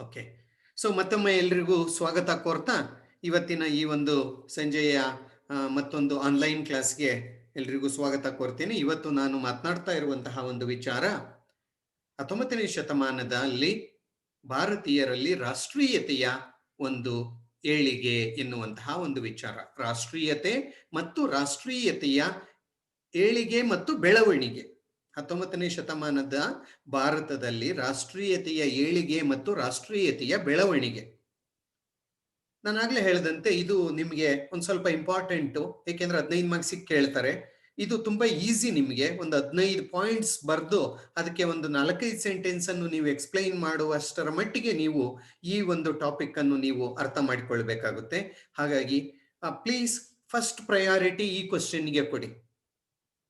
Okay. So ಮತ್ತೊಮ್ಮೆ ಎಲ್ರಿಗೂ ಸ್ವಾಗತ ಕೋರ್ತಾ ಇವತ್ತಿನ ಈ ಒಂದು ಸಂಜೆಯ ಮತ್ತೊಂದು ಆನ್ಲೈನ್ ಕ್ಲಾಸ್ಗೆ ಎಲ್ರಿಗೂ ಸ್ವಾಗತ ಕೋರ್ತೀನಿ. ಇವತ್ತು ನಾನು ಮಾತನಾಡ್ತಾ ಇರುವಂತಹ ಒಂದು ವಿಚಾರ 19ನೇ ಶತಮಾನದಲ್ಲಿ ಭಾರತೀಯರಲ್ಲಿ ರಾಷ್ಟ್ರೀಯತೆಯ ಒಂದು ಏಳಿಗೆ ಎನ್ನುವಂತಹ ಒಂದು ವಿಚಾರ. ರಾಷ್ಟ್ರೀಯತೆ ಮತ್ತು ರಾಷ್ಟ್ರೀಯತೆಯ ಏಳಿಗೆ ಮತ್ತು ಬೆಳವಣಿಗೆ. 19ನೇ ಶತಮಾನದ ಭಾರತದಲ್ಲಿ ರಾಷ್ಟ್ರೀಯತೆಯ ಏಳಿಗೆ ಮತ್ತು ರಾಷ್ಟ್ರೀಯತೆಯ ಬೆಳವಣಿಗೆ. ನಾನಾಗ್ಲೇ ಹೇಳಿದಂತೆ ಇದು ನಿಮಗೆ ಒಂದು ಸ್ವಲ್ಪ ಇಂಪಾರ್ಟೆಂಟು, ಏಕೆಂದ್ರೆ 15 ಮಾರ್ಕ್ಸಿಗೆ ಕೇಳ್ತಾರೆ. ಇದು ತುಂಬಾ ಈಸಿ. ನಿಮಗೆ ಒಂದು 15 ಪಾಯಿಂಟ್ಸ್ ಬರೆದು ಅದಕ್ಕೆ ಒಂದು 4-5 ಸೆಂಟೆನ್ಸ್ ಅನ್ನು ನೀವು ಎಕ್ಸ್ಪ್ಲೈನ್ ಮಾಡುವಷ್ಟರ ಮಟ್ಟಿಗೆ ನೀವು ಈ ಒಂದು ಟಾಪಿಕ್ ಅನ್ನು ನೀವು ಅರ್ಥ ಮಾಡಿಕೊಳ್ಬೇಕಾಗುತ್ತೆ. ಹಾಗಾಗಿ ಪ್ಲೀಸ್ ಫಸ್ಟ್ ಪ್ರಯಾರಿಟಿ ಈ ಕ್ವಶನ್ಗೆ ಕೊಡಿ.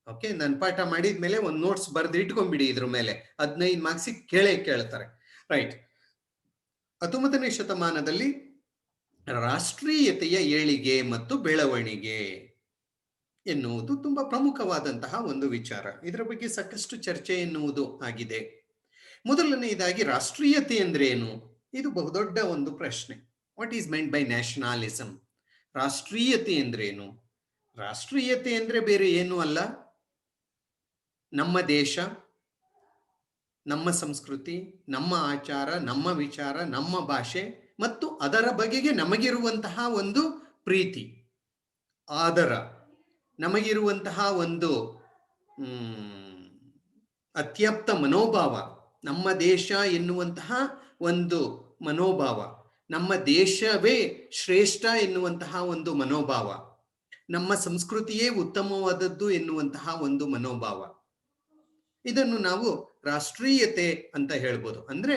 ಓಕೆ, ನಾನು ಪಾಠ ಮಾಡಿದ್ಮೇಲೆ ಒಂದು ನೋಟ್ಸ್ ಬರೆದು ಇಟ್ಕೊಂಡ್ಬಿಡಿ. ಇದ್ರ ಮೇಲೆ 15 ಮಾರ್ಕ್ಸಿಗೆ ಕೇಳ್ತಾರೆ. ರೈಟ್. 19ನೇ ಶತಮಾನದಲ್ಲಿ ರಾಷ್ಟ್ರೀಯತೆಯ ಏಳಿಗೆ ಮತ್ತು ಬೆಳವಣಿಗೆ ಎನ್ನುವುದು ತುಂಬಾ ಪ್ರಮುಖವಾದಂತಹ ಒಂದು ವಿಚಾರ. ಇದರ ಬಗ್ಗೆ ಸಾಕಷ್ಟು ಚರ್ಚೆ ಎನ್ನುವುದು ಆಗಿದೆ. ಮೊದಲನೆಯದಾಗಿ ರಾಷ್ಟ್ರೀಯತೆ ಅಂದ್ರೆ ಏನು? ಇದು ಬಹುದೊಡ್ಡ ಒಂದು ಪ್ರಶ್ನೆ. What is meant by nationalism? ರಾಷ್ಟ್ರೀಯತೆ ಅಂದ್ರೇನು? ರಾಷ್ಟ್ರೀಯತೆ ಅಂದ್ರೆ ಬೇರೆ ಏನು ಅಲ್ಲ, ನಮ್ಮ ದೇಶ, ನಮ್ಮ ಸಂಸ್ಕೃತಿ, ನಮ್ಮ ಆಚಾರ, ನಮ್ಮ ವಿಚಾರ, ನಮ್ಮ ಭಾಷೆ ಮತ್ತು ಅದರ ಬಗೆಗೆ ನಮಗಿರುವಂತಹ ಒಂದು ಪ್ರೀತಿ, ಆದರ, ನಮಗಿರುವಂತಹ ಒಂದು ಅತ್ಯಪ್ತ ಮನೋಭಾವ, ನಮ್ಮ ದೇಶ ಎನ್ನುವಂತಹ ಒಂದು ಮನೋಭಾವ, ನಮ್ಮ ದೇಶವೇ ಶ್ರೇಷ್ಠ ಎನ್ನುವಂತಹ ಒಂದು ಮನೋಭಾವ, ನಮ್ಮ ಸಂಸ್ಕೃತಿಯೇ ಉತ್ತಮವಾದದ್ದು ಎನ್ನುವಂತಹ ಒಂದು ಮನೋಭಾವ, ಇದನ್ನು ನಾವು ರಾಷ್ಟ್ರೀಯತೆ ಅಂತ ಹೇಳ್ಬೋದು. ಅಂದ್ರೆ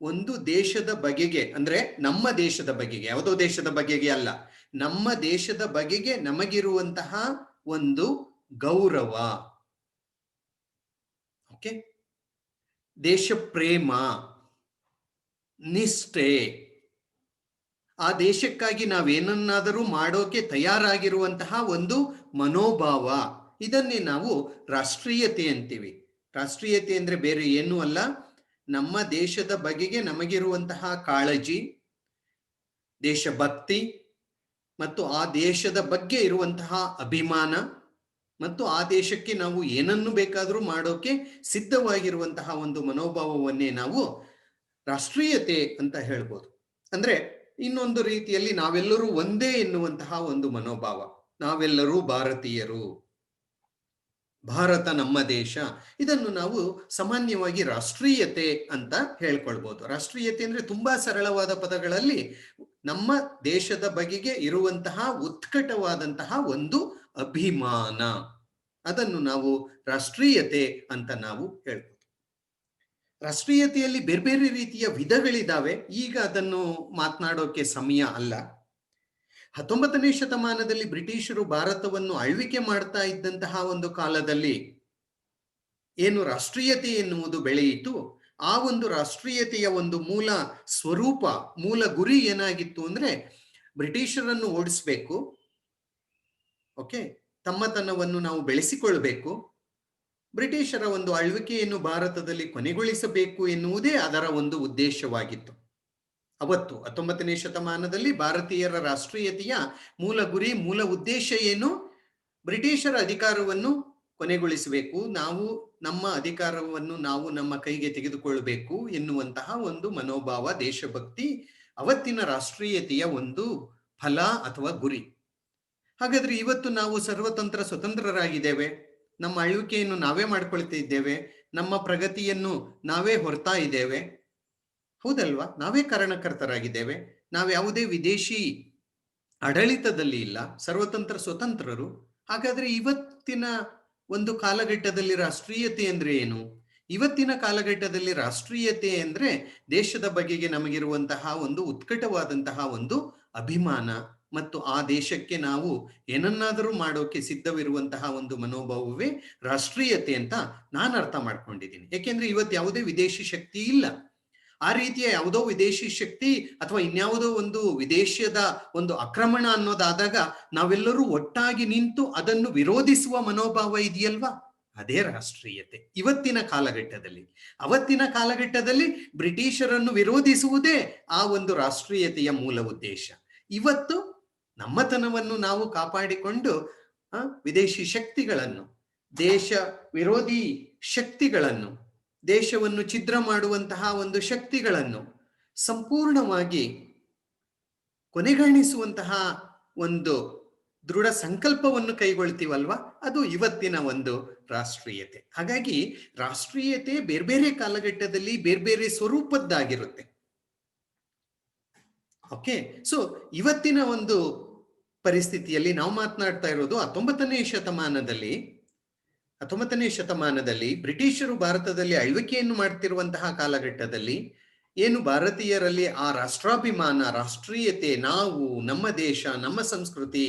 ಒಂದು ದೇಶದ ಬಗೆಗೆ, ಅಂದ್ರೆ ನಮ್ಮ ದೇಶದ ಬಗೆಗೆ, ಯಾವುದೋ ದೇಶದ ಬಗೆಗೆ ಅಲ್ಲ, ನಮ್ಮ ದೇಶದ ಬಗೆಗೆ ನಮಗಿರುವಂತಹ ಒಂದು ಗೌರವ, ಓಕೆ, ದೇಶ ಪ್ರೇಮ, ನಿಷ್ಠೆ, ಆ ದೇಶಕ್ಕಾಗಿ ನಾವೇನನ್ನಾದರೂ ಮಾಡೋಕೆ ತಯಾರಾಗಿರುವಂತಹ ಒಂದು ಮನೋಭಾವ, ಇದನ್ನೇ ನಾವು ರಾಷ್ಟ್ರೀಯತೆ ಅಂತೀವಿ. ರಾಷ್ಟ್ರೀಯತೆ ಅಂದ್ರೆ ಬೇರೆ ಏನೂ ಅಲ್ಲ, ನಮ್ಮ ದೇಶದ ಬಗೆಗೆ ನಮಗಿರುವಂತಹ ಕಾಳಜಿ, ದೇಶಭಕ್ತಿ ಮತ್ತು ಆ ದೇಶದ ಬಗ್ಗೆ ಇರುವಂತಹ ಅಭಿಮಾನ ಮತ್ತು ಆ ದೇಶಕ್ಕೆ ನಾವು ಏನನ್ನು ಬೇಕಾದರೂ ಮಾಡೋಕೆ ಸಿದ್ಧವಾಗಿರುವಂತಹ ಒಂದು ಮನೋಭಾವವನ್ನೇ ನಾವು ರಾಷ್ಟ್ರೀಯತೆ ಅಂತ ಹೇಳ್ಬೋದು. ಅಂದ್ರೆ ಇನ್ನೊಂದು ರೀತಿಯಲ್ಲಿ ನಾವೆಲ್ಲರೂ ಒಂದೇ ಎನ್ನುವಂತಹ ಒಂದು ಮನೋಭಾವ. ನಾವೆಲ್ಲರೂ ಭಾರತೀಯರು, ಭಾರತ ನಮ್ಮ ದೇಶ, ಇದನ್ನು ನಾವು ಸಾಮಾನ್ಯವಾಗಿ ರಾಷ್ಟ್ರೀಯತೆ ಅಂತ ಹೇಳ್ಕೊಳ್ಬಹುದು. ರಾಷ್ಟ್ರೀಯತೆ ಅಂದ್ರೆ ತುಂಬಾ ಸರಳವಾದ ಪದಗಳಲ್ಲಿ ನಮ್ಮ ದೇಶದ ಬಗೆಗೆ ಇರುವಂತಹ ಉತ್ಕಟವಾದಂತಹ ಒಂದು ಅಭಿಮಾನ, ಅದನ್ನು ನಾವು ರಾಷ್ಟ್ರೀಯತೆ ಅಂತ ನಾವು ಹೇಳ್ಬೋದು. ರಾಷ್ಟ್ರೀಯತೆಯಲ್ಲಿ ಬೇರೆ ಬೇರೆ ರೀತಿಯ ವಿಧಗಳಿದ್ದಾವೆ. ಈಗ ಅದನ್ನು ಮಾತನಾಡೋಕೆ ಸಮಯ ಅಲ್ಲ. 19ನೇ ಶತಮಾನದಲ್ಲಿ ಬ್ರಿಟಿಷರು ಭಾರತವನ್ನು ಆಳ್ವಿಕೆ ಮಾಡ್ತಾ ಇದ್ದಂತಹ ಒಂದು ಕಾಲದಲ್ಲಿ ಏನು ರಾಷ್ಟ್ರೀಯತೆ ಎನ್ನುವುದು ಬೆಳೆಯಿತು, ಆ ಒಂದು ರಾಷ್ಟ್ರೀಯತೆಯ ಒಂದು ಮೂಲ ಸ್ವರೂಪ, ಮೂಲ ಗುರಿ ಏನಾಗಿತ್ತು ಅಂದ್ರೆ ಬ್ರಿಟಿಷರನ್ನು ಓಡಿಸ್ಬೇಕು, ಓಕೆ, ತಮ್ಮತನವನ್ನು ನಾವು ಬೆಳೆಸಿಕೊಳ್ಬೇಕು, ಬ್ರಿಟಿಷರ ಒಂದು ಆಳ್ವಿಕೆಯನ್ನು ಭಾರತದಲ್ಲಿ ಕೊನೆಗೊಳಿಸಬೇಕು ಎನ್ನುವುದೇ ಅದರ ಒಂದು ಉದ್ದೇಶವಾಗಿತ್ತು. ಅವತ್ತು 19ನೇ ಶತಮಾನದಲ್ಲಿ ಭಾರತೀಯರ ರಾಷ್ಟ್ರೀಯತೆಯ ಮೂಲ ಗುರಿ, ಮೂಲ ಉದ್ದೇಶ ಏನು? ಬ್ರಿಟಿಷರ ಅಧಿಕಾರವನ್ನು ಕೊನೆಗೊಳಿಸಬೇಕು, ನಾವು ನಮ್ಮ ಅಧಿಕಾರವನ್ನು ನಾವು ನಮ್ಮ ಕೈಗೆ ತೆಗೆದುಕೊಳ್ಳಬೇಕು ಎನ್ನುವಂತಹ ಒಂದು ಮನೋಭಾವ, ದೇಶಭಕ್ತಿ ಅವತ್ತಿನ ರಾಷ್ಟ್ರೀಯತೆಯ ಒಂದು ಫಲ ಅಥವಾ ಗುರಿ. ಹಾಗಾದ್ರೆ ಇವತ್ತು ನಾವು ಸರ್ವತಂತ್ರ ಸ್ವತಂತ್ರರಾಗಿದ್ದೇವೆ, ನಮ್ಮ ಆಳ್ವಿಕೆಯನ್ನು ನಾವೇ ಮಾಡ್ಕೊಳ್ತಾ ಇದ್ದೇವೆ, ನಮ್ಮ ಪ್ರಗತಿಯನ್ನು ನಾವೇ ಹೊರ್ತಾ ಇದ್ದೇವೆ, ಹೌದಲ್ವಾ? ನಾವೇ ಕಾರಣಕರ್ತರಾಗಿದ್ದೇವೆ, ನಾವು ಯಾವುದೇ ವಿದೇಶಿ ಆಡಳಿತದಲ್ಲಿ ಇಲ್ಲ, ಸರ್ವತಂತ್ರ ಸ್ವತಂತ್ರರು. ಹಾಗಾದ್ರೆ ಇವತ್ತಿನ ಒಂದು ಕಾಲಘಟ್ಟದಲ್ಲಿ ರಾಷ್ಟ್ರೀಯತೆ ಅಂದ್ರೆ ಏನು? ಇವತ್ತಿನ ಕಾಲಘಟ್ಟದಲ್ಲಿ ರಾಷ್ಟ್ರೀಯತೆ ಅಂದ್ರೆ ದೇಶದ ಬಗೆಗೆ ನಮಗಿರುವಂತಹ ಒಂದು ಉತ್ಕಟವಾದಂತಹ ಒಂದು ಅಭಿಮಾನ ಮತ್ತು ಆ ದೇಶಕ್ಕೆ ನಾವು ಏನನ್ನಾದರೂ ಮಾಡೋಕೆ ಸಿದ್ಧವಿರುವಂತಹ ಒಂದು ಮನೋಭಾವವೇ ರಾಷ್ಟ್ರೀಯತೆ ಅಂತ ನಾನು ಅರ್ಥ ಮಾಡ್ಕೊಂಡಿದ್ದೀನಿ. ಯಾಕೆಂದ್ರೆ ಇವತ್ತು ಯಾವುದೇ ವಿದೇಶಿ ಶಕ್ತಿ ಇಲ್ಲ. ಆ ರೀತಿಯ ಯಾವುದೋ ವಿದೇಶಿ ಶಕ್ತಿ ಅಥವಾ ಇನ್ಯಾವುದೋ ಒಂದು ವಿದೇಶದ ಒಂದು ಆಕ್ರಮಣ ಅನ್ನೋದಾದಾಗ ನಾವೆಲ್ಲರೂ ಒಟ್ಟಾಗಿ ನಿಂತು ಅದನ್ನು ವಿರೋಧಿಸುವ ಮನೋಭಾವ ಇದೆಯಲ್ವಾ, ಅದೇ ರಾಷ್ಟ್ರೀಯತೆ ಇವತ್ತಿನ ಕಾಲಘಟ್ಟದಲ್ಲಿ. ಅವತ್ತಿನ ಕಾಲಘಟ್ಟದಲ್ಲಿ ಬ್ರಿಟಿಷರನ್ನು ವಿರೋಧಿಸುವುದೇ ಆ ಒಂದು ರಾಷ್ಟ್ರೀಯತೆಯ ಮೂಲ ಉದ್ದೇಶ. ಇವತ್ತು ನಮ್ಮತನವನ್ನು ನಾವು ಕಾಪಾಡಿಕೊಂಡು ವಿದೇಶಿ ಶಕ್ತಿಗಳನ್ನು, ದೇಶ ವಿರೋಧಿ ಶಕ್ತಿಗಳನ್ನು, ದೇಶವನ್ನು ಛಿದ್ರ ಮಾಡುವಂತಹ ಒಂದು ಶಕ್ತಿಗಳನ್ನು ಸಂಪೂರ್ಣವಾಗಿ ಕೊನೆಗಾಣಿಸುವಂತಹ ಒಂದು ದೃಢ ಸಂಕಲ್ಪವನ್ನು ಕೈಗೊಳ್ತೀವಲ್ವಾ, ಅದು ಇವತ್ತಿನ ಒಂದು ರಾಷ್ಟ್ರೀಯತೆ. ಹಾಗಾಗಿ ರಾಷ್ಟ್ರೀಯತೆ ಬೇರೆ ಬೇರೆ ಕಾಲಘಟ್ಟದಲ್ಲಿ ಬೇರೆ ಬೇರೆ ಸ್ವರೂಪದ್ದಾಗಿರುತ್ತೆ. ಓಕೆ, ಸೊ ಇವತ್ತಿನ ಒಂದು ಪರಿಸ್ಥಿತಿಯಲ್ಲಿ ನಾವು ಮಾತನಾಡ್ತಾ ಇರೋದು 19ನೇ ಶತಮಾನದಲ್ಲಿ ಬ್ರಿಟಿಷರು ಭಾರತದಲ್ಲಿ ಆಳ್ವಿಕೆಯನ್ನು ಮಾಡ್ತಿರುವಂತಹ ಕಾಲಘಟ್ಟದಲ್ಲಿ ಏನು ಭಾರತೀಯರಲ್ಲಿ ಆ ರಾಷ್ಟ್ರಾಭಿಮಾನ, ರಾಷ್ಟ್ರೀಯತೆ, ನಾವು, ನಮ್ಮ ದೇಶ, ನಮ್ಮ ಸಂಸ್ಕೃತಿ,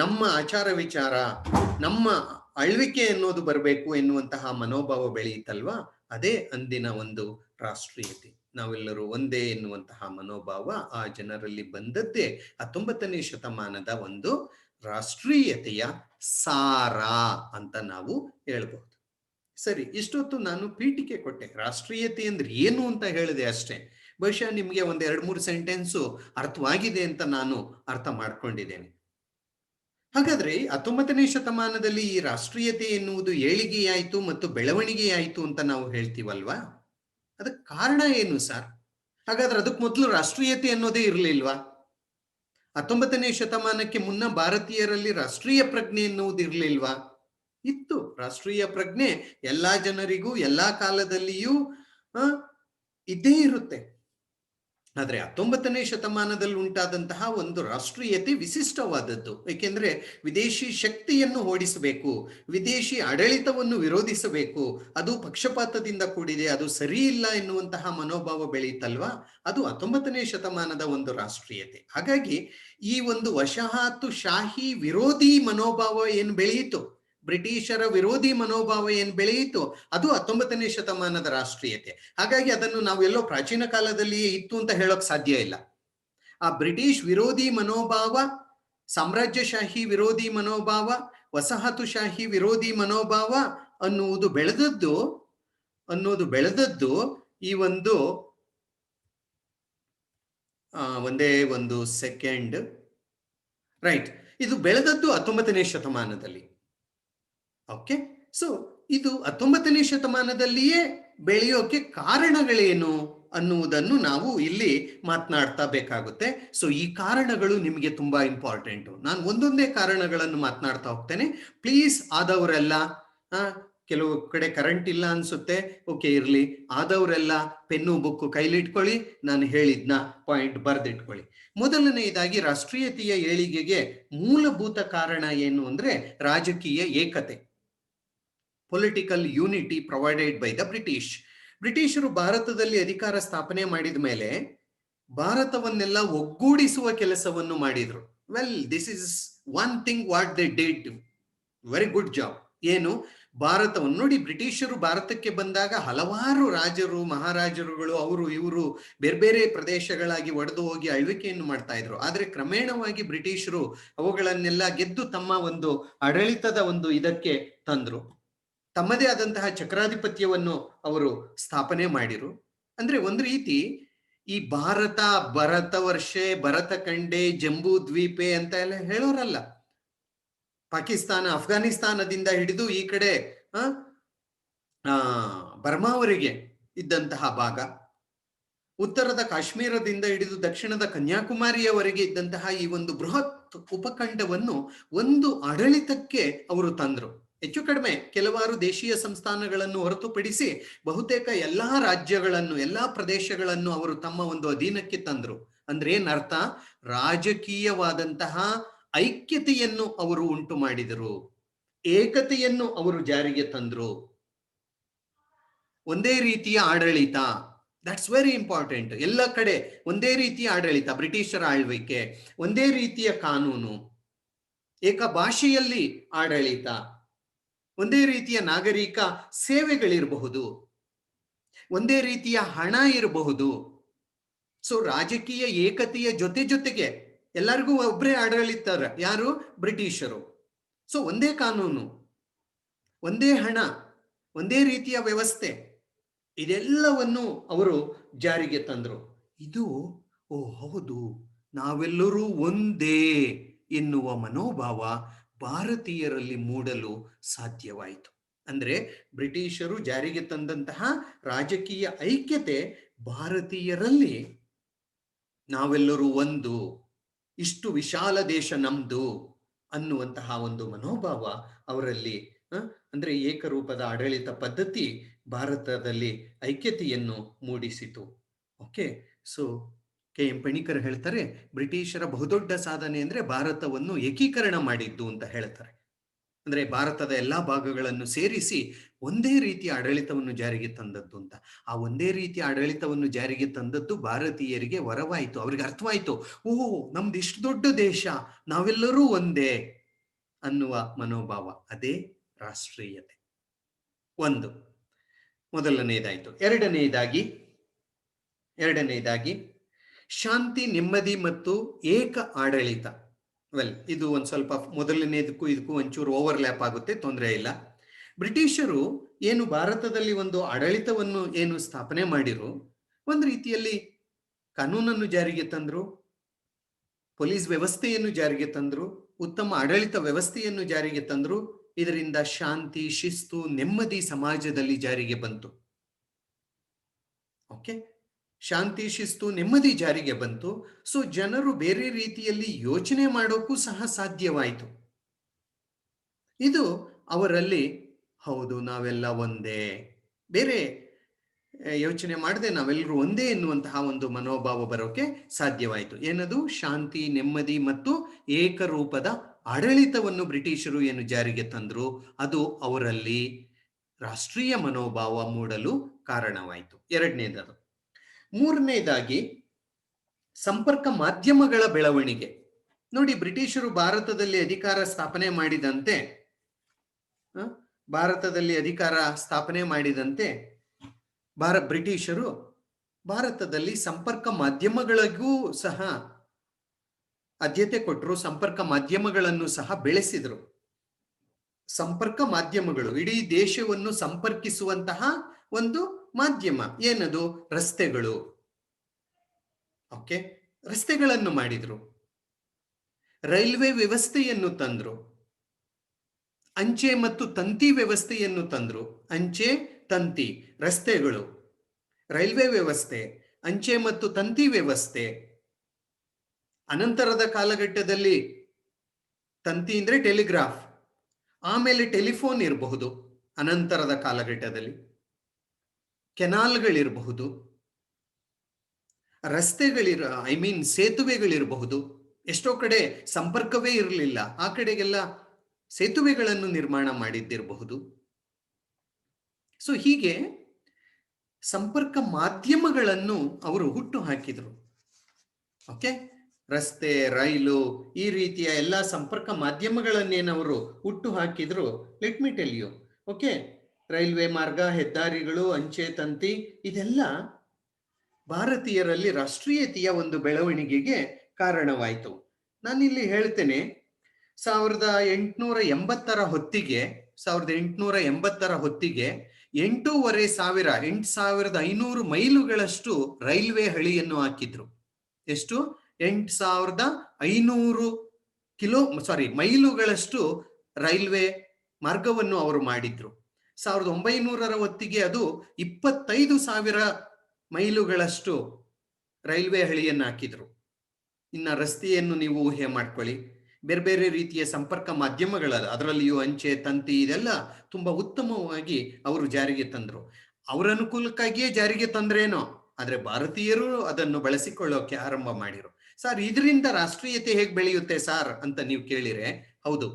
ನಮ್ಮ ಆಚಾರ ವಿಚಾರ, ನಮ್ಮ ಆಳ್ವಿಕೆ ಅನ್ನೋದು ಬರಬೇಕು ಎನ್ನುವಂತಹ ಮನೋಭಾವ ಬೆಳೆಯಿತಲ್ವಾ, ಅದೇ ಅಂದಿನ ಒಂದು ರಾಷ್ಟ್ರೀಯತೆ. ನಾವೆಲ್ಲರೂ ಒಂದೇ ಎನ್ನುವಂತಹ ಮನೋಭಾವ ಆ ಜನರಲ್ಲಿ ಬಂದದ್ದೇ 19ನೇ ಶತಮಾನದ ಒಂದು ರಾಷ್ಟ್ರೀಯತೆಯ ಸಾರ ಅಂತ ನಾವು ಹೇಳ್ಬಹುದು. ಸರಿ, ಇಷ್ಟೊತ್ತು ನಾನು ಪೀಠಿಕೆ ಕೊಟ್ಟೆ, ರಾಷ್ಟ್ರೀಯತೆ ಅಂದ್ರೆ ಏನು ಅಂತ ಹೇಳಿದೆ ಅಷ್ಟೇ. ಬಹುಶಃ ನಿಮ್ಗೆ ಒಂದ್ 2-3 ಸೆಂಟೆನ್ಸು ಅರ್ಥವಾಗಿದೆ ಅಂತ ನಾನು ಅರ್ಥ ಮಾಡ್ಕೊಂಡಿದ್ದೇನೆ. ಹಾಗಾದ್ರೆ 19ನೇ ಶತಮಾನದಲ್ಲಿ ಈ ರಾಷ್ಟ್ರೀಯತೆ ಎನ್ನುವುದು ಏಳಿಗೆಯಾಯಿತು ಮತ್ತು ಬೆಳವಣಿಗೆಯಾಯಿತು ಅಂತ ನಾವು ಹೇಳ್ತೀವಲ್ವಾ, ಅದಕ್ಕೆ ಕಾರಣ ಏನು ಸರ್? ಹಾಗಾದ್ರೆ ಅದಕ್ಕೆ ಮೊದಲು ರಾಷ್ಟ್ರೀಯತೆ ಅನ್ನೋದೇ ಇರಲಿಲ್ವಾ? 19ನೇ ಶತಮಾನಕ್ಕೆ ಮುನ್ನ ಭಾರತೀಯರಲ್ಲಿ ರಾಷ್ಟ್ರೀಯ ಪ್ರಜ್ಞೆ ಎನ್ನುವುದು ಇರಲಿಲ್ವಾ? ಇತ್ತು. ರಾಷ್ಟ್ರೀಯ ಪ್ರಜ್ಞೆ ಎಲ್ಲಾ ಜನರಿಗೂ ಎಲ್ಲಾ ಕಾಲದಲ್ಲಿಯೂ ಇದ್ದೇ ಇರುತ್ತೆ. ಆದ್ರೆ 19ನೇ ಶತಮಾನದಲ್ಲಿ ಉಂಟಾದಂತಹ ಒಂದು ರಾಷ್ಟ್ರೀಯತೆ ವಿಶಿಷ್ಟವಾದದ್ದು. ಏಕೆಂದ್ರೆ ವಿದೇಶಿ ಶಕ್ತಿಯನ್ನು ಓಡಿಸಬೇಕು, ವಿದೇಶಿ ಆಡಳಿತವನ್ನು ವಿರೋಧಿಸಬೇಕು, ಅದು ಪಕ್ಷಪಾತದಿಂದ ಕೂಡಿದೆ, ಅದು ಸರಿ ಇಲ್ಲ ಎನ್ನುವಂತಹ ಮನೋಭಾವ ಬೆಳೆಯಿತಲ್ವಾ, ಅದು 19ನೇ ಶತಮಾನದ ಒಂದು ರಾಷ್ಟ್ರೀಯತೆ. ಹಾಗಾಗಿ ಈ ಒಂದು ವಸಾಹತುಶಾಹಿ ವಿರೋಧಿ ಮನೋಭಾವ ಏನು ಬೆಳೆಯಿತು, ಬ್ರಿಟಿಷರ ವಿರೋಧಿ ಮನೋಭಾವ ಏನ್ ಬೆಳೆಯಿತು, ಅದು 19ನೇ ಶತಮಾನದ ರಾಷ್ಟ್ರೀಯತೆ. ಹಾಗಾಗಿ ಅದನ್ನು ನಾವು ಎಲ್ಲೋ ಪ್ರಾಚೀನ ಕಾಲದಲ್ಲಿಯೇ ಇತ್ತು ಅಂತ ಹೇಳೋಕ್ ಸಾಧ್ಯ ಇಲ್ಲ. ಆ ಬ್ರಿಟಿಷ್ ವಿರೋಧಿ ಮನೋಭಾವ, ಸಾಮ್ರಾಜ್ಯಶಾಹಿ ವಿರೋಧಿ ಮನೋಭಾವ, ವಸಾಹತುಶಾಹಿ ವಿರೋಧಿ ಮನೋಭಾವ ಅನ್ನುವುದು ಬೆಳೆದದ್ದು ಈ ಒಂದು ಒಂದೇ ಒಂದು ಸೆಕೆಂಡ್, ರೈಟ್, ಇದು ಬೆಳೆದದ್ದು 19ನೇ ಶತಮಾನದಲ್ಲಿ. ಓಕೆ, ಸೊ ಇದು 19ನೇ ಶತಮಾನದಲ್ಲಿಯೇ ಬೆಳೆಯೋಕೆ ಕಾರಣಗಳೇನು ಅನ್ನುವುದನ್ನು ನಾವು ಇಲ್ಲಿ ಮಾತನಾಡ್ತಾ ಬೇಕಾಗುತ್ತೆ. ಸೊ ಈ ಕಾರಣಗಳು ನಿಮಗೆ ತುಂಬಾ ಇಂಪಾರ್ಟೆಂಟು. ನಾನು ಒಂದೊಂದೇ ಕಾರಣಗಳನ್ನು ಮಾತನಾಡ್ತಾ ಹೋಗ್ತೇನೆ. ಪ್ಲೀಸ್ ಆದವರೆಲ್ಲ, ಕೆಲವು ಕಡೆ ಕರೆಂಟ್ ಇಲ್ಲ ಅನ್ಸುತ್ತೆ, ಓಕೆ ಇರ್ಲಿ, ಆದವರೆಲ್ಲ ಪೆನ್ನು ಬುಕ್ಕು ಕೈಲಿಟ್ಕೊಳ್ಳಿ, ನಾನು ಹೇಳಿದ್ನ ಪಾಯಿಂಟ್ ಬರೆದಿಟ್ಕೊಳ್ಳಿ. ಮೊದಲನೆಯದಾಗಿ ರಾಷ್ಟ್ರೀಯತೆಯ ಏಳಿಗೆಗೆ ಮೂಲಭೂತ ಕಾರಣ ಏನು ಅಂದ್ರೆ ರಾಜಕೀಯ ಏಕತೆ, political unity provided by the British. ಬ್ರಿಟಿಷರು ಭಾರತದಲ್ಲಿ ಅಧಿಕಾರ ಸ್ಥಾಪನೆ ಮಾಡಿದ ಮೇಲೆ ಭಾರತವನ್ನೆಲ್ಲ ಒಗ್ಗೂಡಿಸುವ ಕೆಲಸವನ್ನು ಮಾಡಿದ್ರು. Well, this is one thing what they did, very good job. ಏನು, ಭಾರತವನ್ನು ನೋಡಿ, ಬ್ರಿಟಿಷರು ಭಾರತಕ್ಕೆ ಬಂದಾಗ ಹಲವಾರು ರಾಜರು ಮಹಾರಾಜರುಗಳು ಅವರು ಇವರು ಬೇರೆ ಬೇರೆ ಪ್ರದೇಶಗಳಾಗಿ ಒಡೆದು ಹೋಗಿ ಆಳ್ವಿಕೆಯನ್ನು ಮಾಡ್ತಾ ಇದ್ರು. ಆದ್ರೆ ಕ್ರಮೇಣವಾಗಿ ಬ್ರಿಟಿಷರು ಅವುಗಳನ್ನೆಲ್ಲ ಗೆದ್ದು ತಮ್ಮ ಒಂದು ಆಡಳಿತದ ಒಂದು ಇದಕ್ಕೆ ತಂದ್ರು, ತಮ್ಮದೇ ಆದಂತಹ ಚಕ್ರಾಧಿಪತ್ಯವನ್ನು ಅವರು ಸ್ಥಾಪನೆ ಮಾಡಿರು. ಅಂದ್ರೆ ಒಂದು ರೀತಿ ಈ ಭರತ ವರ್ಷೆ, ಭರತ ಖಂಡೆ, ಜಂಬೂ ದ್ವೀಪೆ ಅಂತ ಎಲ್ಲ ಹೇಳೋರಲ್ಲ. ಪಾಕಿಸ್ತಾನ, ಅಫ್ಘಾನಿಸ್ತಾನದಿಂದ ಹಿಡಿದು ಈ ಕಡೆ ಬರ್ಮಾವರೆಗೆ ಇದ್ದಂತಹ ಭಾಗ, ಉತ್ತರದ ಕಾಶ್ಮೀರದಿಂದ ಹಿಡಿದು ದಕ್ಷಿಣದ ಕನ್ಯಾಕುಮಾರಿಯವರೆಗೆ ಇದ್ದಂತಹ ಈ ಒಂದು ಬೃಹತ್ ಉಪಖಂಡವನ್ನು ಒಂದು ಆಡಳಿತಕ್ಕೆ ಅವರು ತಂದ್ರು. ಹೆಚ್ಚು ಕಡಿಮೆ ಕೆಲವಾರು ದೇಶೀಯ ಸಂಸ್ಥಾನಗಳನ್ನು ಹೊರತುಪಡಿಸಿ ಬಹುತೇಕ ಎಲ್ಲಾ ರಾಜ್ಯಗಳನ್ನು, ಎಲ್ಲಾ ಪ್ರದೇಶಗಳನ್ನು ಅವರು ತಮ್ಮ ಒಂದು ಅಧೀನಕ್ಕೆ ತಂದ್ರು. ಅಂದ್ರೆ ಏನರ್ಥ, ರಾಜಕೀಯವಾದಂತಹ ಐಕ್ಯತೆಯನ್ನು ಅವರು ಉಂಟು ಮಾಡಿದರು, ಏಕತೆಯನ್ನು ಅವರು ಜಾರಿಗೆ ತಂದ್ರು, ಒಂದೇ ರೀತಿಯ ಆಡಳಿತ. That's very important. ಎಲ್ಲ ಕಡೆ ಒಂದೇ ರೀತಿಯ ಆಡಳಿತ, ಬ್ರಿಟಿಷರ ಆಳ್ವಿಕೆ, ಒಂದೇ ರೀತಿಯ ಕಾನೂನು, ಏಕ ಭಾಷೆಯಲ್ಲಿ ಆಡಳಿತ, ಒಂದೇ ರೀತಿಯ ನಾಗರಿಕ ಸೇವೆಗಳಿರಬಹುದು, ಒಂದೇ ರೀತಿಯ ಹಣ ಇರಬಹುದು. ಸೊ ರಾಜಕೀಯ ಏಕತೆಯ ಜೊತೆಗೆ ಎಲ್ಲರಿಗೂ ಒಬ್ಬರೇ ಆಡಳಿತ, ಯಾರು, ಬ್ರಿಟಿಷರು. ಸೊ ಒಂದೇ ಕಾನೂನು, ಒಂದೇ ಹಣ, ಒಂದೇ ರೀತಿಯ ವ್ಯವಸ್ಥೆ, ಇದೆಲ್ಲವನ್ನು ಅವರು ಜಾರಿಗೆ ತಂದರು. ಇದು ಓ ಹೌದು, ನಾವೆಲ್ಲರೂ ಒಂದೇ ಎನ್ನುವ ಮನೋಭಾವ ಭಾರತೀಯರಲ್ಲಿ ಮೂಡಲು ಸಾಧ್ಯವಾಯಿತು. ಅಂದ್ರೆ ಬ್ರಿಟಿಷರು ಜಾರಿಗೆ ತಂದಂತಹ ರಾಜಕೀಯ ಐಕ್ಯತೆ ಭಾರತೀಯರಲ್ಲಿ ನಾವೆಲ್ಲರೂ ಒಂದು, ಇಷ್ಟು ವಿಶಾಲ ದೇಶ ನಮ್ದು ಅನ್ನುವಂತಹ ಒಂದು ಮನೋಭಾವ ಅವರಲ್ಲಿ, ಅಂದ್ರೆ ಏಕರೂಪದ ಆಡಳಿತ ಪದ್ಧತಿ ಭಾರತದಲ್ಲಿ ಐಕ್ಯತೆಯನ್ನು ಮೂಡಿಸಿತು. ಓಕೆ, ಸೊ KM ಪಣಿಕರ್ ಹೇಳ್ತಾರೆ, ಬ್ರಿಟಿಷರ ಬಹುದೊಡ್ಡ ಸಾಧನೆ ಅಂದ್ರೆ ಭಾರತವನ್ನು ಏಕೀಕರಣ ಮಾಡಿದ್ದು ಅಂತ ಹೇಳ್ತಾರೆ. ಅಂದ್ರೆ ಭಾರತದ ಎಲ್ಲಾ ಭಾಗಗಳನ್ನು ಸೇರಿಸಿ ಒಂದೇ ರೀತಿಯ ಆಡಳಿತವನ್ನು ಜಾರಿಗೆ ತಂದದ್ದು ಅಂತ. ಆ ಒಂದೇ ರೀತಿಯ ಆಡಳಿತವನ್ನು ಜಾರಿಗೆ ತಂದದ್ದು ಭಾರತೀಯರಿಗೆ ವರವಾಯಿತು. ಅವ್ರಿಗೆ ಅರ್ಥವಾಯಿತು, ಓಹೋ ನಮ್ದು ಇಷ್ಟು ದೊಡ್ಡ ದೇಶ, ನಾವೆಲ್ಲರೂ ಒಂದೇ ಅನ್ನುವ ಮನೋಭಾವ, ಅದೇ ರಾಷ್ಟ್ರೀಯತೆ. ಒಂದು ಮೊದಲನೆಯದಾಯಿತು. ಎರಡನೆಯದಾಗಿ ಶಾಂತಿ, ನೆಮ್ಮದಿ ಮತ್ತು ಏಕ ಆಡಳಿತ. ಇದು ಒಂದು ಸ್ವಲ್ಪ ಮೊದಲನೇದಕ್ಕೂ ಇದಕ್ಕೂ ಒಂಚೂರು ಓವರ್ಲ್ಯಾಪ್ ಆಗುತ್ತೆ, ತೊಂದರೆ ಇಲ್ಲ. ಬ್ರಿಟಿಷರು ಏನು ಭಾರತದಲ್ಲಿ ಒಂದು ಆಡಳಿತವನ್ನು ಏನು ಸ್ಥಾಪನೆ ಮಾಡಿರು, ಒಂದು ರೀತಿಯಲ್ಲಿ ಕಾನೂನನ್ನು ಜಾರಿಗೆ ತಂದ್ರು, ಪೊಲೀಸ್ ವ್ಯವಸ್ಥೆಯನ್ನು ಜಾರಿಗೆ ತಂದ್ರು, ಉತ್ತಮ ಆಡಳಿತ ವ್ಯವಸ್ಥೆಯನ್ನು ಜಾರಿಗೆ ತಂದ್ರು. ಇದರಿಂದ ಶಾಂತಿ, ಶಿಸ್ತು, ನೆಮ್ಮದಿ ಸಮಾಜದಲ್ಲಿ ಜಾರಿಗೆ ಬಂತು. ಓಕೆ, ಶಾಂತಿ, ಶಿಸ್ತು, ನೆಮ್ಮದಿ ಜಾರಿಗೆ ಬಂತು. ಸೊ ಜನರು ಬೇರೆ ರೀತಿಯಲ್ಲಿ ಯೋಚನೆ ಮಾಡೋಕ್ಕೂ ಸಹ ಸಾಧ್ಯವಾಯಿತು. ಇದು ಅವರಲ್ಲಿ ಹೌದು ನಾವೆಲ್ಲ ಒಂದೇ, ಬೇರೆ ಯೋಚನೆ ಮಾಡದೆ ನಾವೆಲ್ಲರೂ ಒಂದೇ ಎನ್ನುವಂತಹ ಒಂದು ಮನೋಭಾವ ಬರೋಕೆ ಸಾಧ್ಯವಾಯಿತು. ಏನದು? ಶಾಂತಿ, ನೆಮ್ಮದಿ ಮತ್ತು ಏಕರೂಪದ ಆಡಳಿತವನ್ನು ಬ್ರಿಟಿಷರು ಏನು ಜಾರಿಗೆ ತಂದ್ರು, ಅದು ಅವರಲ್ಲಿ ರಾಷ್ಟ್ರೀಯ ಮನೋಭಾವ ಮೂಡಲು ಕಾರಣವಾಯಿತು. ಎರಡನೇದದು. ಮೂರನೇದಾಗಿ ಸಂಪರ್ಕ ಮಾಧ್ಯಮಗಳ ಬೆಳವಣಿಗೆ. ನೋಡಿ, ಬ್ರಿಟಿಷರು ಭಾರತದಲ್ಲಿ ಅಧಿಕಾರ ಸ್ಥಾಪನೆ ಮಾಡಿದಂತೆ ಬ್ರಿಟಿಷರು ಭಾರತದಲ್ಲಿ ಸಂಪರ್ಕ ಮಾಧ್ಯಮಗಳಿಗೂ ಸಹ ಆದ್ಯತೆ ಕೊಟ್ಟರು, ಸಂಪರ್ಕ ಮಾಧ್ಯಮಗಳನ್ನು ಸಹ ಬೆಳೆಸಿದರು. ಸಂಪರ್ಕ ಮಾಧ್ಯಮಗಳು ಇಡೀ ದೇಶವನ್ನು ಸಂಪರ್ಕಿಸುವಂತಹ ಒಂದು ಮಾಧ್ಯಮ. ಏನದು? ರಸ್ತೆಗಳು. ಓಕೆ, ರಸ್ತೆಗಳನ್ನು ಮಾಡಿದ್ರು. ರೈಲ್ವೆ ವ್ಯವಸ್ಥೆಯನ್ನು ತಂದ್ರು. ಅಂಚೆ ಮತ್ತು ತಂತಿ ವ್ಯವಸ್ಥೆಯನ್ನು ತಂದ್ರು. ಅಂಚೆ, ತಂತಿ, ರಸ್ತೆಗಳು, ರೈಲ್ವೆ ವ್ಯವಸ್ಥೆ, ಅಂಚೆ ಮತ್ತು ತಂತಿ ವ್ಯವಸ್ಥೆ. ಅನಂತರದ ಕಾಲಘಟ್ಟದಲ್ಲಿ ತಂತಿ ಅಂದ್ರೆ ಟೆಲಿಗ್ರಾಫ್, ಆಮೇಲೆ ಟೆಲಿಫೋನ್ ಇರಬಹುದು. ಅನಂತರದ ಕಾಲಘಟ್ಟದಲ್ಲಿ ಕೆನಾಲ್ಗಳಿರಬಹುದು, ಸೇತುವೆಗಳಿರಬಹುದು. ಎಷ್ಟೋ ಕಡೆ ಸಂಪರ್ಕವೇ ಇರಲಿಲ್ಲ, ಆ ಕಡೆಗೆಲ್ಲ ಸೇತುವೆಗಳನ್ನು ನಿರ್ಮಾಣ ಮಾಡಿದ್ದಿರಬಹುದು. ಸೊ ಹೀಗೆ ಸಂಪರ್ಕ ಮಾಧ್ಯಮಗಳನ್ನು ಅವರು ಹುಟ್ಟು ಹಾಕಿದ್ರು. ಓಕೆ, ರಸ್ತೆ, ರೈಲು, ಈ ರೀತಿಯ ಎಲ್ಲ ಸಂಪರ್ಕ ಮಾಧ್ಯಮಗಳನ್ನೇನವರು ಹುಟ್ಟು ಹಾಕಿದ್ರು. Let me tell you. Okay, railway ಮಾರ್ಗ, ಹೆದ್ದಾರಿಗಳು, ಅಂಚೆ, ತಂತಿ, ಇದೆಲ್ಲ ಭಾರತೀಯರಲ್ಲಿ ರಾಷ್ಟ್ರೀಯತೆಯ ಒಂದು ಬೆಳವಣಿಗೆಗೆ ಕಾರಣವಾಯಿತು. ನಾನಿಲ್ಲಿ ಹೇಳ್ತೇನೆ, 1880ರ ಹೊತ್ತಿಗೆ 8,500 ಮೈಲುಗಳಷ್ಟು ರೈಲ್ವೆ ಹಳಿಯನ್ನು ಹಾಕಿದ್ರು. ಎಷ್ಟು? 8,500 ಮೈಲುಗಳಷ್ಟು ರೈಲ್ವೆ ಮಾರ್ಗವನ್ನು ಅವರು ಮಾಡಿದ್ರು. 1900ರ ಹೊತ್ತಿಗೆ ಅದು 25,000 ಮೈಲುಗಳಷ್ಟು ರೈಲ್ವೆ ಹಳಿಯನ್ನು ಹಾಕಿದ್ರು. ಇನ್ನು ರಸ್ತೆಯನ್ನು ನೀವು ಊಹೆ ಮಾಡ್ಕೊಳ್ಳಿ. ಬೇರೆ ಬೇರೆ ರೀತಿಯ ಸಂಪರ್ಕ ಮಾಧ್ಯಮಗಳಲ್ಲ, ಅದರಲ್ಲಿಯೂ ಅಂಚೆ, ತಂತಿ, ಇದೆಲ್ಲ ತುಂಬಾ ಉತ್ತಮವಾಗಿ ಅವರು ಜಾರಿಗೆ ತಂದ್ರು. ಅವರ ಅನುಕೂಲಕ್ಕಾಗಿಯೇ ಜಾರಿಗೆ ತಂದ್ರೇನೋ, ಆದ್ರೆ ಭಾರತೀಯರು ಅದನ್ನು ಬಳಸಿಕೊಳ್ಳೋಕೆ ಆರಂಭ ಮಾಡಿರು. ಸರ್, ಇದರಿಂದ ರಾಷ್ಟ್ರೀಯತೆ ಹೇಗೆ ಬೆಳೆಯುತ್ತೆ ಸರ್ ಅಂತ ನೀವು ಕೇಳಿರೆ, ಹೌದು,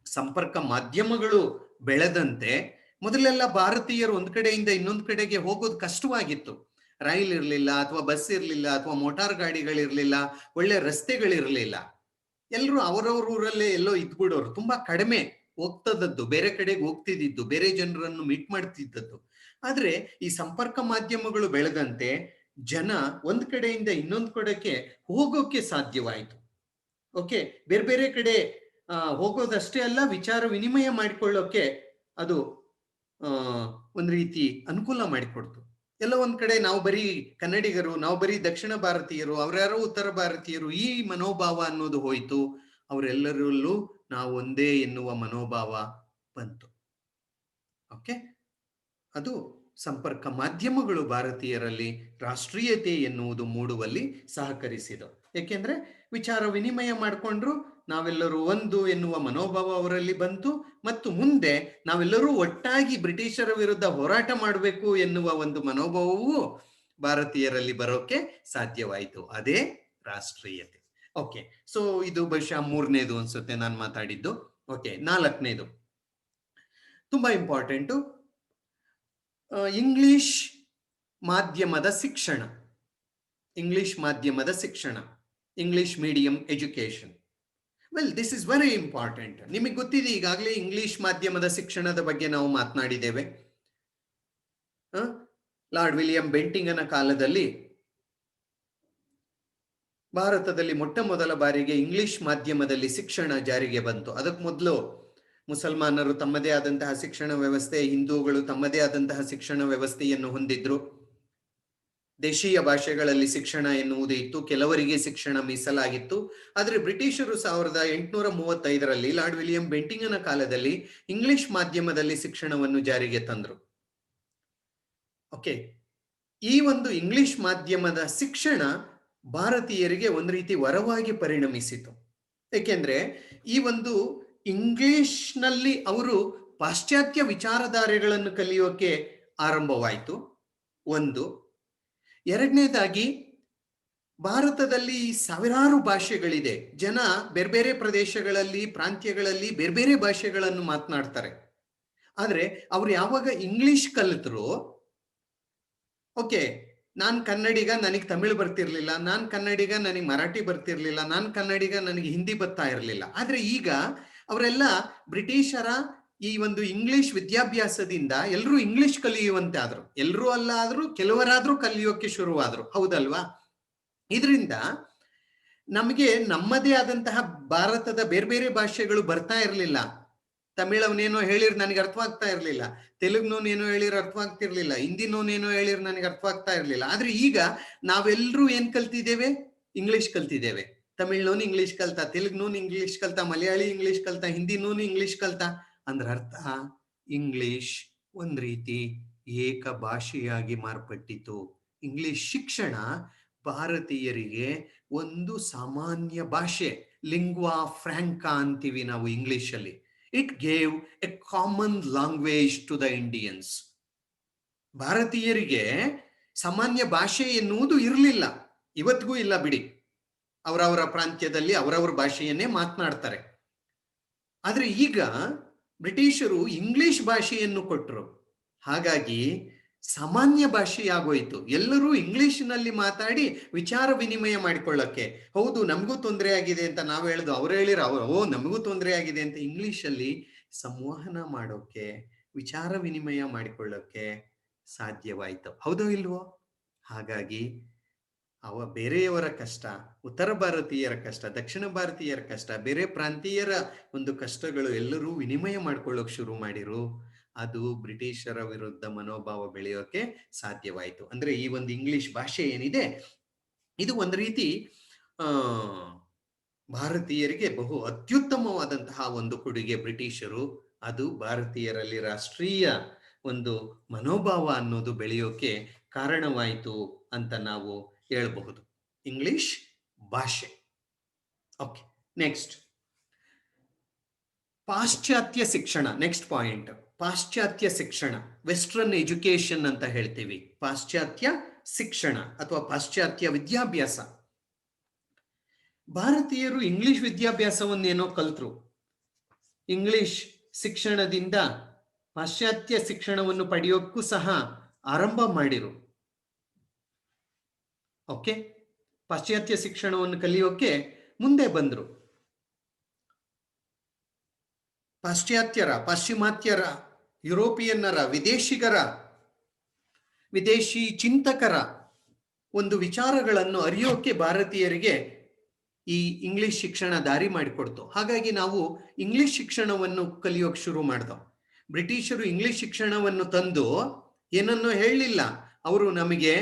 ಸಂಪರ್ಕ ಮಾಧ್ಯಮಗಳು ಬೆಳೆದಂತೆ ಮೊದಲೆಲ್ಲ ಭಾರತೀಯರು ಒಂದ್ ಕಡೆಯಿಂದ ಇನ್ನೊಂದು ಕಡೆಗೆ ಹೋಗೋದು ಕಷ್ಟವಾಗಿತ್ತು. ರೈಲ್ ಇರಲಿಲ್ಲ, ಅಥವಾ ಬಸ್ ಇರಲಿಲ್ಲ, ಅಥವಾ ಮೋಟಾರ್ ಗಾಡಿಗಳಿರ್ಲಿಲ್ಲ, ಒಳ್ಳೆ ರಸ್ತೆಗಳಿರಲಿಲ್ಲ. ಎಲ್ಲರೂ ಅವರವ್ರ ಊರಲ್ಲೇ ಎಲ್ಲೋ ಇದ್ಬಿಡೋರು, ತುಂಬಾ ಕಡಿಮೆ ಹೋಗ್ತದದ್ದು, ಬೇರೆ ಕಡೆಗೆ ಹೋಗ್ತಿದ್ದು, ಬೇರೆ ಜನರನ್ನು ಮೀಟ್ ಮಾಡ್ತಿದ್ದದ್ದು. ಆದ್ರೆ ಈ ಸಂಪರ್ಕ ಮಾಧ್ಯಮಗಳು ಬೆಳೆದಂತೆ ಜನ ಒಂದ್ ಕಡೆಯಿಂದ ಇನ್ನೊಂದು ಕಡೆಗೆ ಹೋಗೋಕೆ ಸಾಧ್ಯವಾಯಿತು. ಓಕೆ, ಬೇರೆ ಬೇರೆ ಕಡೆ ಹೋಗೋದಷ್ಟೇ ಅಲ್ಲ, ವಿಚಾರ ವಿನಿಮಯ ಮಾಡಿಕೊಳ್ಳೋಕೆ ಅದು ಒಂದು ರೀತಿ ಅನುಕೂಲ ಮಾಡಿಕೊಡ್ತು. ಎಲ್ಲ ಒಂದ್ ಕಡೆ ನಾವು ಬರೀ ಕನ್ನಡಿಗರು, ನಾವು ಬರೀ ದಕ್ಷಿಣ ಭಾರತೀಯರು, ಅವರ್ಯಾರೋ ಉತ್ತರ ಭಾರತೀಯರು, ಈ ಮನೋಭಾವ ಅನ್ನೋದು ಹೋಯ್ತು. ಅವರೆಲ್ಲರಲ್ಲೂ ನಾವು ಒಂದೇ ಎನ್ನುವ ಮನೋಭಾವ ಬಂತು. ಓಕೆ, ಅದು ಸಂಪರ್ಕ ಮಾಧ್ಯಮಗಳು ಭಾರತೀಯರಲ್ಲಿ ರಾಷ್ಟ್ರೀಯತೆ ಎನ್ನುವುದು ಮೂಡುವಲ್ಲಿ ಸಹಕರಿಸಿದವು. ಏಕೆಂದ್ರೆ ವಿಚಾರ ವಿನಿಮಯ ಮಾಡಿಕೊಂಡ್ರು, ನಾವೆಲ್ಲರೂ ಒಂದು ಎನ್ನುವ ಮನೋಭಾವ ಅವರಲ್ಲಿ ಬಂತು, ಮತ್ತು ಮುಂದೆ ನಾವೆಲ್ಲರೂ ಒಟ್ಟಾಗಿ ಬ್ರಿಟಿಷರ ವಿರುದ್ಧ ಹೋರಾಟ ಮಾಡಬೇಕು ಎನ್ನುವ ಒಂದು ಮನೋಭಾವವು ಭಾರತೀಯರಲ್ಲಿ ಬರೋಕೆ ಸಾಧ್ಯವಾಯಿತು. ಅದೇ ರಾಷ್ಟ್ರೀಯತೆ. ಓಕೆ, ಸೊ ಇದು ಬಹುಶಃ 3ನೇದು ಅನ್ಸುತ್ತೆ ನಾನು ಮಾತಾಡಿದ್ದು. ಓಕೆ, 4ನೇದು ತುಂಬಾ ಇಂಪಾರ್ಟೆಂಟು, ಇಂಗ್ಲಿಷ್ ಮಾಧ್ಯಮದ ಶಿಕ್ಷಣ. ಇಂಗ್ಲಿಷ್ ಮಾಧ್ಯಮದ ಶಿಕ್ಷಣ, English medium education. Well, this is very important. ನಿಮಗೆ ಗೊತ್ತಿದೆ, ಈಗಾಗಲೇ ಇಂಗ್ಲಿಷ್ ಮಾಧ್ಯಮದ ಶಿಕ್ಷಣದ ಬಗ್ಗೆ ನಾವು ಮಾತನಾಡಿದ್ದೇವೆ. ಲಾರ್ಡ್ ವಿಲಿಯಂ ಬೆಂಟಿಂಗನ ಕಾಲದಲ್ಲಿ ಭಾರತದಲ್ಲಿ ಮೊಟ್ಟ ಮೊದಲ ಬಾರಿಗೆ ಇಂಗ್ಲಿಷ್ ಮಾಧ್ಯಮದಲ್ಲಿ ಶಿಕ್ಷಣ ಜಾರಿಗೆ ಬಂತು. ಅದಕ್ಕೆ ಮೊದಲು ಮುಸಲ್ಮಾನರು ತಮ್ಮದೇ ಆದಂತಹ ಶಿಕ್ಷಣ ವ್ಯವಸ್ಥೆ, ಹಿಂದೂಗಳು ತಮ್ಮದೇ ಆದಂತಹ ಶಿಕ್ಷಣ ವ್ಯವಸ್ಥೆಯನ್ನು ಹೊಂದಿದ್ರು. ದೇಶೀಯ ಭಾಷೆಗಳಲ್ಲಿ ಶಿಕ್ಷಣ ಎನ್ನುವುದು ಇತ್ತು, ಕೆಲವರಿಗೆ ಶಿಕ್ಷಣ ಮೀಸಲಾಗಿತ್ತು. ಆದರೆ ಬ್ರಿಟಿಷರು 1835ರಲ್ಲಿ ಲಾರ್ಡ್ ವಿಲಿಯಂ ಬೆಂಟಿಂಗನ ಕಾಲದಲ್ಲಿ ಇಂಗ್ಲಿಷ್ ಮಾಧ್ಯಮದಲ್ಲಿ ಶಿಕ್ಷಣವನ್ನು ಜಾರಿಗೆ ತಂದ್ರು. ಓಕೆ, ಈ ಒಂದು ಇಂಗ್ಲಿಷ್ ಮಾಧ್ಯಮದ ಶಿಕ್ಷಣ ಭಾರತೀಯರಿಗೆ ಒಂದು ರೀತಿ ವರವಾಗಿ ಪರಿಣಮಿಸಿತು. ಏಕೆಂದ್ರೆ ಈ ಒಂದು ಇಂಗ್ಲಿಷ್ನಲ್ಲಿ ಅವರು ಪಾಶ್ಚಾತ್ಯ ವಿಚಾರಧಾರೆಗಳನ್ನು ಕಲಿಯೋಕೆ ಆರಂಭವಾಯಿತು. ಒಂದು. ಎರಡನೇದಾಗಿ, ಭಾರತದಲ್ಲಿ ಸಾವಿರಾರು ಭಾಷೆಗಳಿದೆ. ಜನ ಬೇರೆ ಬೇರೆ ಪ್ರದೇಶಗಳಲ್ಲಿ, ಪ್ರಾಂತ್ಯಗಳಲ್ಲಿ ಬೇರೆ ಬೇರೆ ಭಾಷೆಗಳನ್ನು ಮಾತನಾಡ್ತಾರೆ. ಆದ್ರೆ ಅವ್ರು ಯಾವಾಗ ಇಂಗ್ಲಿಷ್ ಕಲಿತರು, ಓಕೆ, ನಾನು ಕನ್ನಡಿಗ, ನನಗೆ ತಮಿಳು ಬರ್ತಿರ್ಲಿಲ್ಲ, ನಾನು ಕನ್ನಡಿಗ, ನನಗೆ ಮರಾಠಿ ಬರ್ತಿರ್ಲಿಲ್ಲ, ನಾನು ಕನ್ನಡಿಗ, ನನಗೆ ಹಿಂದಿ ಬರ್ತಾ ಇರಲಿಲ್ಲ. ಆದ್ರೆ ಈಗ ಅವರೆಲ್ಲ ಬ್ರಿಟಿಷರ ಈ ಒಂದು ಇಂಗ್ಲಿಷ್ ವಿದ್ಯಾಭ್ಯಾಸದಿಂದ ಎಲ್ಲರೂ ಇಂಗ್ಲಿಷ್ ಕಲಿಯುವಂತೆ ಆದ್ರು. ಎಲ್ಲರೂ ಅಲ್ಲ ಆದ್ರೂ ಕೆಲವರಾದ್ರೂ ಕಲಿಯೋಕೆ ಶುರುವಾದ್ರು, ಹೌದಲ್ವಾ? ಇದರಿಂದ ನಮಗೆ ನಮ್ಮದೇ ಆದಂತಹ ಭಾರತದ ಬೇರೆ ಬೇರೆ ಭಾಷೆಗಳು ಬರ್ತಾ ಇರಲಿಲ್ಲ. ತಮಿಳವನೇನೋ ಹೇಳಿರ್ ನನಗೆ ಅರ್ಥವಾಗ್ತಾ ಇರ್ಲಿಲ್ಲ, ತೆಲುಗುನೋನೇನೋ ಹೇಳಿರ್ ಅರ್ಥವಾಗ್ತಿರ್ಲಿಲ್ಲ, ಹಿಂದಿನೋನೇನೋ ಹೇಳಿರ್ ನನಗೆ ಅರ್ಥವಾಗ್ತಾ ಇರ್ಲಿಲ್ಲ. ಆದ್ರೆ ಈಗ ನಾವೆಲ್ಲರೂ ಏನ್ ಕಲ್ತಿದ್ದೇವೆ? ಇಂಗ್ಲಿಷ್ ಕಲ್ತಿದ್ದೇವೆ. ತಮಿಳ್ನೋನ್ ಇಂಗ್ಲಿಷ್ ಕಲ್ತ, ತೆಲುಗುನೋನ್ ಇಂಗ್ಲಿಷ್ ಕಲ್ತ, ಮಲಯಾಳಿ ಇಂಗ್ಲಿಷ್ ಕಲ್ತ, ಹಿಂದಿನೋನ್ ಇಂಗ್ಲಿಷ್ ಕಲ್ತ. ಅಂದ್ರ ಅರ್ಥ, ಇಂಗ್ಲಿಷ್ ಒಂದ್ ರೀತಿ ಏಕ ಭಾಷೆಯಾಗಿ ಮಾರ್ಪಟ್ಟಿತು. ಇಂಗ್ಲಿಷ್ ಶಿಕ್ಷಣ ಭಾರತೀಯರಿಗೆ ಒಂದು ಸಾಮಾನ್ಯ ಭಾಷೆ, ಲಿಂಗ್ವಾ ಫ್ರಾಂಕಾ ಅಂತೀವಿ ನಾವು ಇಂಗ್ಲಿಷ್ ಅಲ್ಲಿ. It gave a common language to the Indians. ಭಾರತೀಯರಿಗೆ ಸಾಮಾನ್ಯ ಭಾಷೆ ಎನ್ನುವುದು ಇರಲಿಲ್ಲ, ಇವತ್ತಿಗೂ ಇಲ್ಲ ಬಿಡಿ. ಅವರವರ ಪ್ರಾಂತ್ಯದಲ್ಲಿ ಅವರವರ ಭಾಷೆಯನ್ನೇ ಮಾತನಾಡ್ತಾರೆ. ಆದ್ರೆ ಈಗ ಬ್ರಿಟಿಷರು ಇಂಗ್ಲಿಷ್ ಭಾಷೆಯನ್ನು ಕೊಟ್ಟರು. ಹಾಗಾಗಿ ಸಾಮಾನ್ಯ ಭಾಷೆಯಾಗೋಯ್ತು. ಎಲ್ಲರೂ ಇಂಗ್ಲಿಷ್ನಲ್ಲಿ ಮಾತಾಡಿ ವಿಚಾರ ವಿನಿಮಯ ಮಾಡಿಕೊಳ್ಳಕ್ಕೆ. ಹೌದು, ನಮಗೂ ತೊಂದರೆ ಆಗಿದೆ ಅಂತ ನಾವು ಹೇಳಿದ್ವು, ಅವ್ರು ಹೇಳಿರ ನಮಗೂ ತೊಂದರೆ ಆಗಿದೆ ಅಂತ. ಇಂಗ್ಲಿಷಲ್ಲಿ ಸಂವಹನ ಮಾಡೋಕೆ, ವಿಚಾರ ವಿನಿಮಯ ಮಾಡಿಕೊಳ್ಳೋಕೆ ಸಾಧ್ಯವಾಯಿತು, ಹೌದೋ ಇಲ್ವೋ? ಹಾಗಾಗಿ ಬೇರೆಯವರ ಕಷ್ಟ, ಉತ್ತರ ಭಾರತೀಯರ ಕಷ್ಟ, ದಕ್ಷಿಣ ಭಾರತೀಯರ ಕಷ್ಟ, ಬೇರೆ ಪ್ರಾಂತೀಯರ ಒಂದು ಕಷ್ಟಗಳು ಎಲ್ಲರೂ ವಿನಿಮಯ ಮಾಡ್ಕೊಳ್ಳೋಕೆ ಶುರು ಮಾಡಿರು. ಅದು ಬ್ರಿಟಿಷರ ವಿರುದ್ಧ ಮನೋಭಾವ ಬೆಳೆಯೋಕೆ ಸಾಧ್ಯವಾಯಿತು. ಅಂದ್ರೆ ಈ ಒಂದು ಇಂಗ್ಲಿಷ್ ಭಾಷೆ ಏನಿದೆ, ಇದು ಒಂದು ರೀತಿ ಭಾರತೀಯರಿಗೆ ಬಹು ಅತ್ಯುತ್ತಮವಾದಂತಹ ಒಂದು ಕೊಡುಗೆ ಬ್ರಿಟಿಷರು. ಅದು ಭಾರತೀಯರಲ್ಲಿ ರಾಷ್ಟ್ರೀಯ ಒಂದು ಮನೋಭಾವ ಅನ್ನೋದು ಬೆಳೆಯೋಕೆ ಕಾರಣವಾಯಿತು ಅಂತ ನಾವು ಹೇಳಬಹುದು. ಇಂಗ್ಲಿಷ್ ಭಾಷೆ. ಓಕೆ, ನೆಕ್ಸ್ಟ್ ಪಾಶ್ಚಾತ್ಯ ಶಿಕ್ಷಣ. ನೆಕ್ಸ್ಟ್ ಪಾಯಿಂಟ್, ಪಾಶ್ಚಾತ್ಯ ಶಿಕ್ಷಣ, ವೆಸ್ಟರ್ನ್ ಎಜುಕೇಶನ್ ಅಂತ ಹೇಳ್ತೀವಿ. ಪಾಶ್ಚಾತ್ಯ ಶಿಕ್ಷಣ ಅಥವಾ ಪಾಶ್ಚಾತ್ಯ ವಿದ್ಯಾಭ್ಯಾಸ. ಭಾರತೀಯರು ಇಂಗ್ಲಿಷ್ ವಿದ್ಯಾಭ್ಯಾಸವನ್ನೇನೋ ಕಲ್ತರು, ಇಂಗ್ಲಿಷ್ ಶಿಕ್ಷಣದಿಂದ ಪಾಶ್ಚಾತ್ಯ ಶಿಕ್ಷಣವನ್ನು ಪಡೆಯೋಕ್ಕೂ ಸಹ ಆರಂಭ ಮಾಡಿರು. ಓಕೆ, ಪಾಶ್ಚಾತ್ಯ ಶಿಕ್ಷಣವನ್ನು ಕಲಿಯೋಕೆ ಮುಂದೆ ಬಂದ್ರು. ಪಾಶ್ಚಿಮಾತ್ಯರ, ಯುರೋಪಿಯನ್ನರ, ವಿದೇಶಿ ಚಿಂತಕರ ಒಂದು ವಿಚಾರಗಳನ್ನು ಅರಿಯೋಕೆ ಭಾರತೀಯರಿಗೆ ಈ ಇಂಗ್ಲಿಷ್ ಶಿಕ್ಷಣ ದಾರಿ ಮಾಡಿಕೊಡ್ತು. ಹಾಗಾಗಿ ನಾವು ಇಂಗ್ಲಿಷ್ ಶಿಕ್ಷಣವನ್ನು ಕಲಿಯೋಕೆ ಶುರು ಮಾಡ್ದೋ. ಬ್ರಿಟಿಷರು ಇಂಗ್ಲಿಷ್ ಶಿಕ್ಷಣವನ್ನು ತಂದು ಏನನ್ನೂ ಹೇಳಲಿಲ್ಲ. ಅವರು ನಮಗೆ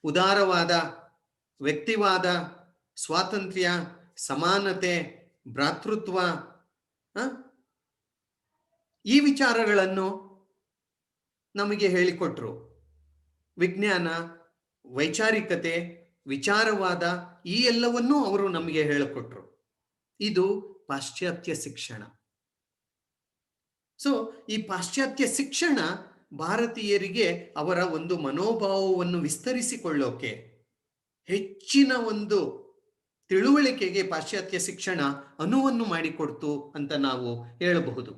ಉದಾರವಾದ, ವ್ಯಕ್ತಿವಾದ, ಸ್ವಾತಂತ್ರ್ಯ, ಸಮಾನತೆ, ಭ್ರಾತೃತ್ವ, ಈ ವಿಚಾರಗಳನ್ನು ನಮಗೆ ಹೇಳಿಕೊಟ್ರು. ವಿಜ್ಞಾನ, ವೈಚಾರಿಕತೆ, ವಿಚಾರವಾದ, ಈ ಎಲ್ಲವನ್ನೂ ಅವರು ನಮಗೆ ಹೇಳಿಕೊಟ್ರು. ಇದು ಪಾಶ್ಚಾತ್ಯ ಶಿಕ್ಷಣ. ಸೊ ಈ ಪಾಶ್ಚಾತ್ಯ ಶಿಕ್ಷಣ ಭಾರತೀಯರಿಗೆ ಅವರ ಒಂದು ಮನೋಭಾವವನ್ನು ವಿಸ್ತರಿಸಿಕೊಳ್ಳೋಕೆ, ಹೆಚ್ಚಿನ ಒಂದು ತಿಳುವಳಿಕೆಗೆ ಪಾಶ್ಚಾತ್ಯ ಶಿಕ್ಷಣ ಅನುವನ್ನು ಮಾಡಿಕೊಡ್ತು ಅಂತ ನಾವು ಹೇಳಬಹುದು.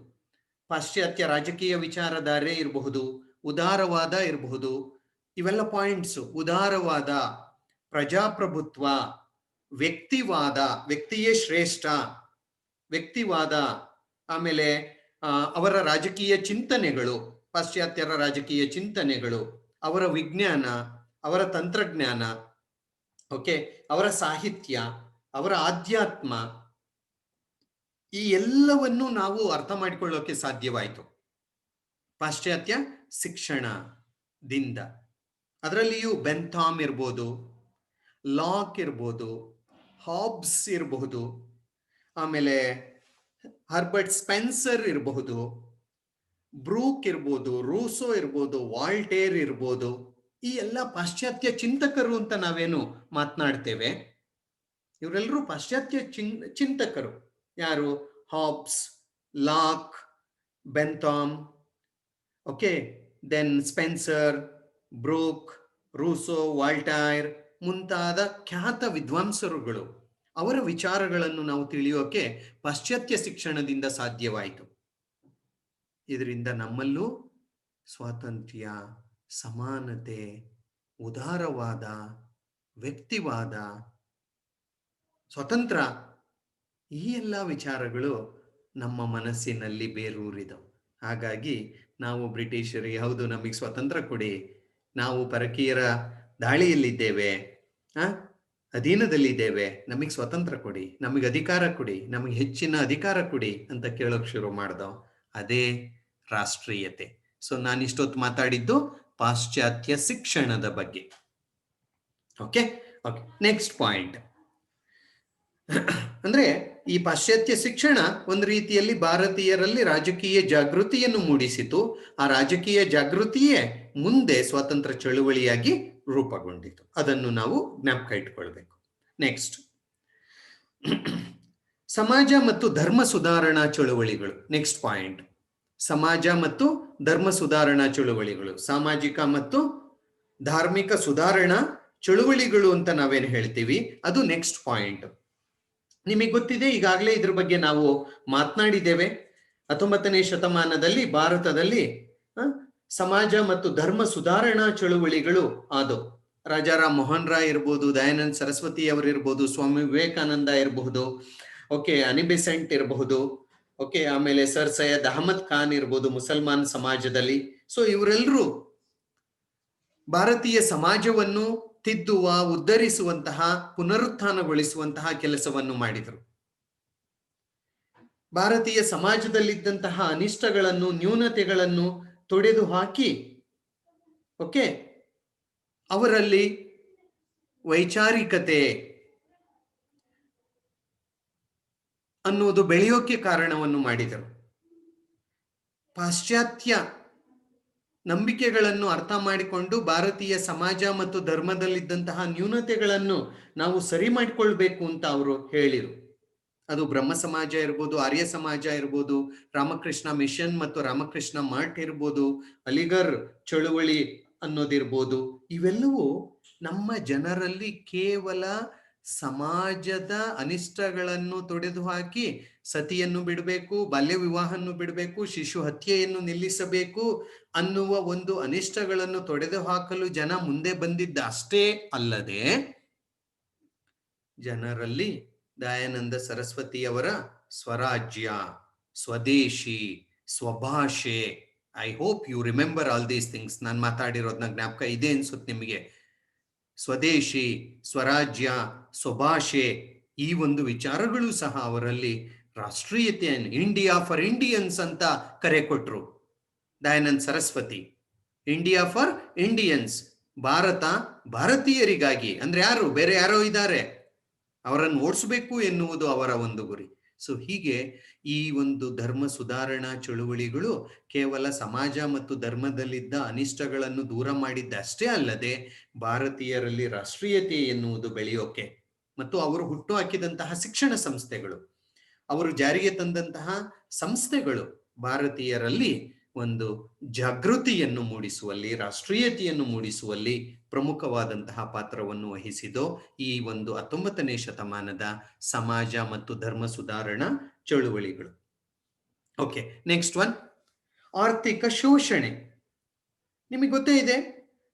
ಪಾಶ್ಚಾತ್ಯ ರಾಜಕೀಯ ವಿಚಾರಧಾರೆ ಇರಬಹುದು, ಉದಾರವಾದ ಇರಬಹುದು, ಇವೆಲ್ಲ ಪಾಯಿಂಟ್ಸ್. ಉದಾರವಾದ, ಪ್ರಜಾಪ್ರಭುತ್ವ, ವ್ಯಕ್ತಿವಾದ, ವ್ಯಕ್ತಿಯೇ ಶ್ರೇಷ್ಠ, ವ್ಯಕ್ತಿವಾದ, ಆಮೇಲೆ ಅವರ ರಾಜಕೀಯ ಚಿಂತನೆಗಳು, ಪಾಶ್ಚಾತ್ಯರ ರಾಜಕೀಯ ಚಿಂತನೆಗಳು, ಅವರ ವಿಜ್ಞಾನ, ಅವರ ತಂತ್ರಜ್ಞಾನ, ಓಕೆ, ಅವರ ಸಾಹಿತ್ಯ, ಅವರ ಆಧ್ಯಾತ್ಮ, ಈ ಎಲ್ಲವನ್ನು ನಾವು ಅರ್ಥ ಮಾಡಿಕೊಳ್ಳೋಕೆ ಸಾಧ್ಯವಾಯಿತು ಪಾಶ್ಚಾತ್ಯ ಶಿಕ್ಷಣದಿಂದ. ಅದರಲ್ಲಿಯೂ ಬೆಂಥಾಮ್ ಇರ್ಬೋದು, ಲಾಕ್ ಇರ್ಬೋದು, ಹಾಬ್ಸ್ ಇರಬಹುದು, ಆಮೇಲೆ ಹರ್ಬರ್ಟ್ ಸ್ಪೆನ್ಸರ್ ಇರಬಹುದು, ಬ್ರೂಕ್ ಇರ್ಬೋದು, ರೂಸೋ ಇರ್ಬೋದು, ವಾಲ್ಟೇರ್ ಇರ್ಬೋದು, ಈ ಎಲ್ಲ ಪಾಶ್ಚಾತ್ಯ ಚಿಂತಕರು ಅಂತ ನಾವೇನು ಮಾತನಾಡ್ತೇವೆ, ಇವರೆಲ್ಲರೂ ಪಾಶ್ಚಾತ್ಯ ಚಿಂತಕರು. ಯಾರು? Hobbes, Locke, Bentham, okay, then Spencer, Burke, Rousseau, Voltaire ಮುಂತಾದ ಖ್ಯಾತ ವಿದ್ವಾಂಸರುಗಳು. ಅವರ ವಿಚಾರಗಳನ್ನು ನಾವು ತಿಳಿಯೋಕೆ ಪಾಶ್ಚಾತ್ಯ ಶಿಕ್ಷಣದಿಂದ ಸಾಧ್ಯವಾಯಿತು. ಇದರಿಂದ ನಮ್ಮಲ್ಲೂ ಸ್ವಾತಂತ್ರ್ಯ, ಸಮಾನತೆ, ಉದಾರವಾದ, ವ್ಯಕ್ತಿವಾದ, ಸ್ವತಂತ್ರ, ಈ ಎಲ್ಲ ವಿಚಾರಗಳು ನಮ್ಮ ಮನಸ್ಸಿನಲ್ಲಿ ಬೇರೂರಿದವು. ಹಾಗಾಗಿ ನಾವು ಬ್ರಿಟಿಷರಿಗೆ, ಹೌದು ನಮಗೆ ಸ್ವತಂತ್ರ ಕೊಡಿ, ನಾವು ಪರಕೀಯರ ದಾಳಿಯಲ್ಲಿದ್ದೇವೆ, ಅಧೀನದಲ್ಲಿದ್ದೇವೆ, ನಮಗೆ ಸ್ವತಂತ್ರ ಕೊಡಿ, ನಮಗೆ ಅಧಿಕಾರ ಕೊಡಿ, ನಮಗೆ ಹೆಚ್ಚಿನ ಅಧಿಕಾರ ಕೊಡಿ ಅಂತ ಕೇಳೋಕೆ ಶುರು ಮಾಡ್ದೋ. ಅದೇ ರಾಷ್ಟ್ರೀಯತೆ. ಸೊ ನಾನಿಷ್ಟೊತ್ತು ಮಾತಾಡಿದ್ದು ಪಾಶ್ಚಾತ್ಯ ಶಿಕ್ಷಣದ ಬಗ್ಗೆ. ಓಕೆ ಓಕೆ, ನೆಕ್ಸ್ಟ್ ಪಾಯಿಂಟ್ ಅಂದ್ರೆ ಈ ಪಾಶ್ಚಾತ್ಯ ಶಿಕ್ಷಣ ಒಂದು ರೀತಿಯಲ್ಲಿ ಭಾರತೀಯರಲ್ಲಿ ರಾಜಕೀಯ ಜಾಗೃತಿಯನ್ನು ಮೂಡಿಸಿತು. ಆ ರಾಜಕೀಯ ಜಾಗೃತಿಯೇ ಮುಂದೆ ಸ್ವಾತಂತ್ರ್ಯ ಚಳುವಳಿಯಾಗಿ ರೂಪುಗೊಂಡಿತು. ಅದನ್ನು ನಾವು ಜ್ಞಾಪಕ ಇಟ್ಕೊಳ್ಬೇಕು. ನೆಕ್ಸ್ಟ್, ಸಮಾಜ ಮತ್ತು ಧರ್ಮ ಸುಧಾರಣಾ ಚಳುವಳಿಗಳು. ನೆಕ್ಸ್ಟ್ ಪಾಯಿಂಟ್, ಸಮಾಜ ಮತ್ತು ಧರ್ಮ ಸುಧಾರಣಾ ಚಳುವಳಿಗಳು, ಸಾಮಾಜಿಕ ಮತ್ತು ಧಾರ್ಮಿಕ ಸುಧಾರಣಾ ಚಳುವಳಿಗಳು ಅಂತ ನಾವೇನು ಹೇಳ್ತೀವಿ, ಅದು ನೆಕ್ಸ್ಟ್ ಪಾಯಿಂಟ್. ನಿಮಗೆ ಗೊತ್ತಿದೆ, ಈಗಾಗಲೇ ಇದ್ರ ಬಗ್ಗೆ ನಾವು ಮಾತನಾಡಿದ್ದೇವೆ. 19ನೇ ಶತಮಾನದಲ್ಲಿ ಭಾರತದಲ್ಲಿ ಸಮಾಜ ಮತ್ತು ಧರ್ಮ ಸುಧಾರಣಾ ಚಳುವಳಿಗಳು ಆದವು. ರಾಜಾರಾಮ್ ಮೋಹನ್ ರಾಯ್ ಇರ್ಬೋದು, ದಯಾನಂದ ಸರಸ್ವತಿ ಅವರಿರ್ಬೋದು, ಸ್ವಾಮಿ ವಿವೇಕಾನಂದ ಇರಬಹುದು, ಓಕೆ, ಅನಿ ಬೆಸೆಂಟ್ ಇರಬಹುದು, ಓಕೆ, ಆಮೇಲೆ ಸರ್ ಸೈಯದ್ ಅಹಮದ್ ಖಾನ್ ಇರ್ಬೋದು ಮುಸಲ್ಮಾನ್ ಸಮಾಜದಲ್ಲಿ. ಸೊ ಇವರೆಲ್ಲರೂ ಭಾರತೀಯ ಸಮಾಜವನ್ನು ತಿದ್ದುವ, ಉದ್ಧರಿಸುವಂತಹ, ಪುನರುತ್ಥಾನಗೊಳಿಸುವಂತಹ ಕೆಲಸವನ್ನು ಮಾಡಿದರು. ಭಾರತೀಯ ಸಮಾಜದಲ್ಲಿದ್ದಂತಹ ಅನಿಷ್ಟಗಳನ್ನು, ನ್ಯೂನತೆಗಳನ್ನು ತೊಡೆದು ಹಾಕಿ, ಓಕೆ, ಅವರಲ್ಲಿ ವೈಚಾರಿಕತೆ ಅನ್ನುವುದು ಬೆಳೆಯೋಕೆ ಕಾರಣವನ್ನು ಮಾಡಿದರು. ಪಾಶ್ಚಾತ್ಯ ನಂಬಿಕೆಗಳನ್ನು ಅರ್ಥ ಮಾಡಿಕೊಂಡು ಭಾರತೀಯ ಸಮಾಜ ಮತ್ತು ಧರ್ಮದಲ್ಲಿದ್ದಂತಹ ನ್ಯೂನತೆಗಳನ್ನು ನಾವು ಸರಿ ಮಾಡಿಕೊಳ್ಬೇಕು ಅಂತ ಅವರು ಹೇಳಿರು. ಅದು ಬ್ರಹ್ಮ ಸಮಾಜ ಇರ್ಬೋದು, ಆರ್ಯ ಸಮಾಜ ಇರ್ಬೋದು, ರಾಮಕೃಷ್ಣ ಮಿಷನ್ ಮತ್ತು ರಾಮಕೃಷ್ಣ ಮಠ್ ಇರ್ಬೋದು, ಅಲಿಗರ್ ಚಳುವಳಿ ಅನ್ನೋದಿರ್ಬೋದು. ಇವೆಲ್ಲವೂ ನಮ್ಮ ಜನರಲ್ಲಿ ಕೇವಲ ಸಮಾಜದ ಅನಿಷ್ಟಗಳನ್ನು ತೊಡೆದು ಹಾಕಿ ಸತಿಯನ್ನು ಬಿಡಬೇಕು, ಬಾಲ್ಯ ವಿವಾಹವನ್ನು ಬಿಡಬೇಕು, ಶಿಶು ಹತ್ಯೆಯನ್ನು ನಿಲ್ಲಿಸಬೇಕು ಅನ್ನುವ ಒಂದು ಅನಿಷ್ಟಗಳನ್ನು ತೊಡೆದು ಹಾಕಲು ಜನ ಮುಂದೆ ಬಂದಿದ್ದ ಅಷ್ಟೇ ಅಲ್ಲದೆ, ಜನರಲ್ಲಿ ದಯಾನಂದ ಸರಸ್ವತಿಯವರ ಸ್ವರಾಜ್ಯ, ಸ್ವದೇಶಿ, ಸ್ವಭಾಷೆ, I hope you remember all these things. ನಾನು ಮಾತಾಡಿರೋದನ್ನ ಜ್ಞಾಪಕ ಇದೆ ಅನ್ಸುತ್ತೆ ನಿಮಗೆ. ಸ್ವದೇಶಿ, ಸ್ವರಾಜ್ಯ, ಸ್ವಭಾಷೆ, ಈ ಒಂದು ವಿಚಾರಗಳು ಸಹ ಅವರಲ್ಲಿ ರಾಷ್ಟ್ರೀಯತೆಯನ್ನು ಇಂಡಿಯಾ ಫಾರ್ ಇಂಡಿಯನ್ಸ್ ಅಂತ ಕರೆ ಕೊಟ್ರು Dayanand Saraswati. India for Indians, Bharat ಭಾರತೀಯರಿಗಾಗಿ. ಅಂದ್ರೆ ಯಾರು, ಬೇರೆ ಯಾರೋ ಇದ್ದಾರೆ, ಅವರನ್ನು ಓಡಿಸಬೇಕು ಎನ್ನುವುದು ಅವರ ಒಂದು ಗುರಿ. ಸೊ ಹೀಗೆ ಈ ಒಂದು ಧರ್ಮ ಸುಧಾರಣಾ ಚಳುವಳಿಗಳು ಕೇವಲ ಸಮಾಜ ಮತ್ತು ಧರ್ಮದಲ್ಲಿದ್ದ ಅನಿಷ್ಟಗಳನ್ನು ದೂರ ಮಾಡಿದ್ದಷ್ಟೇ ಅಲ್ಲದೆ ಭಾರತೀಯರಲ್ಲಿ ರಾಷ್ಟ್ರೀಯತೆ ಎನ್ನುವುದು ಬೆಳೆಯೋಕೆ ಮತ್ತು ಅವರು ಹುಟ್ಟು ಹಾಕಿದಂತಹ ಶಿಕ್ಷಣ ಸಂಸ್ಥೆಗಳು, ಅವರು ಜಾರಿಗೆ ತಂದಂತಹ ಸಂಸ್ಥೆಗಳು ಭಾರತೀಯರಲ್ಲಿ ಒಂದು ಜಾಗೃತಿಯನ್ನು ಮೂಡಿಸುವಲ್ಲಿ, ರಾಷ್ಟ್ರೀಯತೆಯನ್ನು ಮೂಡಿಸುವಲ್ಲಿ ಪ್ರಮುಖವಾದಂತಹ ಪಾತ್ರವನ್ನು ವಹಿಸಿದೋ ಈ ಒಂದು 19ನೇ ಶತಮಾನದ ಸಮಾಜ ಮತ್ತು ಧರ್ಮ ಸುಧಾರಣಾ ಚಳುವಳಿಗಳು. ಓಕೆ, ನೆಕ್ಸ್ಟ್ ಒನ್, ಆರ್ಥಿಕ ಶೋಷಣೆ. ನಿಮಗೆ ಗೊತ್ತೇ ಇದೆ,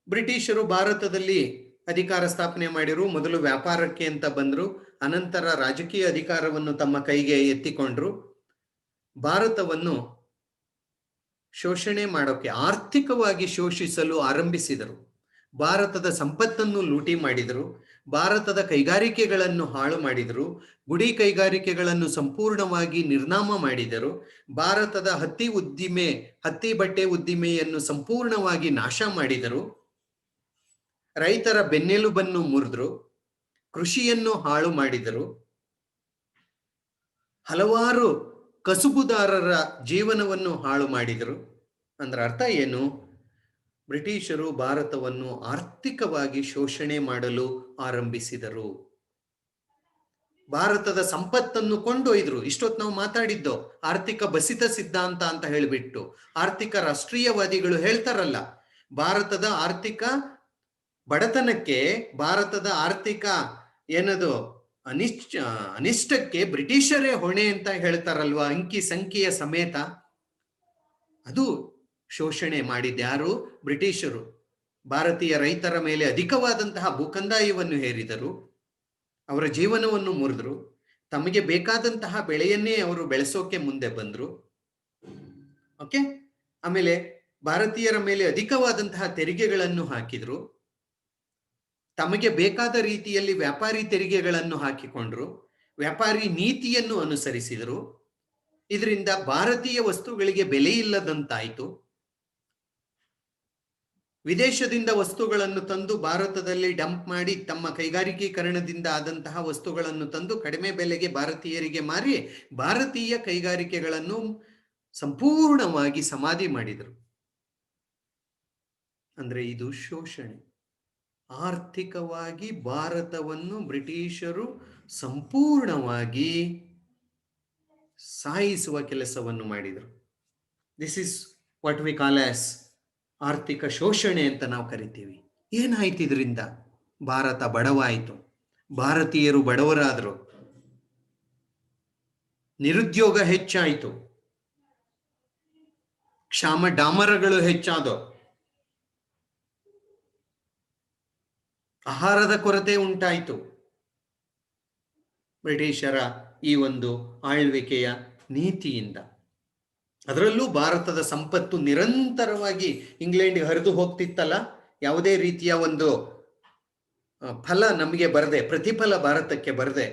ಬ್ರಿಟಿಷರು ಭಾರತದಲ್ಲಿ ಅಧಿಕಾರ ಸ್ಥಾಪನೆ ಮಾಡಿರು. ಮೊದಲು ವ್ಯಾಪಾರಕ್ಕೆ ಅಂತ ಬಂದ್ರು, ಅನಂತರ ರಾಜಕೀಯ ಅಧಿಕಾರವನ್ನು ತಮ್ಮ ಕೈಗೆ ಎತ್ತಿಕೊಂಡ್ರು. ಭಾರತವನ್ನು ಶೋಷಣೆ ಮಾಡೋಕೆ, ಆರ್ಥಿಕವಾಗಿ ಶೋಷಿಸಲು ಆರಂಭಿಸಿದರು. ಭಾರತದ ಸಂಪತ್ತನ್ನು ಲೂಟಿ ಮಾಡಿದರು, ಭಾರತದ ಕೈಗಾರಿಕೆಗಳನ್ನು ಹಾಳು ಮಾಡಿದರು, ಗುಡಿ ಕೈಗಾರಿಕೆಗಳನ್ನು ಸಂಪೂರ್ಣವಾಗಿ ನಿರ್ನಾಮ ಮಾಡಿದರು, ಭಾರತದ ಹತ್ತಿ ಬಟ್ಟೆ ಉದ್ದಿಮೆಯನ್ನು ಸಂಪೂರ್ಣವಾಗಿ ನಾಶ ಮಾಡಿದರು, ರೈತರ ಬೆನ್ನೆಲುಬನ್ನು ಮುರಿದ್ರು, ಕೃಷಿಯನ್ನು ಹಾಳು ಮಾಡಿದರು, ಹಲವಾರು ಕಸುಬುದಾರರ ಜೀವನವನ್ನು ಹಾಳು ಮಾಡಿದರು. ಅಂದ್ರೆ ಅರ್ಥ ಏನು? ಬ್ರಿಟಿಷರು ಭಾರತವನ್ನು ಆರ್ಥಿಕವಾಗಿ ಶೋಷಣೆ ಮಾಡಲು ಆರಂಭಿಸಿದರು. ಭಾರತದ ಸಂಪತ್ತನ್ನು ಕೊಂಡೊಯ್ದ್ರು. ಇಷ್ಟೊತ್ತು ನಾವು ಮಾತಾಡಿದ್ದು ಆರ್ಥಿಕ ಬಸಿತ ಸಿದ್ಧಾಂತ ಅಂತ ಹೇಳಿಬಿಟ್ಟು, ಆರ್ಥಿಕ ರಾಷ್ಟ್ರೀಯವಾದಿಗಳು ಹೇಳ್ತಾರಲ್ಲ, ಭಾರತದ ಆರ್ಥಿಕ ಬಡತನಕ್ಕೆ, ಭಾರತದ ಆರ್ಥಿಕ ಏನದು ಅನಿಷ್ಟಕ್ಕೆ ಬ್ರಿಟಿಷರೇ ಹೊಣೆ ಅಂತ ಹೇಳ್ತಾರಲ್ವಾ, ಅಂಕಿ ಸಂಖ್ಯೆಯ ಸಮೇತ. ಅದು ಶೋಷಣೆ ಮಾಡಿದ್ಯಾರು? ಬ್ರಿಟಿಷರು. ಭಾರತೀಯ ರೈತರ ಮೇಲೆ ಅಧಿಕವಾದಂತಹ ಭೂಕಂದಾಯವನ್ನು ಹೇರಿದರು, ಅವರ ಜೀವನವನ್ನು ಮುರಿದ್ರು, ತಮಗೆ ಬೇಕಾದಂತಹ ಬೆಳೆಯನ್ನೇ ಅವರು ಬೆಳೆಸೋಕೆ ಮುಂದೆ ಬಂದ್ರು. ಓಕೆ, ಆಮೇಲೆ ಭಾರತೀಯರ ಮೇಲೆ ಅಧಿಕವಾದಂತಹ ತೆರಿಗೆಗಳನ್ನು ಹಾಕಿದ್ರು, ತಮಗೆ ಬೇಕಾದ ರೀತಿಯಲ್ಲಿ ವ್ಯಾಪಾರಿ ತೆರಿಗೆಗಳನ್ನು ಹಾಕಿಕೊಂಡ್ರು, ವ್ಯಾಪಾರಿ ನೀತಿಯನ್ನು ಅನುಸರಿಸಿದರು. ಇದರಿಂದ ಭಾರತೀಯ ವಸ್ತುಗಳಿಗೆ ಬೆಲೆ ಇಲ್ಲದಂತಾಯಿತು. ವಿದೇಶದಿಂದ ವಸ್ತುಗಳನ್ನು ತಂದು ಭಾರತದಲ್ಲಿ ಡಂಪ್ ಮಾಡಿ ತಮ್ಮ ಕೈಗಾರಿಕೀಕರಣದಿಂದ ಆದಂತಹ ವಸ್ತುಗಳನ್ನು ತಂದು ಕಡಿಮೆ ಬೆಲೆಗೆ ಭಾರತೀಯರಿಗೆ ಮಾರಿ ಭಾರತೀಯ ಕೈಗಾರಿಕೆಗಳನ್ನು ಸಂಪೂರ್ಣವಾಗಿ ಸಮಾಧಿ ಮಾಡಿದರು. ಅಂದ್ರೆ ಇದು ಶೋಷಣೆ. ಆರ್ಥಿಕವಾಗಿ ಭಾರತವನ್ನು ಬ್ರಿಟಿಷರು ಸಂಪೂರ್ಣವಾಗಿ ಸಾಯಿಸುವ ಕೆಲಸವನ್ನು ಮಾಡಿದರು. This is what we call as ಆರ್ಥಿಕ ಶೋಷಣೆ ಅಂತ ನಾವು ಕರಿತೀವಿ. ಏನಾಯ್ತು ಇದರಿಂದ? ಭಾರತ ಬಡವಾಯಿತು, ಭಾರತೀಯರು ಬಡವರಾದರು, ನಿರುದ್ಯೋಗ ಹೆಚ್ಚಾಯಿತು, ಕ್ಷಾಮ ಡಾಮರಗಳು ಹೆಚ್ಚಾದವು, ಆಹಾರದ ಕೊರತೆ ಉಂಟಾಯಿತು. ಬ್ರಿಟಿಷರ ಈ ಒಂದು ಆಳ್ವಿಕೆಯ ನೀತಿಯಿಂದ, ಅದರಲ್ಲೂ ಭಾರತದ ಸಂಪತ್ತು ನಿರಂತರವಾಗಿ ಇಂಗ್ಲೆಂಡ್ಗೆ ಹರಿದು ಹೋಗ್ತಿತ್ತಲ್ಲ, ಯಾವುದೇ ರೀತಿಯ ಒಂದು ಫಲ ನಮಗೆ ಬರದೆ, ಪ್ರತಿಫಲ ಭಾರತಕ್ಕೆ ಬರದೆ,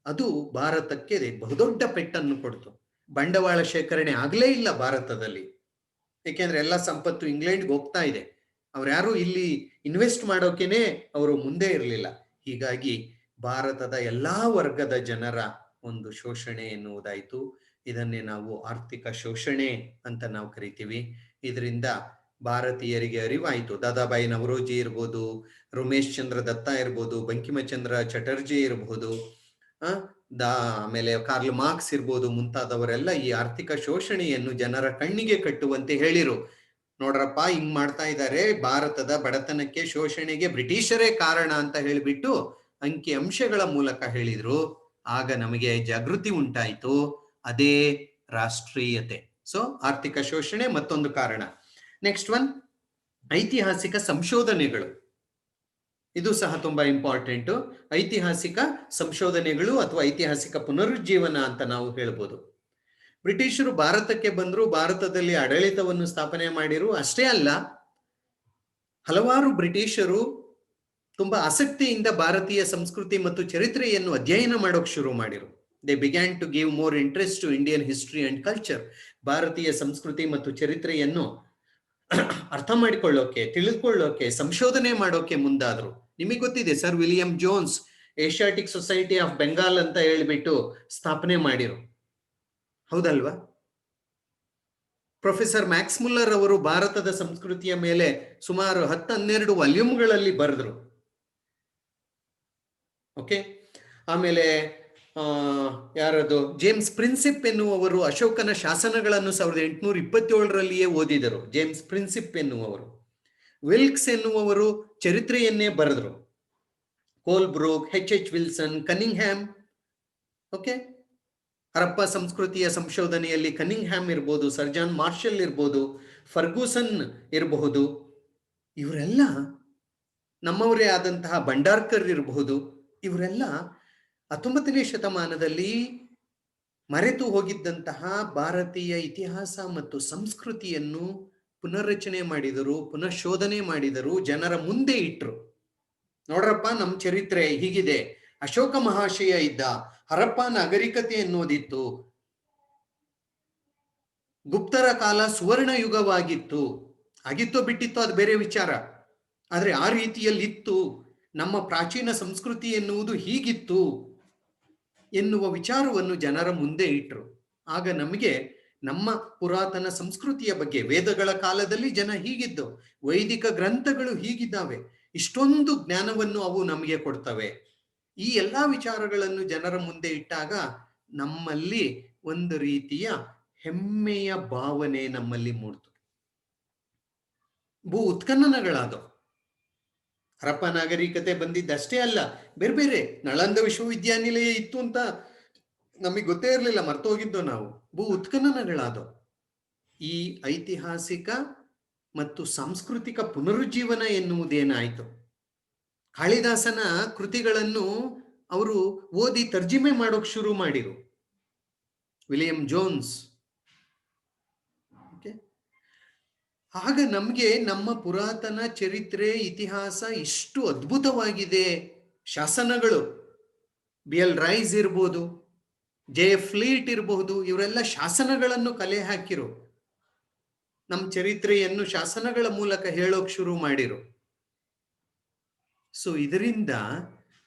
ಅದು ಭಾರತಕ್ಕೆ ಬಹುದೊಡ್ಡ ಪೆಟ್ಟನ್ನು ಕೊಡ್ತು. ಬಂಡವಾಳ ಶೇಖರಣೆ ಆಗಲೇ ಇಲ್ಲ ಭಾರತದಲ್ಲಿ, ಏಕೆಂದ್ರೆ ಎಲ್ಲ ಸಂಪತ್ತು ಇಂಗ್ಲೆಂಡ್ಗೆ ಹೋಗ್ತಾ ಇದೆ. ಅವ್ರ್ಯಾರು ಇಲ್ಲಿ ಇನ್ವೆಸ್ಟ್ ಮಾಡೋಕೆನೆ ಅವರು ಮುಂದೆ ಇರಲಿಲ್ಲ. ಹೀಗಾಗಿ ಭಾರತದ ಎಲ್ಲಾ ವರ್ಗದ ಜನರ ಒಂದು ಶೋಷಣೆ ಎನ್ನುವುದಾಯಿತು. ಇದನ್ನೇ ನಾವು ಆರ್ಥಿಕ ಶೋಷಣೆ ಅಂತ ನಾವು ಕರಿತೀವಿ. ಇದರಿಂದ ಭಾರತೀಯರಿಗೆ ಅರಿವಾಯಿತು. ದಾದಾಬಾಯಿ ನವರೋಜಿ ಇರ್ಬೋದು, ರಮೇಶ್ ಚಂದ್ರ ದತ್ತ ಇರ್ಬೋದು, ಬಂಕಿಮಚಂದ್ರ ಚಟರ್ಜಿ ಇರಬಹುದು, ಆಮೇಲೆ ಕಾರ್ಲ್ ಮಾರ್ಕ್ಸ್ ಇರ್ಬೋದು, ಮುಂತಾದವರೆಲ್ಲ ಈ ಆರ್ಥಿಕ ಶೋಷಣೆಯನ್ನು ಜನರ ಕಣ್ಣಿಗೆ ಕಟ್ಟುವಂತೆ ಹೇಳಿರು. ನೋಡ್ರಪ್ಪ, ಹಿಂಗ್ ಮಾಡ್ತಾ ಇದ್ದಾರೆ, ಭಾರತದ ಬಡತನಕ್ಕೆ ಶೋಷಣೆಗೆ ಬ್ರಿಟಿಷರೇ ಕಾರಣ ಅಂತ ಹೇಳಿಬಿಟ್ಟು ಅಂಕಿ ಅಂಶಗಳ ಮೂಲಕ ಹೇಳಿದ್ರು. ಆಗ ನಮಗೆ ಜಾಗೃತಿ ಉಂಟಾಯಿತು. ಅದೇ ರಾಷ್ಟ್ರೀಯತೆ. ಸೊ ಆರ್ಥಿಕ ಶೋಷಣೆ ಮತ್ತೊಂದು ಕಾರಣ. ನೆಕ್ಸ್ಟ್ ಒನ್, ಐತಿಹಾಸಿಕ ಸಂಶೋಧನೆಗಳು. ಇದು ಸಹ ತುಂಬಾ ಇಂಪಾರ್ಟೆಂಟ್. ಐತಿಹಾಸಿಕ ಸಂಶೋಧನೆಗಳು ಅಥವಾ ಐತಿಹಾಸಿಕ ಪುನರುಜ್ಜೀವನ ಅಂತ ನಾವು ಹೇಳ್ಬೋದು. ಬ್ರಿಟಿಷರು ಭಾರತಕ್ಕೆ ಬಂದ್ರು, ಭಾರತದಲ್ಲಿ ಆಡಳಿತವನ್ನು ಸ್ಥಾಪನೆ ಮಾಡಿರು. ಅಷ್ಟೇ ಅಲ್ಲ, ಹಲವಾರು ಬ್ರಿಟಿಷರು ತುಂಬಾ ಆಸಕ್ತಿಯಿಂದ ಭಾರತೀಯ ಸಂಸ್ಕೃತಿ ಮತ್ತು ಚರಿತ್ರೆಯನ್ನು ಅಧ್ಯಯನ ಮಾಡೋಕೆ ಶುರು ಮಾಡಿರು. They began to give more interest to Indian history and culture. ಭಾರತೀಯ ಸಂಸ್ಕೃತಿ ಮತ್ತು ಚರಿತ್ರೆಯನ್ನು ಅರ್ಥ ಮಾಡಿಕೊಳ್ಳೋಕೆ, ತಿಳಿದುಕೊಳ್ಳೋಕೆ, ಸಂಶೋಧನೆ ಮಾಡೋಕೆ ಮುಂದಾದ್ರು. ನಿಮಗೆ ಗೊತ್ತಿದೆ, sir William Jones Asiatic society of Bengal ಅಂತ ಹೇಳ್ಬಿಟ್ಟು ಸ್ಥಾಪನೆ ಮಾಡಿರು, ಹೌದಲ್ವಾ? ಪ್ರೊಫೆಸರ್ ಮ್ಯಾಕ್ಸ್ ಮುಲ್ಲರ್ ಅವರು ಭಾರತದ ಸಂಸ್ಕೃತಿಯ ಮೇಲೆ ಸುಮಾರು 10-12 ವಾಲ್ಯೂಮ್ಗಳಲ್ಲಿ ಬರೆದ್ರು. ಓಕೆ. ಆಮೇಲೆ ಯಾರದು ಜೇಮ್ಸ್ ಪ್ರಿನ್ಸಿಪ್ ಎನ್ನುವವರು ಅಶೋಕನ ಶಾಸನಗಳನ್ನು 1827ರಲ್ಲಿಯೇ ಓದಿದರು. ಜೇಮ್ಸ್ ಪ್ರಿನ್ಸಿಪ್ ಎನ್ನುವವರು. ವಿಲ್ಕ್ಸ್ ಎನ್ನುವವರು ಚರಿತ್ರೆಯನ್ನೇ ಬರೆದರು. ಕೋಲ್ಬ್ರೂಕ್, H.H. Wilson, Cunningham. Okay. Harappa ಸಂಸ್ಕೃತಿಯ ಸಂಶೋಧನೆಯಲ್ಲಿ ಕನಿಂಗ್ಹ್ಯಾಮ್ ಇರ್ಬೋದು, ಸರ್ ಜಾನ್ ಮಾರ್ಷಲ್ ಇರ್ಬೋದು, ಫರ್ಗೂಸನ್ ಇರಬಹುದು. ಇವರೆಲ್ಲ ನಮ್ಮವರೇ ಆದಂತಹ ಭಂಡಾರ್ಕರ್ ಇರಬಹುದು. ಇವರೆಲ್ಲ 19ನೇ ಶತಮಾನದಲ್ಲಿ ಮರೆತು ಹೋಗಿದ್ದಂತಹ ಭಾರತೀಯ ಇತಿಹಾಸ ಮತ್ತು ಸಂಸ್ಕೃತಿಯನ್ನು ಪುನರ್ರಚನೆ ಮಾಡಿದರು, ಪುನಃಶೋಧನೆ ಮಾಡಿದರು, ಜನರ ಮುಂದೆ ಇಟ್ಟರು. ನೋಡ್ರಪ್ಪ, ನಮ್ಮ ಚರಿತ್ರೆ ಹೀಗಿದೆ. ಅಶೋಕ ಮಹಾಶಯ ಇದ್ದ, ಹರಪ್ಪ ನಾಗರಿಕತೆ ಎನ್ನುವುದಿತ್ತು, ಗುಪ್ತರ ಕಾಲ ಸುವರ್ಣ ಯುಗವಾಗಿತ್ತು. ಆಗಿತ್ತೋ ಬಿಟ್ಟಿತ್ತೋ ಅದು ಬೇರೆ ವಿಚಾರ, ಆದರೆ ಆ ರೀತಿಯಲ್ಲಿ ಇತ್ತು. ನಮ್ಮ ಪ್ರಾಚೀನ ಸಂಸ್ಕೃತಿ ಎನ್ನುವುದು ಹೀಗಿತ್ತು ಎನ್ನುವ ವಿಚಾರವನ್ನು ಜನರ ಮುಂದೆ ಇಟ್ಟರು. ಆಗ ನಮಗೆ ನಮ್ಮ ಪುರಾತನ ಸಂಸ್ಕೃತಿಯ ಬಗ್ಗೆ, ವೇದಗಳ ಕಾಲದಲ್ಲಿ ಜನ ಹೀಗಿದ್ದು, ವೈದಿಕ ಗ್ರಂಥಗಳು ಹೀಗಿದ್ದಾವೆ, ಇಷ್ಟೊಂದು ಜ್ಞಾನವನ್ನು ಅವು ನಮಗೆ ಕೊಡ್ತವೆ. ಈ ಎಲ್ಲಾ ವಿಚಾರಗಳನ್ನು ಜನರ ಮುಂದೆ ಇಟ್ಟಾಗ ನಮ್ಮಲ್ಲಿ ಒಂದು ರೀತಿಯ ಹೆಮ್ಮೆಯ ಭಾವನೆ ನಮ್ಮಲ್ಲಿ ಮೂಡ್ತು. ಭೂ ಉತ್ಖನನಗಳಾದವು. ಹರಪ್ಪ ನಾಗರಿಕತೆ ಬಂದಿದ್ದಷ್ಟೇ ಅಲ್ಲ, ಬೇರೆ ಬೇರೆ ನಳಂದ ವಿಶ್ವವಿದ್ಯಾನಿಲಯ ಇತ್ತು ಅಂತ ನಮಗೆ ಗೊತ್ತೇ ಇರಲಿಲ್ಲ, ಮರ್ತೋಗಿದ್ದು ನಾವು. ಭೂ ಉತ್ಖನನಗಳಾದವು. ಈ ಐತಿಹಾಸಿಕ ಮತ್ತು ಸಾಂಸ್ಕೃತಿಕ ಪುನರುಜ್ಜೀವನ ಎನ್ನುವುದೇನಾಯಿತು, ಕಾಳಿದಾಸನ ಕೃತಿಗಳನ್ನು ಅವರು ಓದಿ ತರ್ಜಿಮೆ ಮಾಡೋಕೆ ಶುರು ಮಾಡಿರು, ವಿಲಿಯಂ ಜೋನ್ಸ್. ಆಗ ನಮಗೆ ನಮ್ಮ ಪುರಾತನ ಚರಿತ್ರೆ, ಇತಿಹಾಸ ಇಷ್ಟು ಅದ್ಭುತವಾಗಿದೆ. ಶಾಸನಗಳು, BL ರೈಸ್ ಇರ್ಬೋದು, JF ಫ್ಲೀಟ್ ಇರಬಹುದು, ಇವರೆಲ್ಲ ಶಾಸನಗಳನ್ನು ಕಲೆ ಹಾಕಿರು, ನಮ್ಮ ಚರಿತ್ರೆಯನ್ನು ಶಾಸನಗಳ ಮೂಲಕ ಹೇಳೋಕೆ ಶುರು ಮಾಡಿರು. ಸೊ ಇದರಿಂದ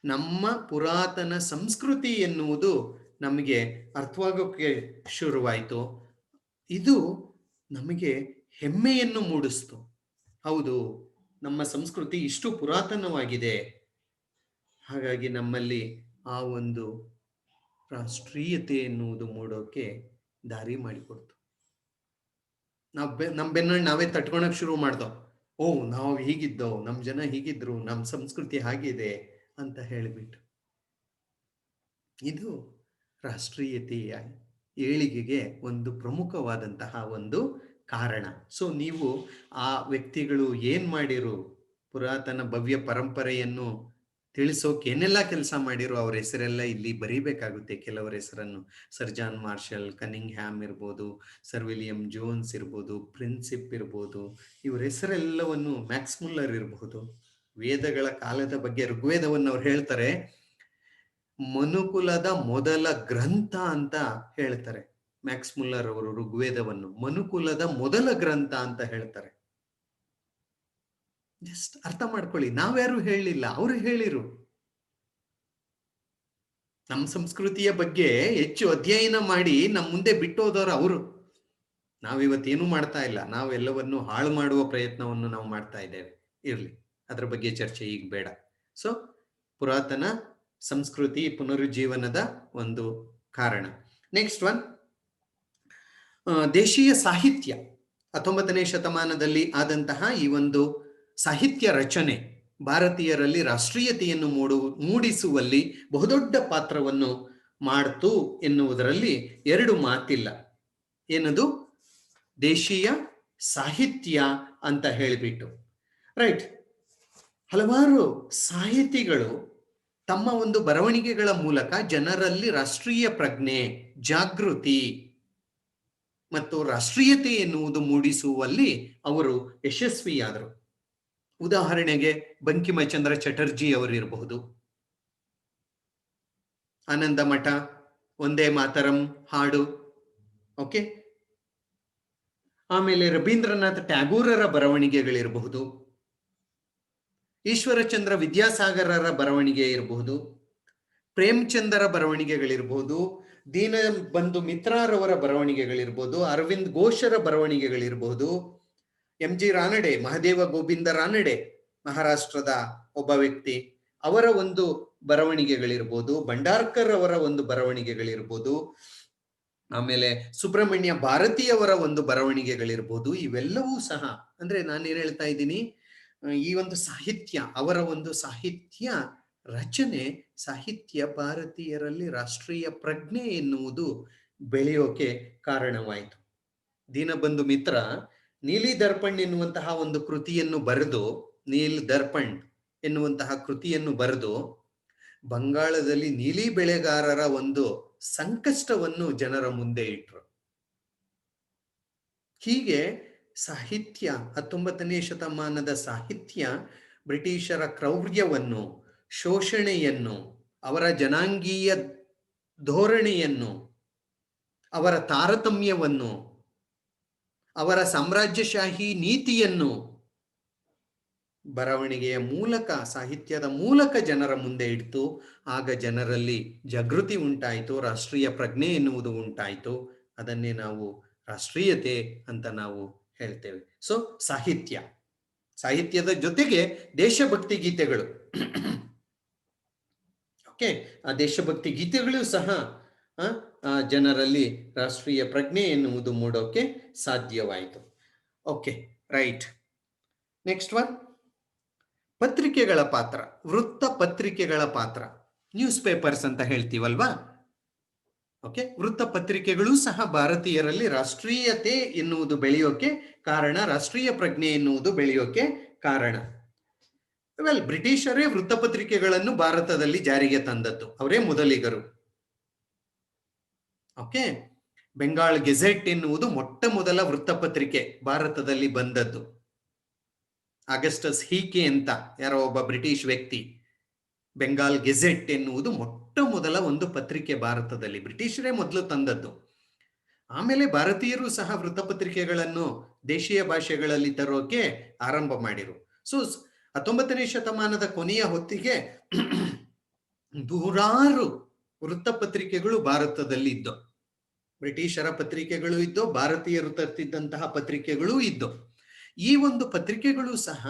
ನಮ್ಮ ಪುರಾತನ ಸಂಸ್ಕೃತಿ ಎನ್ನುವುದು ನಮಗೆ ಅರ್ಥವಾಗೋಕೆ ಶುರುವಾಯಿತು. ಇದು ನಮಗೆ ಹೆಮ್ಮೆಯನ್ನು ಮೂಡಿಸ್ತು. ಹೌದು, ನಮ್ಮ ಸಂಸ್ಕೃತಿ ಇಷ್ಟು ಪುರಾತನವಾಗಿದೆ. ಹಾಗಾಗಿ ನಮ್ಮಲ್ಲಿ ಆ ಒಂದು ರಾಷ್ಟ್ರೀಯತೆ ಎನ್ನುವುದು ಮೂಡೋಕೆ ದಾರಿ ಮಾಡಿಕೊಡ್ತು. ನಮ್ಮ ಬೆನ್ನ ನಾವೇ ತಟ್ಕೊಳಕ್ ಶುರು ಮಾಡ್ದೋ. ಓ, ನಾವು ಹೀಗಿದ್ದೋ, ನಮ್ಮ ಜನ ಹೀಗಿದ್ರು, ನಮ್ಮ ಸಂಸ್ಕೃತಿ ಹಾಗಿದೆ ಅಂತ ಹೇಳಿಬಿಟ್ಟು. ಇದು ರಾಷ್ಟ್ರೀಯತೆಯ ಏಳಿಗೆಗೆ ಒಂದು ಪ್ರಮುಖವಾದಂತಹ ಒಂದು ಕಾರಣ. ಸೊ ನೀವು ಆ ವ್ಯಕ್ತಿಗಳು ಏನ್ ಮಾಡಿರು, ಪುರಾತನ ಭವ್ಯ ಪರಂಪರೆಯನ್ನು ತಿಳಿಸೋಕೆ ಏನೆಲ್ಲ ಕೆಲಸ ಮಾಡಿರೋ ಅವ್ರ ಹೆಸರೆಲ್ಲ ಇಲ್ಲಿ ಬರೀಬೇಕಾಗುತ್ತೆ. ಕೆಲವರ ಹೆಸರನ್ನು ಸರ್ ಜಾನ್ ಮಾರ್ಷಲ್, ಕನಿಂಗ್ಹ್ಯಾಮ್ ಇರ್ಬೋದು, ಸರ್ ವಿಲಿಯಂ ಜೋನ್ಸ್ ಇರ್ಬೋದು, ಪ್ರಿನ್ಸಿಪ್ ಇರ್ಬೋದು, ಇವರ ಹೆಸರೆಲ್ಲವನ್ನು, ಮ್ಯಾಕ್ಸ್ ಮುಲ್ಲರ್ ಇರಬಹುದು. ವೇದಗಳ ಕಾಲದ ಬಗ್ಗೆ ಋಗ್ವೇದವನ್ನು ಅವ್ರು ಹೇಳ್ತಾರೆ ಮನುಕುಲದ ಮೊದಲ ಗ್ರಂಥ ಅಂತ ಹೇಳ್ತಾರೆ. ಮ್ಯಾಕ್ಸ್ ಮುಲ್ಲರ್ ಅವರು ಋಗ್ವೇದವನ್ನು ಮನುಕುಲದ ಮೊದಲ ಗ್ರಂಥ ಅಂತ ಹೇಳ್ತಾರೆ. ಜಸ್ಟ್ ಅರ್ಥ ಮಾಡ್ಕೊಳ್ಳಿ, ನಾವ್ಯಾರು ಹೇಳಲಿಲ್ಲ, ಅವರು ಹೇಳಿರು. ನಮ್ಮ ಸಂಸ್ಕೃತಿಯ ಬಗ್ಗೆ ಹೆಚ್ಚು ಅಧ್ಯಯನ ಮಾಡಿ ನಮ್ಮ ಮುಂದೆ ಬಿಟ್ಟೋದವರು ಅವರು. ನಾವಿವತ್ತೇನು ಮಾಡ್ತಾ ಇಲ್ಲ, ನಾವೆಲ್ಲವನ್ನು ಹಾಳು ಮಾಡುವ ಪ್ರಯತ್ನವನ್ನು ನಾವು ಮಾಡ್ತಾ ಇದ್ದೇವೆ. ಇರ್ಲಿ, ಅದ್ರ ಬಗ್ಗೆ ಚರ್ಚೆ ಈಗ ಬೇಡ. ಸೊ ಪುರಾತನ ಸಂಸ್ಕೃತಿ ಪುನರುಜ್ಜೀವನದ ಒಂದು ಕಾರಣ. ನೆಕ್ಸ್ಟ್ ಒನ್, ದೇಶೀಯ ಸಾಹಿತ್ಯ. 19ನೇ ಶತಮಾನದಲ್ಲಿ ಆದಂತಹ ಈ ಒಂದು ಸಾಹಿತ್ಯ ರಚನೆ ಭಾರತೀಯರಲ್ಲಿ ರಾಷ್ಟ್ರೀಯತೆಯನ್ನು ಮೂಡಿಸುವಲ್ಲಿ ಬಹುದೊಡ್ಡ ಪಾತ್ರವನ್ನು ಮಾಡ್ತು ಎನ್ನುವುದರಲ್ಲಿ ಎರಡು ಮಾತಿಲ್ಲ. ಏನದು? ದೇಶೀಯ ಸಾಹಿತ್ಯ ಅಂತ ಹೇಳಿಬಿಟ್ಟು. ರೈಟ್. ಹಲವಾರು ಸಾಹಿತಿಗಳು ತಮ್ಮ ಒಂದು ಬರವಣಿಗೆಗಳ ಮೂಲಕ ಜನರಲ್ಲಿ ರಾಷ್ಟ್ರೀಯ ಪ್ರಜ್ಞೆ, ಜಾಗೃತಿ ಮತ್ತು ರಾಷ್ಟ್ರೀಯತೆ ಎನ್ನುವುದು ಮೂಡಿಸುವಲ್ಲಿ ಅವರು ಯಶಸ್ವಿಯಾದರು. ಉದಾಹರಣೆಗೆ ಬಂಕಿಮಚಂದ್ರ ಚಟರ್ಜಿ ಅವರಿರಬಹುದು, ಆನಂದ ಮಠ, ಒಂದೇ ಮಾತರಂ ಹಾಡು. ಓಕೆ, ಆಮೇಲೆ ರವೀಂದ್ರನಾಥ್ ಟ್ಯಾಗೂರರ ಬರವಣಿಗೆಗಳಿರಬಹುದು, ಈಶ್ವರಚಂದ್ರ ವಿದ್ಯಾಸಾಗರರ ಬರವಣಿಗೆ ಇರಬಹುದು, ಪ್ರೇಮಚಂದರ ಬರವಣಿಗೆಗಳಿರ್ಬೋದು, ದೀನಬಂಧು ಮಿತ್ರರವರ ಬರವಣಿಗೆಗಳಿರ್ಬೋದು, ಅರವಿಂದ್ ಘೋಷರ ಬರವಣಿಗೆಗಳಿರ್ಬೋದು, MG ರಾನಡೆ, ಮಹದೇವ ಗೋವಿಂದ ರಾನಡೆ ಮಹಾರಾಷ್ಟ್ರದ ಒಬ್ಬ ವ್ಯಕ್ತಿ, ಅವರ ಒಂದು ಬರವಣಿಗೆಗಳಿರ್ಬೋದು, ಭಂಡಾರ್ಕರ್ ಅವರ ಒಂದು ಬರವಣಿಗೆಗಳಿರ್ಬೋದು, ಆಮೇಲೆ ಸುಬ್ರಹ್ಮಣ್ಯ ಭಾರತಿಯವರ ಒಂದು ಬರವಣಿಗೆಗಳಿರ್ಬೋದು. ಇವೆಲ್ಲವೂ ಸಹ ಅಂದ್ರೆ ನಾನೇನು ಹೇಳ್ತಾ ಇದ್ದೀನಿ, ಈ ಒಂದು ಸಾಹಿತ್ಯ, ಅವರ ಒಂದು ಸಾಹಿತ್ಯ ರಚನೆ, ಸಾಹಿತ್ಯ ಭಾರತೀಯರಲ್ಲಿ ರಾಷ್ಟ್ರೀಯ ಪ್ರಜ್ಞೆ ಎನ್ನುವುದು ಬೆಳೆಯೋಕೆ ಕಾರಣವಾಯಿತು. ದೀನಬಂಧು ಮಿತ್ರ ನೀಲಿ ದರ್ಪಣ್ ಎನ್ನುವಂತಹ ಒಂದು ಕೃತಿಯನ್ನು ಬರೆದು, ನೀಲ್ ದರ್ಪಣ್ ಎನ್ನುವಂತಹ ಕೃತಿಯನ್ನು ಬರೆದು ಬಂಗಾಳದಲ್ಲಿ ನೀಲಿ ಬೆಳೆಗಾರರ ಒಂದು ಸಂಕಷ್ಟವನ್ನು ಜನರ ಮುಂದೆ ಇಟ್ರು. ಹೀಗೆ ಸಾಹಿತ್ಯ, 19ನೇ ಶತಮಾನದ ಸಾಹಿತ್ಯ ಬ್ರಿಟಿಷರ ಕ್ರೌರ್ಯವನ್ನು, ಶೋಷಣೆಯನ್ನು, ಅವರ ಜನಾಂಗೀಯ ಧೋರಣೆಯನ್ನು, ಅವರ ತಾರತಮ್ಯವನ್ನು, ಅವರ ಸಾಮ್ರಾಜ್ಯಶಾಹಿ ನೀತಿಯನ್ನು ಬರವಣಿಗೆಯ ಮೂಲಕ, ಸಾಹಿತ್ಯದ ಮೂಲಕ ಜನರ ಮುಂದೆ ಇಡ್ತು. ಆಗ ಜನರಲ್ಲಿ ಜಾಗೃತಿ ಉಂಟಾಯಿತು, ರಾಷ್ಟ್ರೀಯ ಪ್ರಜ್ಞೆ ಎನ್ನುವುದು ಉಂಟಾಯಿತು. ಅದನ್ನೇ ನಾವು ರಾಷ್ಟ್ರೀಯತೆ ಅಂತ ನಾವು ಹೇಳ್ತೇವೆ. ಸೊ ಸಾಹಿತ್ಯದ ಜೊತೆಗೆ ದೇಶಭಕ್ತಿ ಗೀತೆಗಳು, ಓಕೆ, ಆ ದೇಶಭಕ್ತಿ ಗೀತೆಗಳು ಸಹ ಜನರಲ್ಲಿ ರಾಷ್ಟ್ರೀಯ ಪ್ರಜ್ಞೆ ಎನ್ನುವುದು ಮೂಡೋಕೆ ಸಾಧ್ಯವಾಯಿತು. Okay, right. ನೆಕ್ಸ್ಟ್ ಒನ್, ಪತ್ರಿಕೆಗಳ ಪಾತ್ರ, ವೃತ್ತ ಪತ್ರಿಕೆಗಳ ಪಾತ್ರ, ನ್ಯೂಸ್ ಪೇಪರ್ಸ್ ಅಂತ ಹೇಳ್ತೀವಲ್ವಾ. ಓಕೆ, ವೃತ್ತ ಪತ್ರಿಕೆಗಳು ಸಹ ಭಾರತೀಯರಲ್ಲಿ ರಾಷ್ಟ್ರೀಯತೆ ಎನ್ನುವುದು ಬೆಳೆಯೋಕೆ ಕಾರಣ, ರಾಷ್ಟ್ರೀಯ ಪ್ರಜ್ಞೆ ಎನ್ನುವುದು ಬೆಳೆಯೋಕೆ ಕಾರಣ. ಬ್ರಿಟಿಷರೇ ವೃತ್ತಪತ್ರಿಕೆಗಳನ್ನು ಭಾರತದಲ್ಲಿ ಜಾರಿಗೆ ತಂದದ್ದು, ಅವರೇ ಮೊದಲಿಗರು. ಓಕೆ, ಬೆಂಗಾಲ್ ಗೆಜೆಟ್ ಎನ್ನುವುದು ಮೊಟ್ಟ ಮೊದಲ ವೃತ್ತಪತ್ರಿಕೆ ಭಾರತದಲ್ಲಿ ಬಂದದ್ದು. ಆಗಸ್ಟಸ್ ಹೀಕೆ ಅಂತ ಯಾರೋ ಒಬ್ಬ ಬ್ರಿಟಿಷ್ ವ್ಯಕ್ತಿ, ಬೆಂಗಾಲ್ ಗೆಜೆಟ್ ಎನ್ನುವುದು ಮೊಟ್ಟ ಮೊದಲ ಒಂದು ಪತ್ರಿಕೆ ಭಾರತದಲ್ಲಿ, ಬ್ರಿಟಿಷರೇ ಮೊದಲು ತಂದದ್ದು. ಆಮೇಲೆ ಭಾರತೀಯರು ಸಹ ವೃತ್ತಪತ್ರಿಕೆಗಳನ್ನು ದೇಶೀಯ ಭಾಷೆಗಳಲ್ಲಿ ತರೋಕೆ ಆರಂಭ ಮಾಡಿರು. ಸೊ 19ನೇ ಶತಮಾನದ ಕೊನೆಯ ಹೊತ್ತಿಗೆ ನೂರಾರು ವೃತ್ತಪತ್ರಿಕೆಗಳು ಭಾರತದಲ್ಲಿ ಇದ್ದು, ಬ್ರಿಟಿಷರ ಪತ್ರಿಕೆಗಳು ಇದ್ದು, ಭಾರತೀಯರು ತರ್ತಿದ್ದಂತಹ ಪತ್ರಿಕೆಗಳು ಇದ್ದು. ಈ ಒಂದು ಪತ್ರಿಕೆಗಳು ಸಹ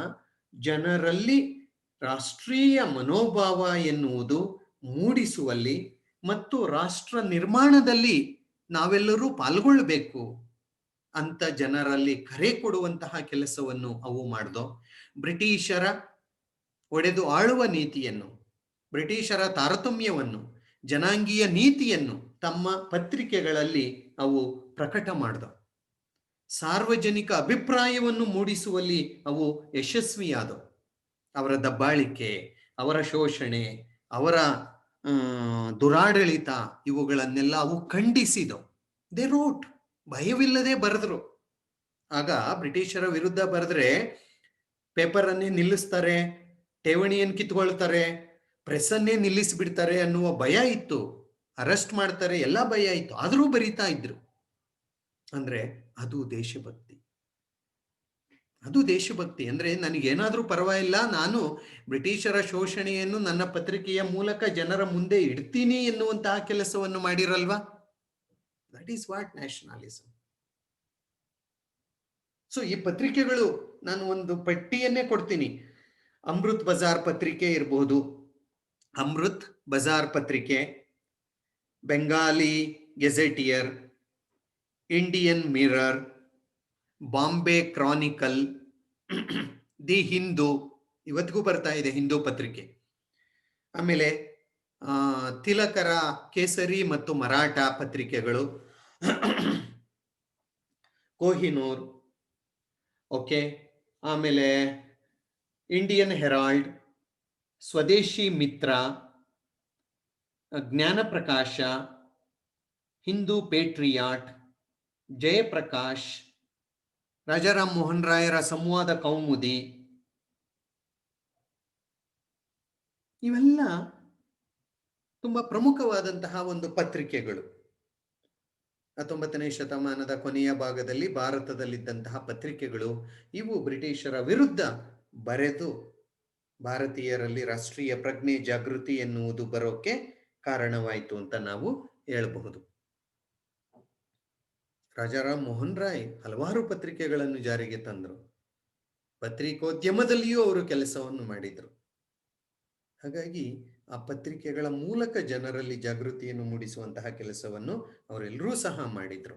ಜನರಲ್ಲಿ ರಾಷ್ಟ್ರೀಯ ಮನೋಭಾವ ಎನ್ನುವುದು ಮೂಡಿಸುವಲ್ಲಿ ಮತ್ತು ರಾಷ್ಟ್ರ ನಿರ್ಮಾಣದಲ್ಲಿ ನಾವೆಲ್ಲರೂ ಪಾಲ್ಗೊಳ್ಳಬೇಕು ಅಂತ ಜನರಲ್ಲಿ ಕರೆ ಕೊಡುವಂತಹ ಕೆಲಸವನ್ನು ಅವು ಮಾಡ್ದೋ. ಬ್ರಿಟಿಷರ ಒಡೆದು ಆಳುವ ನೀತಿಯನ್ನು, ಬ್ರಿಟಿಷರ ತಾರತಮ್ಯವನ್ನು, ಜನಾಂಗೀಯ ನೀತಿಯನ್ನು ತಮ್ಮ ಪತ್ರಿಕೆಗಳಲ್ಲಿ ಅವು ಪ್ರಕಟ ಮಾಡ್ದವು. ಸಾರ್ವಜನಿಕ ಅಭಿಪ್ರಾಯವನ್ನು ಮೂಡಿಸುವಲ್ಲಿ ಅವು ಯಶಸ್ವಿಯಾದವು. ಅವರ ದಬ್ಬಾಳಿಕೆ, ಅವರ ಶೋಷಣೆ, ಅವರ ದುರಾಡಳಿತ, ಇವುಗಳನ್ನೆಲ್ಲ ಅವು ಖಂಡಿಸಿದವು. ದೇ ರೋಟ್, ಭಯವಿಲ್ಲದೆ ಬರೆದ್ರು. ಆಗ ಬ್ರಿಟಿಷರ ವಿರುದ್ಧ ಬರೆದ್ರೆ ಪೇಪರನ್ನೇ ನಿಲ್ಲಿಸ್ತಾರೆ, ಠೇವಣಿಯನ್ನು ಕಿತ್ಕೊಳ್ತಾರೆ, ಪ್ರೆಸ್ಸನ್ನೇ ನಿಲ್ಲಿಸಿಬಿಡ್ತಾರೆ ಅನ್ನುವ ಭಯ ಇತ್ತು, ಅರೆಸ್ಟ್ ಮಾಡ್ತಾರೆ, ಎಲ್ಲ ಭಯ ಇತ್ತು. ಆದರೂ ಬರೀತಾ ಇದ್ರು. ಅಂದ್ರೆ ಅದು ದೇಶಭಕ್ತಿ. ಅದು ದೇಶಭಕ್ತಿ ಅಂದ್ರೆ ನನಗೇನಾದ್ರೂ ಪರವಾಗಿಲ್ಲ, ನಾನು ಬ್ರಿಟಿಷರ ಶೋಷಣೆಯನ್ನು ನನ್ನ ಪತ್ರಿಕೆಯ ಮೂಲಕ ಜನರ ಮುಂದೆ ಇಡ್ತೀನಿ ಎನ್ನುವಂತಹ ಕೆಲಸವನ್ನು ಮಾಡಿರಲ್ವಾ. That is what nationalism. So ಈ ಪತ್ರಿಕೆಗಳು, ನಾನು ಒಂದು ಪಟ್ಟಿಯನ್ನೇ ಕೊಡ್ತೀನಿ. ಅಮೃತ್ ಬಜಾರ್ ಪತ್ರಿಕೆ ಇರಬಹುದು, ಅಮೃತ್ ಬಜಾರ್ ಪತ್ರಿಕೆ, Bengali gazetteer, Indian mirror, Bombay Chronicle, the Hindu, ಇವತ್ತಿಗೂ ಬರ್ತಾ ಇದೆ ಹಿಂದೂ ಪತ್ರಿಕೆ. ಆಮೇಲೆ ತಿಲಕರ ಕೇಸರಿ ಮತ್ತು ಮರಾಠ ಪತ್ರಿಕೆಗಳು, ಕೋಹಿನೂರ್, ಓಕೆ, ಆಮೇಲೆ ಇಂಡಿಯನ್ ಹೆರಾಲ್ಡ್, ಸ್ವದೇಶಿ ಮಿತ್ರ, ಜ್ಞಾನಪ್ರಕಾಶ, ಹಿಂದೂ ಪೇಟ್ರಿಯಾಟ್, ಜಯಪ್ರಕಾಶ್, ರಾಜಾರಾಮ್ ಮೋಹನ್ ರಾಯರ ಸಂವಾದ ಕೌಮುದಿ. ಇವೆಲ್ಲ ತುಂಬಾ ಪ್ರಮುಖವಾದಂತಹ ಒಂದು ಪತ್ರಿಕೆಗಳು. 19ನೇ ಶತಮಾನದ ಕೊನೆಯ ಭಾಗದಲ್ಲಿ ಭಾರತದಲ್ಲಿದ್ದಂತಹ ಪತ್ರಿಕೆಗಳು ಇವು ಬ್ರಿಟಿಷರ ವಿರುದ್ಧ ಬರೆದು ಭಾರತೀಯರಲ್ಲಿ ರಾಷ್ಟ್ರೀಯ ಪ್ರಜ್ಞೆ ಜಾಗೃತಿ ಎನ್ನುವುದು ಬರೋಕೆ ಕಾರಣವಾಯಿತು ಅಂತ ನಾವು ಹೇಳಬಹುದು. ರಾಜಾರಾಮ್ ಮೋಹನ್ ರಾಯ್ ಹಲವಾರು ಪತ್ರಿಕೆಗಳನ್ನು ಜಾರಿಗೆ ತಂದರು. ಪತ್ರಿಕೋದ್ಯಮದಲ್ಲಿಯೂ ಅವರು ಕೆಲಸವನ್ನು ಮಾಡಿದರು. ಹಾಗಾಗಿ ಆ ಪತ್ರಿಕೆಗಳ ಮೂಲಕ ಜನರಲ್ಲಿ ಜಾಗೃತಿಯನ್ನು ಮೂಡಿಸುವಂತಹ ಕೆಲಸವನ್ನು ಅವರೆಲ್ಲರೂ ಸಹ ಮಾಡಿದ್ರು.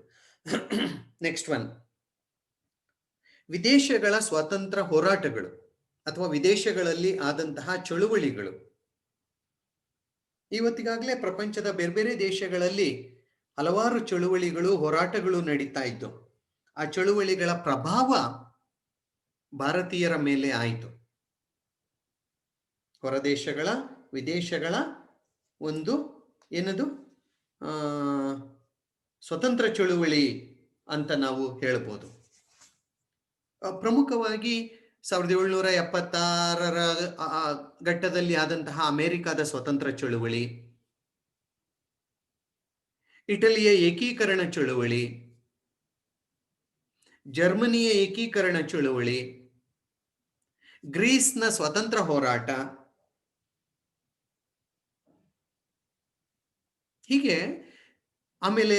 ನೆಕ್ಸ್ಟ್ ಒನ್, ವಿದೇಶಗಳ ಸ್ವಾತಂತ್ರ್ಯ ಹೋರಾಟಗಳು ಅಥವಾ ವಿದೇಶಗಳಲ್ಲಿ ಆದಂತಹ ಚಳುವಳಿಗಳು. ಇವತ್ತಿಗಾಗಲೇ ಪ್ರಪಂಚದ ಬೇರೆ ಬೇರೆ ದೇಶಗಳಲ್ಲಿ ಹಲವಾರು ಚಳುವಳಿಗಳು, ಹೋರಾಟಗಳು ನಡೀತಾ ಇದ್ದು. ಆ ಚಳುವಳಿಗಳ ಪ್ರಭಾವ ಭಾರತೀಯರ ಮೇಲೆ ಆಯಿತು. ಹೊರದೇಶಗಳ, ವಿದೇಶಗಳ ಒಂದು ಏನದು ಸ್ವತಂತ್ರ ಚಳುವಳಿ ಅಂತ ನಾವು ಹೇಳ್ಬೋದು. ಪ್ರಮುಖವಾಗಿ 1776ರ ಘಟ್ಟದಲ್ಲಿ ಆದಂತಹ ಅಮೆರಿಕದ ಸ್ವತಂತ್ರ ಚಳುವಳಿ, ಇಟಲಿಯ ಏಕೀಕರಣ ಚಳುವಳಿ, ಜರ್ಮನಿಯ ಏಕೀಕರಣ ಚಳುವಳಿ, ಗ್ರೀಸ್ನ ಸ್ವತಂತ್ರ ಹೋರಾಟ, ಹೀಗೆ ಆಮೇಲೆ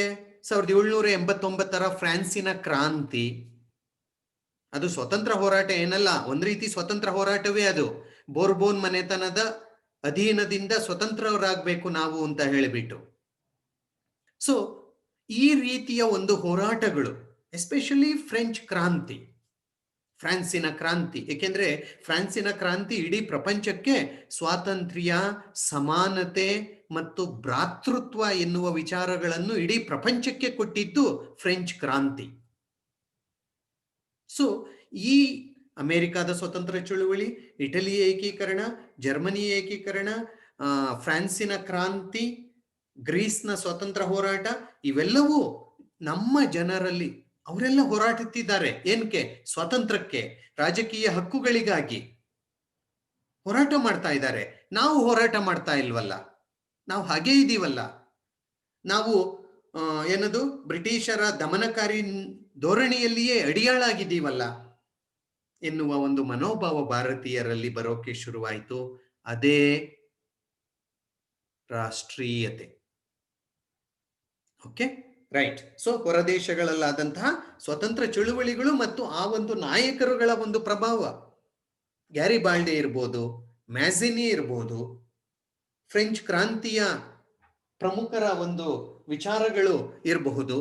1789ರ ಫ್ರಾನ್ಸಿನ ಕ್ರಾಂತಿ. ಅದು ಸ್ವತಂತ್ರ ಹೋರಾಟ ಏನಲ್ಲ, ಒಂದ್ ರೀತಿ ಸ್ವತಂತ್ರ ಹೋರಾಟವೇ ಅದು. ಬೋರ್ಬೋನ್ ಮನೆತನದ ಅಧೀನದಿಂದ ಸ್ವತಂತ್ರರಾಗಬೇಕು ನಾವು ಅಂತ ಹೇಳಿಬಿಟ್ಟು. ಸೊ ಈ ರೀತಿಯ ಒಂದು ಹೋರಾಟಗಳು, ಎಸ್ಪೆಷಲಿ ಫ್ರೆಂಚ್ ಕ್ರಾಂತಿ, ಫ್ರಾನ್ಸಿನ ಕ್ರಾಂತಿ. ಏಕೆಂದ್ರೆ ಫ್ರಾನ್ಸಿನ ಕ್ರಾಂತಿ ಇಡೀ ಪ್ರಪಂಚಕ್ಕೆ ಸ್ವಾತಂತ್ರ್ಯ, ಸಮಾನತೆ ಮತ್ತು ಭ್ರಾತೃತ್ವ ಎನ್ನುವ ವಿಚಾರಗಳನ್ನು ಇಡೀ ಪ್ರಪಂಚಕ್ಕೆ ಕೊಟ್ಟಿದ್ದು ಫ್ರೆಂಚ್ ಕ್ರಾಂತಿ. ಸೊ ಈ ಅಮೆರಿಕದ ಸ್ವತಂತ್ರ ಚಳುವಳಿ, ಇಟಲಿಯ ಏಕೀಕರಣ, ಜರ್ಮನಿಯ ಏಕೀಕರಣ, ಫ್ರಾನ್ಸಿನ ಕ್ರಾಂತಿ, ಗ್ರೀಸ್ನ ಸ್ವತಂತ್ರ ಹೋರಾಟ, ಇವೆಲ್ಲವೂ ನಮ್ಮ ಜನರಲ್ಲಿ ಅವರೆಲ್ಲ ಹೋರಾಡುತ್ತಿದ್ದಾರೆ. ಏನಕ್ಕೆ? ಸ್ವಾತಂತ್ರ್ಯಕ್ಕೆ, ರಾಜಕೀಯ ಹಕ್ಕುಗಳಿಗಾಗಿ ಹೋರಾಟ ಮಾಡ್ತಾ ಇದ್ದಾರೆ. ನಾವು ಹೋರಾಟ ಮಾಡ್ತಾ ಇಲ್ವಲ್ಲ, ನಾವು ಹಾಗೇ ಇದ್ದೀವಲ್ಲ. ನಾವು ಏನದು ಬ್ರಿಟಿಷರ ದಮನಕಾರಿ ಧೋರಣೆಯಲ್ಲಿಯೇ ಅಡಿಯಾಳಾಗಿದ್ದೀವಲ್ಲ ಎನ್ನುವ ಒಂದು ಮನೋಭಾವ ಭಾರತೀಯರಲ್ಲಿ ಬರೋಕೆ ಶುರುವಾಯಿತು. ಅದೇ ರಾಷ್ಟ್ರೀಯತೆ. Okay, right. ಸೊ ಹೊರದೇಶಗಳಲ್ಲಾದಂತಹ ಸ್ವತಂತ್ರ ಚಳುವಳಿಗಳು ಮತ್ತು ಆ ಒಂದು ನಾಯಕರುಗಳ ಒಂದು ಪ್ರಭಾವ, ಗ್ಯಾರಿಬಾಲ್ಡೆ ಇರ್ಬೋದು, ಮ್ಯಾಜಿನಿ ಇರ್ಬೋದು, ಫ್ರೆಂಚ್ ಕ್ರಾಂತಿಯ ಪ್ರಮುಖರ ಒಂದು ವಿಚಾರಗಳು ಇರಬಹುದು,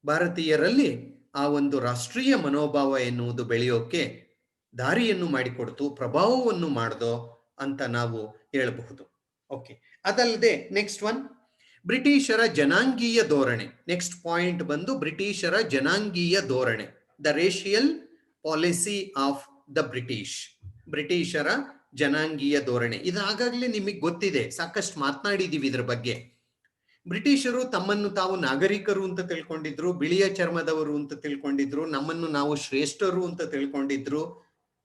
ಭಾರತೀಯರಲ್ಲಿ ಆ ಒಂದು ರಾಷ್ಟ್ರೀಯ ಮನೋಭಾವ ಎನ್ನುವುದು ಬೆಳೆಯೋಕೆ ದಾರಿಯನ್ನು ಮಾಡಿಕೊಡ್ತು, ಪ್ರಭಾವವನ್ನು ಮಾಡ್ದೋ ಅಂತ ನಾವು ಹೇಳಬಹುದು. ಓಕೆ, ಅದಲ್ಲದೆ ನೆಕ್ಸ್ಟ್ ಒನ್, ಬ್ರಿಟಿಷರ ಜನಾಂಗೀಯ ಧೋರಣೆ. ನೆಕ್ಸ್ಟ್ ಪಾಯಿಂಟ್ ಬಂದು ಬ್ರಿಟಿಷರ ಜನಾಂಗೀಯ ಧೋರಣೆ, the racial policy of the British. ಬ್ರಿಟಿಷರ ಜನಾಂಗೀಯ ಧೋರಣೆ ಇದಾಗಲೇ ನಿಮಗೆ ಗೊತ್ತಿದೆ, ಸಾಕಷ್ಟು ಮಾತನಾಡಿದೀವಿ ಇದ್ರ ಬಗ್ಗೆ. ಬ್ರಿಟಿಷರು ತಮ್ಮನ್ನು ತಾವು ನಾಗರಿಕರು ಅಂತ ತಿಳ್ಕೊಂಡಿದ್ರು, ಬಿಳಿಯ ಚರ್ಮದವರು ಅಂತ ತಿಳ್ಕೊಂಡಿದ್ರು, ನಮ್ಮನ್ನು ನಾವು ಶ್ರೇಷ್ಠರು ಅಂತ ತಿಳ್ಕೊಂಡಿದ್ರು.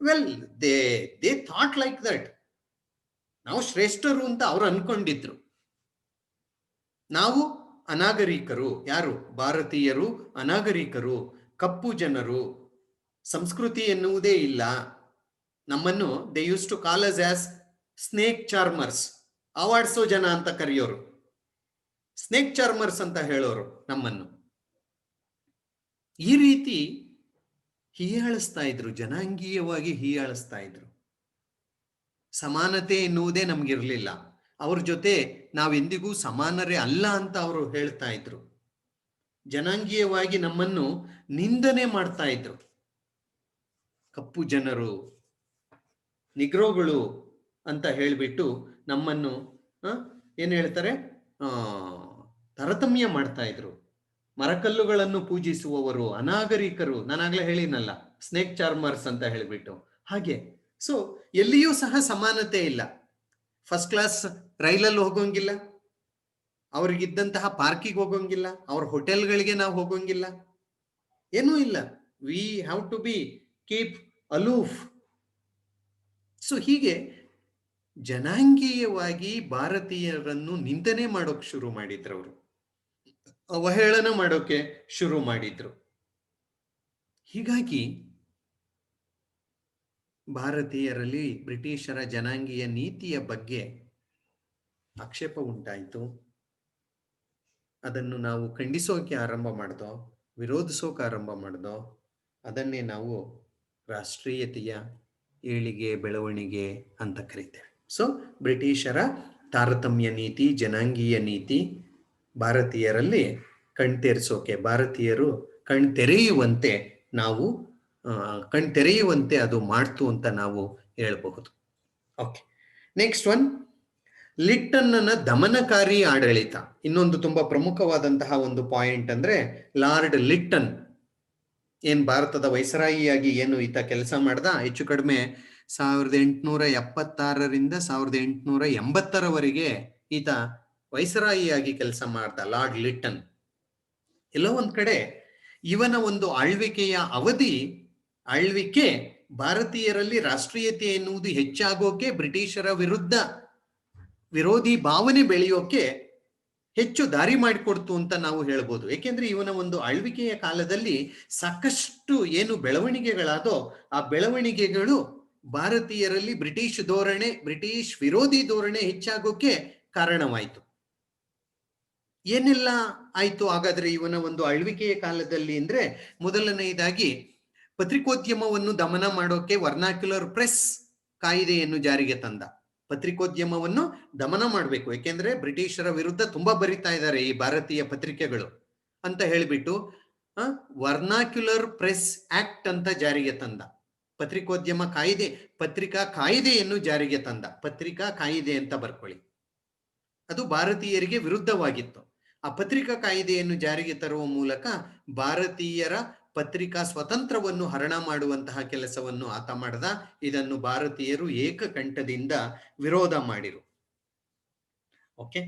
Well, they thought like that. ನಾವು ಶ್ರೇಷ್ಠರು ಅಂತ ಅವ್ರು ಅನ್ಕೊಂಡಿದ್ರು. ನಾವು ಅನಾಗರಿಕರು. ಯಾರು? ಭಾರತೀಯರು ಅನಾಗರಿಕರು, ಕಪ್ಪು ಜನರು, ಸಂಸ್ಕೃತಿ ಎನ್ನುವುದೇ ಇಲ್ಲ. ನಮ್ಮನ್ನು they use to call us as snake charmers, ಆವಾಡ್ಸೋ ಜನ ಅಂತ ಕರೆಯೋರು, ಸ್ನೇಕ್ ಚಾರ್ಮರ್ಸ್ ಅಂತ ಹೇಳೋರು ನಮ್ಮನ್ನು. ಈ ರೀತಿ ಹೀಯಾಳಿಸ್ತಾ ಇದ್ರು, ಜನಾಂಗೀಯವಾಗಿ ಹೀಯಾಳಿಸ್ತಾ ಇದ್ರು. ಸಮಾನತೆ ಎನ್ನುವುದೇ ನಮ್ಗಿರ್ಲಿಲ್ಲ. ಅವ್ರ ಜೊತೆ ನಾವೆಂದಿಗೂ ಸಮಾನರೇ ಅಲ್ಲ ಅಂತ ಅವರು ಹೇಳ್ತಾ ಇದ್ರು. ಜನಾಂಗೀಯವಾಗಿ ನಮ್ಮನ್ನು ನಿಂದನೆ ಮಾಡ್ತಾ ಇದ್ರು. ಕಪ್ಪು ಜನರು, ನಿಗ್ರೋಗಳು ಅಂತ ಹೇಳಿಬಿಟ್ಟು ನಮ್ಮನ್ನು ಏನ್ ಹೇಳ್ತಾರೆ, ತಾರತಮ್ಯ ಮಾಡ್ತಾ ಇದ್ರು. ಮರಕಲ್ಲುಗಳನ್ನು ಪೂಜಿಸುವವರು, ಅನಾಗರಿಕರು, ನಾನಾಗ್ಲೇ ಹೇಳಿನಲ್ಲ, ಸ್ನೇಕ್ ಚಾರ್ಮರ್ಸ್ ಅಂತ ಹೇಳಿಬಿಟ್ಟು. ಹಾಗೆ ಸೊ ಎಲ್ಲಿಯೂ ಸಹ ಸಮಾನತೆ ಇಲ್ಲ. ಫಸ್ಟ್ ಕ್ಲಾಸ್ ರೈಲಲ್ಲಿ ಹೋಗೋಂಗಿಲ್ಲ, ಅವ್ರಿಗಿದ್ದಂತಹ ಪಾರ್ಕಿಗೆ ಹೋಗೋಂಗಿಲ್ಲ, ಅವ್ರ ಹೋಟೆಲ್ಗಳಿಗೆ ನಾವು ಹೋಗೋಂಗಿಲ್ಲ, ಏನೂ ಇಲ್ಲ. We have to be keep aloof. So ಹೀಗೆ ಜನಾಂಗೀಯವಾಗಿ ಭಾರತೀಯರನ್ನು ನಿಂದನೆ ಮಾಡೋಕೆ ಶುರು ಮಾಡಿದ್ರು, ಅವರು ಅವಹೇಳನ ಮಾಡೋಕೆ ಶುರು ಮಾಡಿದ್ರು. ಹೀಗಾಗಿ ಭಾರತೀಯರಲ್ಲಿ ಬ್ರಿಟಿಷರ ಜನಾಂಗೀಯ ನೀತಿಯ ಬಗ್ಗೆ ಆಕ್ಷೇಪ ಉಂಟಾಯಿತು. ಅದನ್ನು ನಾವು ಖಂಡಿಸೋಕೆ ಆರಂಭ ಮಾಡ್ದೋ, ವಿರೋಧಿಸೋಕೆ ಆರಂಭ ಮಾಡ್ದೋ. ಅದನ್ನೇ ನಾವು ರಾಷ್ಟ್ರೀಯತೆಯ ಏಳಿಗೆ, ಬೆಳವಣಿಗೆ ಅಂತ ಕರಿತೇವೆ. ಸೊ ಬ್ರಿಟಿಷರ ತಾರತಮ್ಯ ನೀತಿ, ಜನಾಂಗೀಯ ನೀತಿ ಭಾರತೀಯರಲ್ಲಿ ಕಣ್ತೆರೆಸೋಕೆ, ಭಾರತೀಯರು ಕಣ್ತೆರೆಯುವಂತೆ ನಾವು ಕಣ್ತೆರೆಯುವಂತೆ ಅದು ಮಾಡ್ತು ಅಂತ ನಾವು ಹೇಳಬಹುದು. ಓಕೆ, ನೆಕ್ಸ್ಟ್ ಒನ್, ಲಿಟ್ಟನ್ನ ದಮನಕಾರಿ ಆಡಳಿತ. ಇನ್ನೊಂದು ತುಂಬಾ ಪ್ರಮುಖವಾದಂತಹ ಒಂದು ಪಾಯಿಂಟ್ ಅಂದ್ರೆ ಲಾರ್ಡ್ ಲಿಟ್ಟನ್ ಏನ್ ಭಾರತದ ವೈಸರಾಯಿಯಾಗಿ ಏನು ಈತ ಕೆಲಸ ಮಾಡ್ದ, ಹೆಚ್ಚು ಕಡಿಮೆ 1876ರಿಂದ 1880ರವರೆಗೆ ಈತ ವೈಸರಾಯಿಯಾಗಿ ಕೆಲಸ ಮಾಡ್ದ ಲಾರ್ಡ್ ಲಿಟ್ಟನ್. ಎಲ್ಲೋ ಒಂದ್ ಕಡೆ ಇವನ ಒಂದು ಆಳ್ವಿಕೆ ಭಾರತೀಯರಲ್ಲಿ ರಾಷ್ಟ್ರೀಯತೆ ಎನ್ನುವುದು ಹೆಚ್ಚಾಗೋಕೆ, ಬ್ರಿಟಿಷರ ವಿರೋಧಿ ಭಾವನೆ ಬೆಳೆಯೋಕೆ ಹೆಚ್ಚು ದಾರಿ ಮಾಡಿಕೊಡ್ತು ಅಂತ ನಾವು ಹೇಳ್ಬೋದು. ಏಕೆಂದ್ರೆ ಇವನ ಒಂದು ಆಳ್ವಿಕೆಯ ಕಾಲದಲ್ಲಿ ಸಾಕಷ್ಟು ಏನು ಬೆಳವಣಿಗೆಗಳಾದೋ ಆ ಬೆಳವಣಿಗೆಗಳು ಭಾರತೀಯರಲ್ಲಿ ಬ್ರಿಟಿಷ್ ವಿರೋಧಿ ಧೋರಣೆ ಹೆಚ್ಚಾಗೋಕೆ ಕಾರಣವಾಯಿತು. ಏನೆಲ್ಲ ಆಯ್ತು ಹಾಗಾದ್ರೆ ಇವನ ಒಂದು ಆಳ್ವಿಕೆಯ ಕಾಲದಲ್ಲಿ ಅಂದ್ರೆ, ಮೊದಲನೆಯದಾಗಿ ಪತ್ರಿಕೋದ್ಯಮವನ್ನು ದಮನ ಮಾಡೋಕೆ ವರ್ನಾಕ್ಯುಲರ್ ಪ್ರೆಸ್ ಕಾಯಿದೆಯನ್ನು ಜಾರಿಗೆ ತಂದ. ಪತ್ರಿಕೋದ್ಯಮವನ್ನು ದಮನ ಮಾಡಬೇಕು, ಯಾಕೆಂದ್ರೆ ಬ್ರಿಟಿಷರ ವಿರುದ್ಧ ತುಂಬಾ ಬರಿತಾ ಇದ್ದಾರೆ ಈ ಭಾರತೀಯ ಪತ್ರಿಕೆಗಳು ಅಂತ ಹೇಳಿಬಿಟ್ಟು ವರ್ನಾಕ್ಯುಲರ್ ಪ್ರೆಸ್ ಆಕ್ಟ್ ಅಂತ ಜಾರಿಗೆ ತಂದ. ಪತ್ರಿಕೋದ್ಯಮ ಕಾಯ್ದೆ, ಪತ್ರಿಕಾ ಕಾಯ್ದೆಯನ್ನು ಜಾರಿಗೆ ತಂದ. ಪತ್ರಿಕಾ ಕಾಯ್ದೆ ಅಂತ ಬರ್ಕೊಳ್ಳಿ. ಅದು ಭಾರತೀಯರಿಗೆ ವಿರುದ್ಧವಾಗಿತ್ತು. ಆ ಪತ್ರಿಕಾ ಕಾಯ್ದೆಯನ್ನು ಜಾರಿಗೆ ತರುವ ಮೂಲಕ ಭಾರತೀಯರ ಪತ್ರಿಕಾ ಸ್ವತಂತ್ರವನ್ನು ಹರಣ ಮಾಡುವಂತಹ ಕೆಲಸವನ್ನು ಆತ ಮಾಡ್ದ. ಇದನ್ನು ಭಾರತೀಯರು ಏಕಕಂಠದಿಂದ ವಿರೋಧ ಮಾಡಿರು. ಓಕೆ,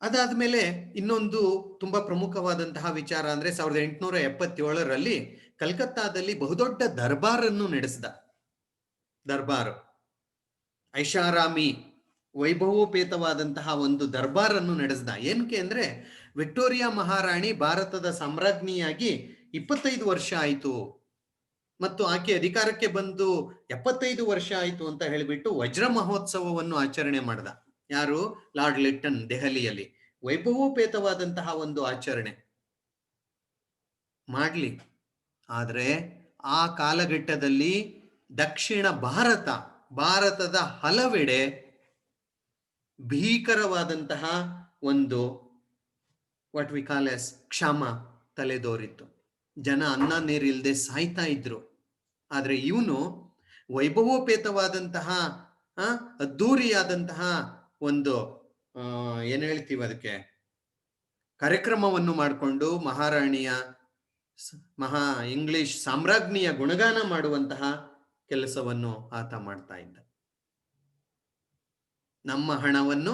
ಅದಾದ್ಮೇಲೆ ಇನ್ನೊಂದು ತುಂಬಾ ಪ್ರಮುಖವಾದಂತಹ ವಿಚಾರ ಅಂದ್ರೆ 1877ರಲ್ಲಿ ಕಲ್ಕತ್ತಾದಲ್ಲಿ ಬಹುದೊಡ್ಡ ದರ್ಬಾರನ್ನು ನಡೆಸಿದ. ದರ್ಬಾರ್ ಐಷಾರಾಮಿ ವೈಭವೋಪೇತವಾದಂತಹ ಒಂದು ದರ್ಬಾರನ್ನು ನಡೆಸಿದ. ಏನಕ್ಕೆ ಅಂದ್ರೆ, ವಿಕ್ಟೋರಿಯಾ ಮಹಾರಾಣಿ ಭಾರತದ ಸಾಮ್ರಾಜ್ಞಿಯಾಗಿ 25 ವರ್ಷ ಆಯಿತು ಮತ್ತು ಆಕೆ ಅಧಿಕಾರಕ್ಕೆ ಬಂದು 75 ವರ್ಷ ಆಯಿತು ಅಂತ ಹೇಳಿಬಿಟ್ಟು ವಜ್ರ ಮಹೋತ್ಸವವನ್ನು ಆಚರಣೆ ಮಾಡ್ದ. ಯಾರು? ಲಾರ್ಡ್ ಲಿಟ್ಟನ್, ದೆಹಲಿಯಲ್ಲಿ ವೈಭವೋಪೇತವಾದಂತಹ ಒಂದು ಆಚರಣೆ ಮಾಡ್ಲಿ. ಆದ್ರೆ ಆ ಕಾಲಘಟ್ಟದಲ್ಲಿ ದಕ್ಷಿಣ ಭಾರತದ ಹಲವೆಡೆ ಭೀಕರವಾದಂತಹ ಒಂದು ವಾಟ್ ವಿ ಕಾಲ್ ಎಸ್ ಕ್ಷಾಮ ತಲೆದೋರಿತ್ತು. ಜನ ಅನ್ನ ನೀರಿಲ್ಲದೆ ಸಾಯ್ತಾ ಇದ್ರು. ಆದ್ರೆ ಇವನು ವೈಭವೋಪೇತವಾದಂತಹ ಅದ್ದೂರಿಯಾದಂತಹ ಒಂದು ಏನ್ ಹೇಳ್ತೀವಿ ಅದಕ್ಕೆ, ಕಾರ್ಯಕ್ರಮವನ್ನು ಮಾಡಿಕೊಂಡು ಇಂಗ್ಲಿಷ್ ಸಾಮ್ರಾಜ್ಞಿಯ ಗುಣಗಾನ ಮಾಡುವಂತಹ ಕೆಲಸವನ್ನು ಆತ ಮಾಡ್ತಾ ಇದ್ದ. ನಮ್ಮ ಹಣವನ್ನು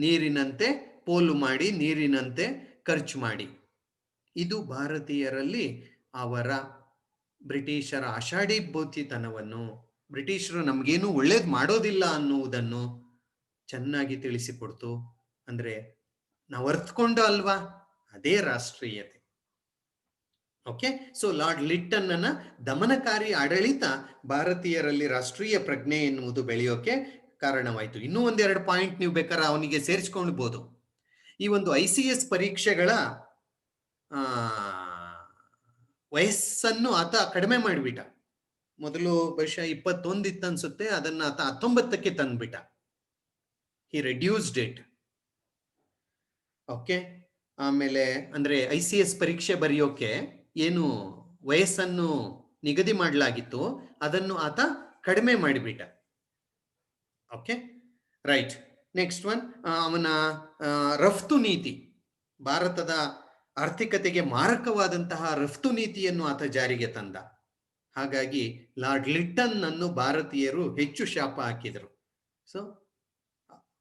ನೀರಿನಂತೆ ಪೋಲು ಮಾಡಿ, ನೀರಿನಂತೆ ಖರ್ಚು ಮಾಡಿ. ಇದು ಭಾರತೀಯರಲ್ಲಿ ಅವರ ಬ್ರಿಟಿಷರ ಆಷಾಢೀಭೂತಿತನವನ್ನು, ಬ್ರಿಟಿಷರು ನಮ್ಗೇನು ಒಳ್ಳೇದು ಮಾಡೋದಿಲ್ಲ ಅನ್ನುವುದನ್ನು ಚೆನ್ನಾಗಿ ತಿಳಿಸಿಕೊಡ್ತು. ಅಂದ್ರೆ ನಾವು ಅರ್ಥಕೊಂಡು ಅಲ್ವಾ, ಅದೇ ರಾಷ್ಟ್ರೀಯತೆ. ಓಕೆ, ಸೊ ಲಾರ್ಡ್ ಲಿಟ್ಟನ್ನ ದಮನಕಾರಿ ಆಡಳಿತ ಭಾರತೀಯರಲ್ಲಿ ರಾಷ್ಟ್ರೀಯ ಪ್ರಜ್ಞೆ ಎನ್ನುವುದು ಬೆಳೆಯೋಕೆ ಕಾರಣವಾಯಿತು. ಇನ್ನೂ ಒಂದೆರಡು ಪಾಯಿಂಟ್ ನೀವು ಬೇಕಾದ್ರೆ ಅವನಿಗೆ ಸೇರಿಸ್ಕೊಳ್ಬಹುದು. ಈ ಒಂದು ICS ಪರೀಕ್ಷೆಗಳ ವಯಸ್ಸನ್ನು ಆತ ಕಡಿಮೆ ಮಾಡಿಬಿಟ್ಟ. ಮೊದಲು ಬಹುಶಃ 21 ಇತ್ತು ಅನ್ಸುತ್ತೆ, ಅದನ್ನ ಆತ 19ಕ್ಕೆ ತಂದ್ಬಿಟ್ಟ. ಹಿ ರೆಡ್ಯೂಸ್ಡ್ ಇಟ್. ಓಕೆ, ಆಮೇಲೆ ಅಂದ್ರೆ ICS ಪರೀಕ್ಷೆ ಬರೆಯೋಕೆ ಏನು ವಯಸ್ಸನ್ನು ನಿಗದಿ ಮಾಡಲಾಗಿತ್ತು ಅದನ್ನು ಆತ ಕಡಿಮೆ ಮಾಡಿಬಿಟ್ಟ. Okay, right. ನೆಕ್ಸ್ಟ್ ಒನ್, ಅವನ ರಫ್ತು ನೀತಿ, ಭಾರತದ ಆರ್ಥಿಕತೆಗೆ ಮಾರಕವಾದಂತಹ ರಫ್ತು ನೀತಿಯನ್ನು ಆತ ಜಾರಿಗೆ ತಂದ. ಹಾಗಾಗಿ ಲಾರ್ಡ್ ಲಿಟ್ಟನ್ ಅನ್ನು ಭಾರತೀಯರು ಹೆಚ್ಚು ಶಾಪ ಹಾಕಿದರು. ಸೊ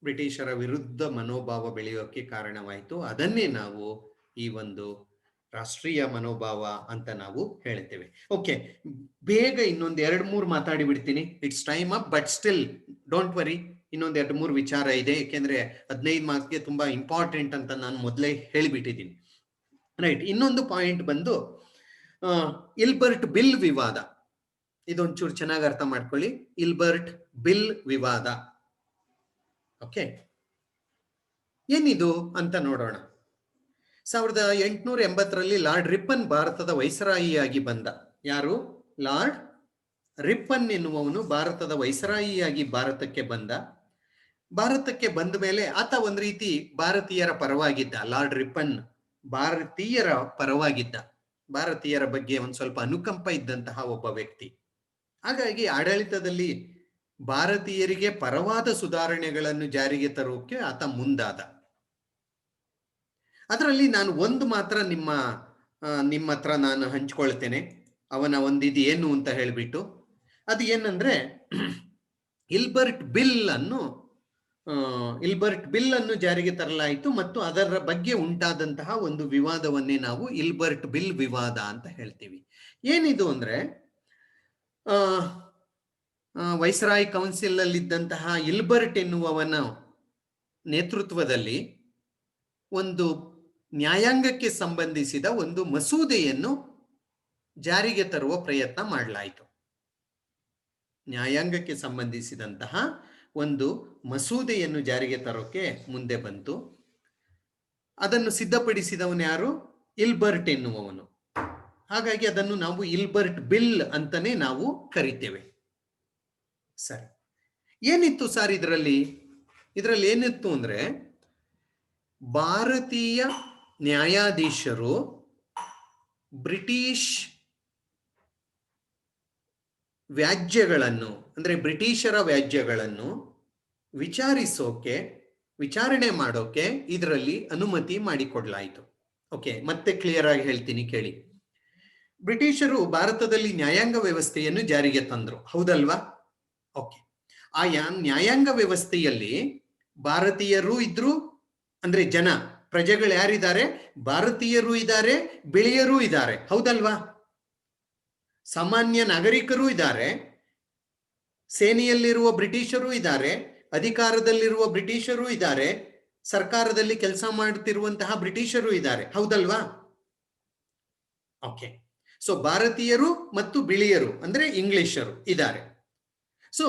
ಬ್ರಿಟಿಷರ ವಿರುದ್ಧ ಮನೋಭಾವ ಬೆಳೆಯೋಕೆ ಕಾರಣವಾಯಿತು. ಅದನ್ನೇ ನಾವು ಈ ಒಂದು ರಾಷ್ಟ್ರೀಯ ಮನೋಭಾವ ಅಂತ ನಾವು ಹೇಳ್ತೇವೆ. ಓಕೆ, ಬೇಗ ಇನ್ನೊಂದು 2-3 ಮಾತಾಡಿ ಬಿಡ್ತೀನಿ. It's time up, but still don't worry, ಇನ್ನೊಂದ್ 2-3 ವಿಚಾರ ಇದೆ, ಯಾಕೆಂದ್ರೆ 15 ಮಾರ್ಕ್ಸ್ಗೆ ತುಂಬಾ ಇಂಪಾರ್ಟೆಂಟ್ ಅಂತ ನಾನು ಮೊದಲೇ ಹೇಳಿಬಿಟ್ಟಿದ್ದೀನಿ. ರೈಟ್. ಇನ್ನೊಂದು ಪಾಯಿಂಟ್ ಬಂದು ಇಲ್ಬರ್ಟ್ ಬಿಲ್ ವಿವಾದ. ಇದೊಂಚೂರು ಚೆನ್ನಾಗಿ ಅರ್ಥ ಮಾಡ್ಕೊಳ್ಳಿ. ಇಲ್ಬರ್ಟ್ ಬಿಲ್ ವಿವಾದ. ಓಕೆ, ಏನಿದು ಅಂತ ನೋಡೋಣ. 1880ರಲ್ಲಿ ಲಾರ್ಡ್ ರಿಪ್ಪನ್ ಭಾರತದ ವೈಸರಾಯಿಯಾಗಿ ಬಂದ. ಯಾರು? ಲಾರ್ಡ್ ರಿಪ್ಪನ್ ಎನ್ನುವವನು ಭಾರತದ ವೈಸರಾಯಿಯಾಗಿ ಭಾರತಕ್ಕೆ ಬಂದ. ಭಾರತಕ್ಕೆ ಬಂದ ಮೇಲೆ ಆತ ಒಂದ್ ರೀತಿ ಭಾರತೀಯರ ಪರವಾಗಿದ್ದ. ಲಾರ್ಡ್ ರಿಪ್ಪನ್ ಭಾರತೀಯರ ಪರವಾಗಿದ್ದ. ಭಾರತೀಯರ ಬಗ್ಗೆ ಒಂದ್ ಸ್ವಲ್ಪ ಅನುಕಂಪ ಇದ್ದಂತಹ ಒಬ್ಬ ವ್ಯಕ್ತಿ. ಹಾಗಾಗಿ ಆಡಳಿತದಲ್ಲಿ ಭಾರತೀಯರಿಗೆ ಪರವಾದ ಸುಧಾರಣೆಗಳನ್ನು ಜಾರಿಗೆ ತರೋಕೆ ಆತ ಮುಂದಾದ. ಅದರಲ್ಲಿ ನಾನು ಒಂದು ಮಾತ್ರ ನಿಮ್ಮ ಹತ್ರ ನಾನು ಹಂಚ್ಕೊಳ್ತೇನೆ. ಅವನ ಒಂದಿದು ಏನು ಅಂತ ಹೇಳ್ಬಿಟ್ಟು, ಅದು ಏನಂದ್ರೆ ಇಲ್ಬರ್ಟ್ ಬಿಲ್ ಅನ್ನು ಜಾರಿಗೆ ತರಲಾಯಿತು ಮತ್ತು ಅದರ ಬಗ್ಗೆ ಉಂಟಾದಂತಹ ಒಂದು ವಿವಾದವನ್ನೇ ನಾವು ಇಲ್ಬರ್ಟ್ ಬಿಲ್ ವಿವಾದ ಅಂತ ಹೇಳ್ತೀವಿ. ಏನಿದು ಅಂದ್ರೆ ವೈಸರಾಯ್ ಕೌನ್ಸಿಲ್ ಅಲ್ಲಿದ್ದಂತಹ ಇಲ್ಬರ್ಟ್ ಎನ್ನುವವನ ನೇತೃತ್ವದಲ್ಲಿ ಒಂದು ನ್ಯಾಯಾಂಗಕ್ಕೆ ಸಂಬಂಧಿಸಿದ ಒಂದು ಮಸೂದೆಯನ್ನು ಜಾರಿಗೆ ತರುವ ಪ್ರಯತ್ನ ಮಾಡಲಾಯಿತು. ನ್ಯಾಯಾಂಗಕ್ಕೆ ಸಂಬಂಧಿಸಿದಂತಹ ಒಂದು ಮಸೂದೆಯನ್ನು ಜಾರಿಗೆ ತರೋಕೆ ಮುಂದೆ ಬಂತು. ಅದನ್ನು ಸಿದ್ಧಪಡಿಸಿದವನು ಯಾರು? ಇಲ್ಬರ್ಟ್ ಎನ್ನುವವನು. ಹಾಗಾಗಿ ಅದನ್ನು ನಾವು ಇಲ್ಬರ್ಟ್ ಬಿಲ್ ಅಂತಾನೆ ನಾವು ಕರಿತೇವೆ. ಸರಿ, ಏನಿತ್ತು ಸರ್ ಇದರಲ್ಲಿ ಏನಿತ್ತು ಅಂದ್ರೆ, ಭಾರತೀಯ ನ್ಯಾಯಾಧೀಶರು ಬ್ರಿಟಿಷ್ ವ್ಯಾಜ್ಯಗಳನ್ನು, ಅಂದ್ರೆ ಬ್ರಿಟಿಷರ ವ್ಯಾಜ್ಯಗಳನ್ನು ವಿಚಾರಣೆ ಮಾಡೋಕೆ ಇದರಲ್ಲಿ ಅನುಮತಿ ಮಾಡಿಕೊಡ್ಲಾಯಿತು. ಓಕೆ, ಮತ್ತೆ ಕ್ಲಿಯರ್ ಆಗಿ ಹೇಳ್ತೀನಿ ಕೇಳಿ. ಬ್ರಿಟಿಷರು ಭಾರತದಲ್ಲಿ ನ್ಯಾಯಾಂಗ ವ್ಯವಸ್ಥೆಯನ್ನು ಜಾರಿಗೆ ತಂದ್ರು, ಹೌದಲ್ವಾ? ಓಕೆ, ಆ ನ್ಯಾಯಾಂಗ ವ್ಯವಸ್ಥೆಯಲ್ಲಿ ಭಾರತೀಯರು ಇದ್ರು, ಅಂದ್ರೆ ಪ್ರಜೆಗಳು ಯಾರಿದ್ದಾರೆ? ಭಾರತೀಯರು ಇದ್ದಾರೆ, ಬಿಳಿಯರು ಇದ್ದಾರೆ, ಹೌದಲ್ವಾ? ಸಾಮಾನ್ಯ ನಾಗರಿಕರು ಇದ್ದಾರೆ, ಸೇನೆಯಲ್ಲಿರುವ ಬ್ರಿಟಿಷರು ಇದ್ದಾರೆ, ಅಧಿಕಾರದಲ್ಲಿರುವ ಬ್ರಿಟಿಷರು ಇದ್ದಾರೆ, ಸರ್ಕಾರದಲ್ಲಿ ಕೆಲಸ ಮಾಡುತ್ತಿರುವಂತಹ ಬ್ರಿಟಿಷರು ಇದ್ದಾರೆ, ಹೌದಲ್ವಾ? ಓಕೆ, ಸೊ ಭಾರತೀಯರು ಮತ್ತು ಬಿಳಿಯರು ಅಂದ್ರೆ ಇಂಗ್ಲಿಷರು ಇದ್ದಾರೆ. ಸೊ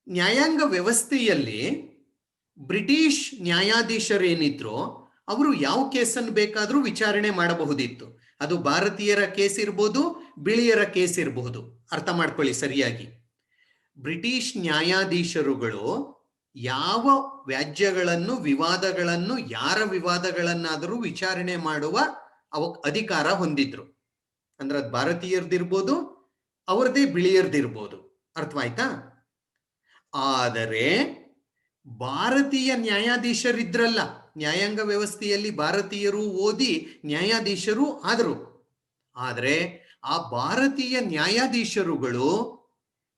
ನ್ಯಾಯಾಂಗ ವ್ಯವಸ್ಥೆಯಲ್ಲಿ ಬ್ರಿಟಿಷ್ ನ್ಯಾಯಾಧೀಶರು ಏನಿದ್ರು ಅವರು ಯಾವ ಕೇಸನ್ನು ಬೇಕಾದ್ರೂ ವಿಚಾರಣೆ ಮಾಡಬಹುದಿತ್ತು. ಅದು ಭಾರತೀಯರ ಕೇಸ್ ಇರ್ಬೋದು, ಬಿಳಿಯರ ಕೇಸ್ ಇರಬಹುದು. ಅರ್ಥ ಮಾಡ್ಕೊಳ್ಳಿ ಸರಿಯಾಗಿ. ಬ್ರಿಟಿಷ್ ನ್ಯಾಯಾಧೀಶರುಗಳು ಯಾವ ವ್ಯಾಜ್ಯಗಳನ್ನು, ವಿವಾದಗಳನ್ನು, ಯಾರ ವಿವಾದಗಳನ್ನಾದರೂ ವಿಚಾರಣೆ ಮಾಡುವ ಅಧಿಕಾರ ಹೊಂದಿದ್ರು. ಅಂದ್ರೆ ಅದು ಭಾರತೀಯರದಿರ್ಬೋದು, ಅವರದೇ ಬಿಳಿಯರ್ದಿರ್ಬೋದು. ಅರ್ಥವಾಯ್ತಾ? ಆದರೆ ಭಾರತೀಯ ನ್ಯಾಯಾಧೀಶರಿದ್ರಲ್ಲ, ನ್ಯಾಯಾಂಗ ವ್ಯವಸ್ಥೆಯಲ್ಲಿ ಭಾರತೀಯರು ಓದಿ ನ್ಯಾಯಾಧೀಶರು ಆದರು. ಆದರೆ ಆ ಭಾರತೀಯ ನ್ಯಾಯಾಧೀಶರುಗಳು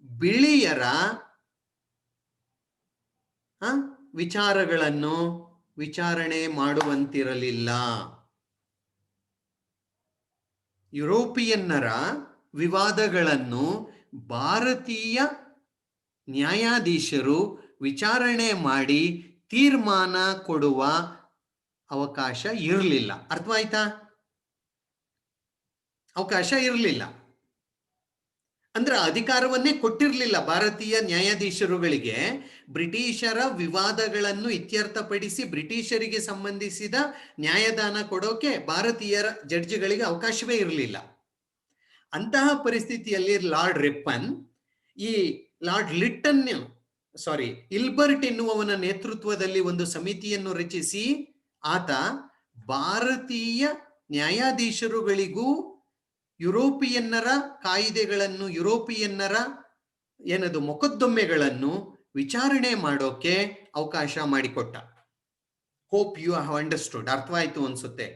ಬಿಳಿಯರ ವಿಚಾರಗಳನ್ನು ವಿಚಾರಣೆ ಮಾಡುವಂತಿರಲಿಲ್ಲ. ಯುರೋಪಿಯನ್ನರ ವಿವಾದಗಳನ್ನು ಭಾರತೀಯ ನ್ಯಾಯಾಧೀಶರು ವಿಚಾರಣೆ ಮಾಡಿ ತೀರ್ಮಾನ ಕೊಡುವ ಅವಕಾಶ ಇರಲಿಲ್ಲ. ಅರ್ಥವಾಯ್ತಾ? ಅವಕಾಶ ಇರಲಿಲ್ಲ ಅಂದ್ರೆ ಅಧಿಕಾರವನ್ನೇ ಕೊಟ್ಟಿರಲಿಲ್ಲ ಭಾರತೀಯ ನ್ಯಾಯಾಧೀಶರುಗಳಿಗೆ. ಬ್ರಿಟಿಷರ ವಿವಾದಗಳನ್ನು ಇತ್ಯರ್ಥಪಡಿಸಿ ಬ್ರಿಟಿಷರಿಗೆ ಸಂಬಂಧಿಸಿದ ನ್ಯಾಯದಾನ ಕೊಡೋಕೆ ಭಾರತೀಯರ ಜಡ್ಜಿಗಳಿಗೆ ಅವಕಾಶವೇ ಇರಲಿಲ್ಲ. ಅಂತಹ ಪರಿಸ್ಥಿತಿಯಲ್ಲಿ ಲಾರ್ಡ್ ರಿಪ್ಪನ್ ಈ ಇಲ್ಬರ್ಟ್ ಎನ್ನುವವನ ನೇತೃತ್ವದಲ್ಲಿ ಒಂದು ಸಮಿತಿಯನ್ನು ರಚಿಸಿ ಆತ ಭಾರತೀಯ ನ್ಯಾಯಾಧೀಶರುಗಳಿಗೂ ಯುರೋಪಿಯನ್ನರ ಕಾಯಿದೆಗಳನ್ನು, ಯುರೋಪಿಯನ್ನರ ಮೊಕದ್ದಮೆಗಳನ್ನು ವಿಚಾರಣೆ ಮಾಡೋಕೆ ಅವಕಾಶ ಮಾಡಿಕೊಟ್ಟ. Hope you have understood. ಅರ್ಥವಾಯ್ತು ಅನ್ಸುತ್ತೆ.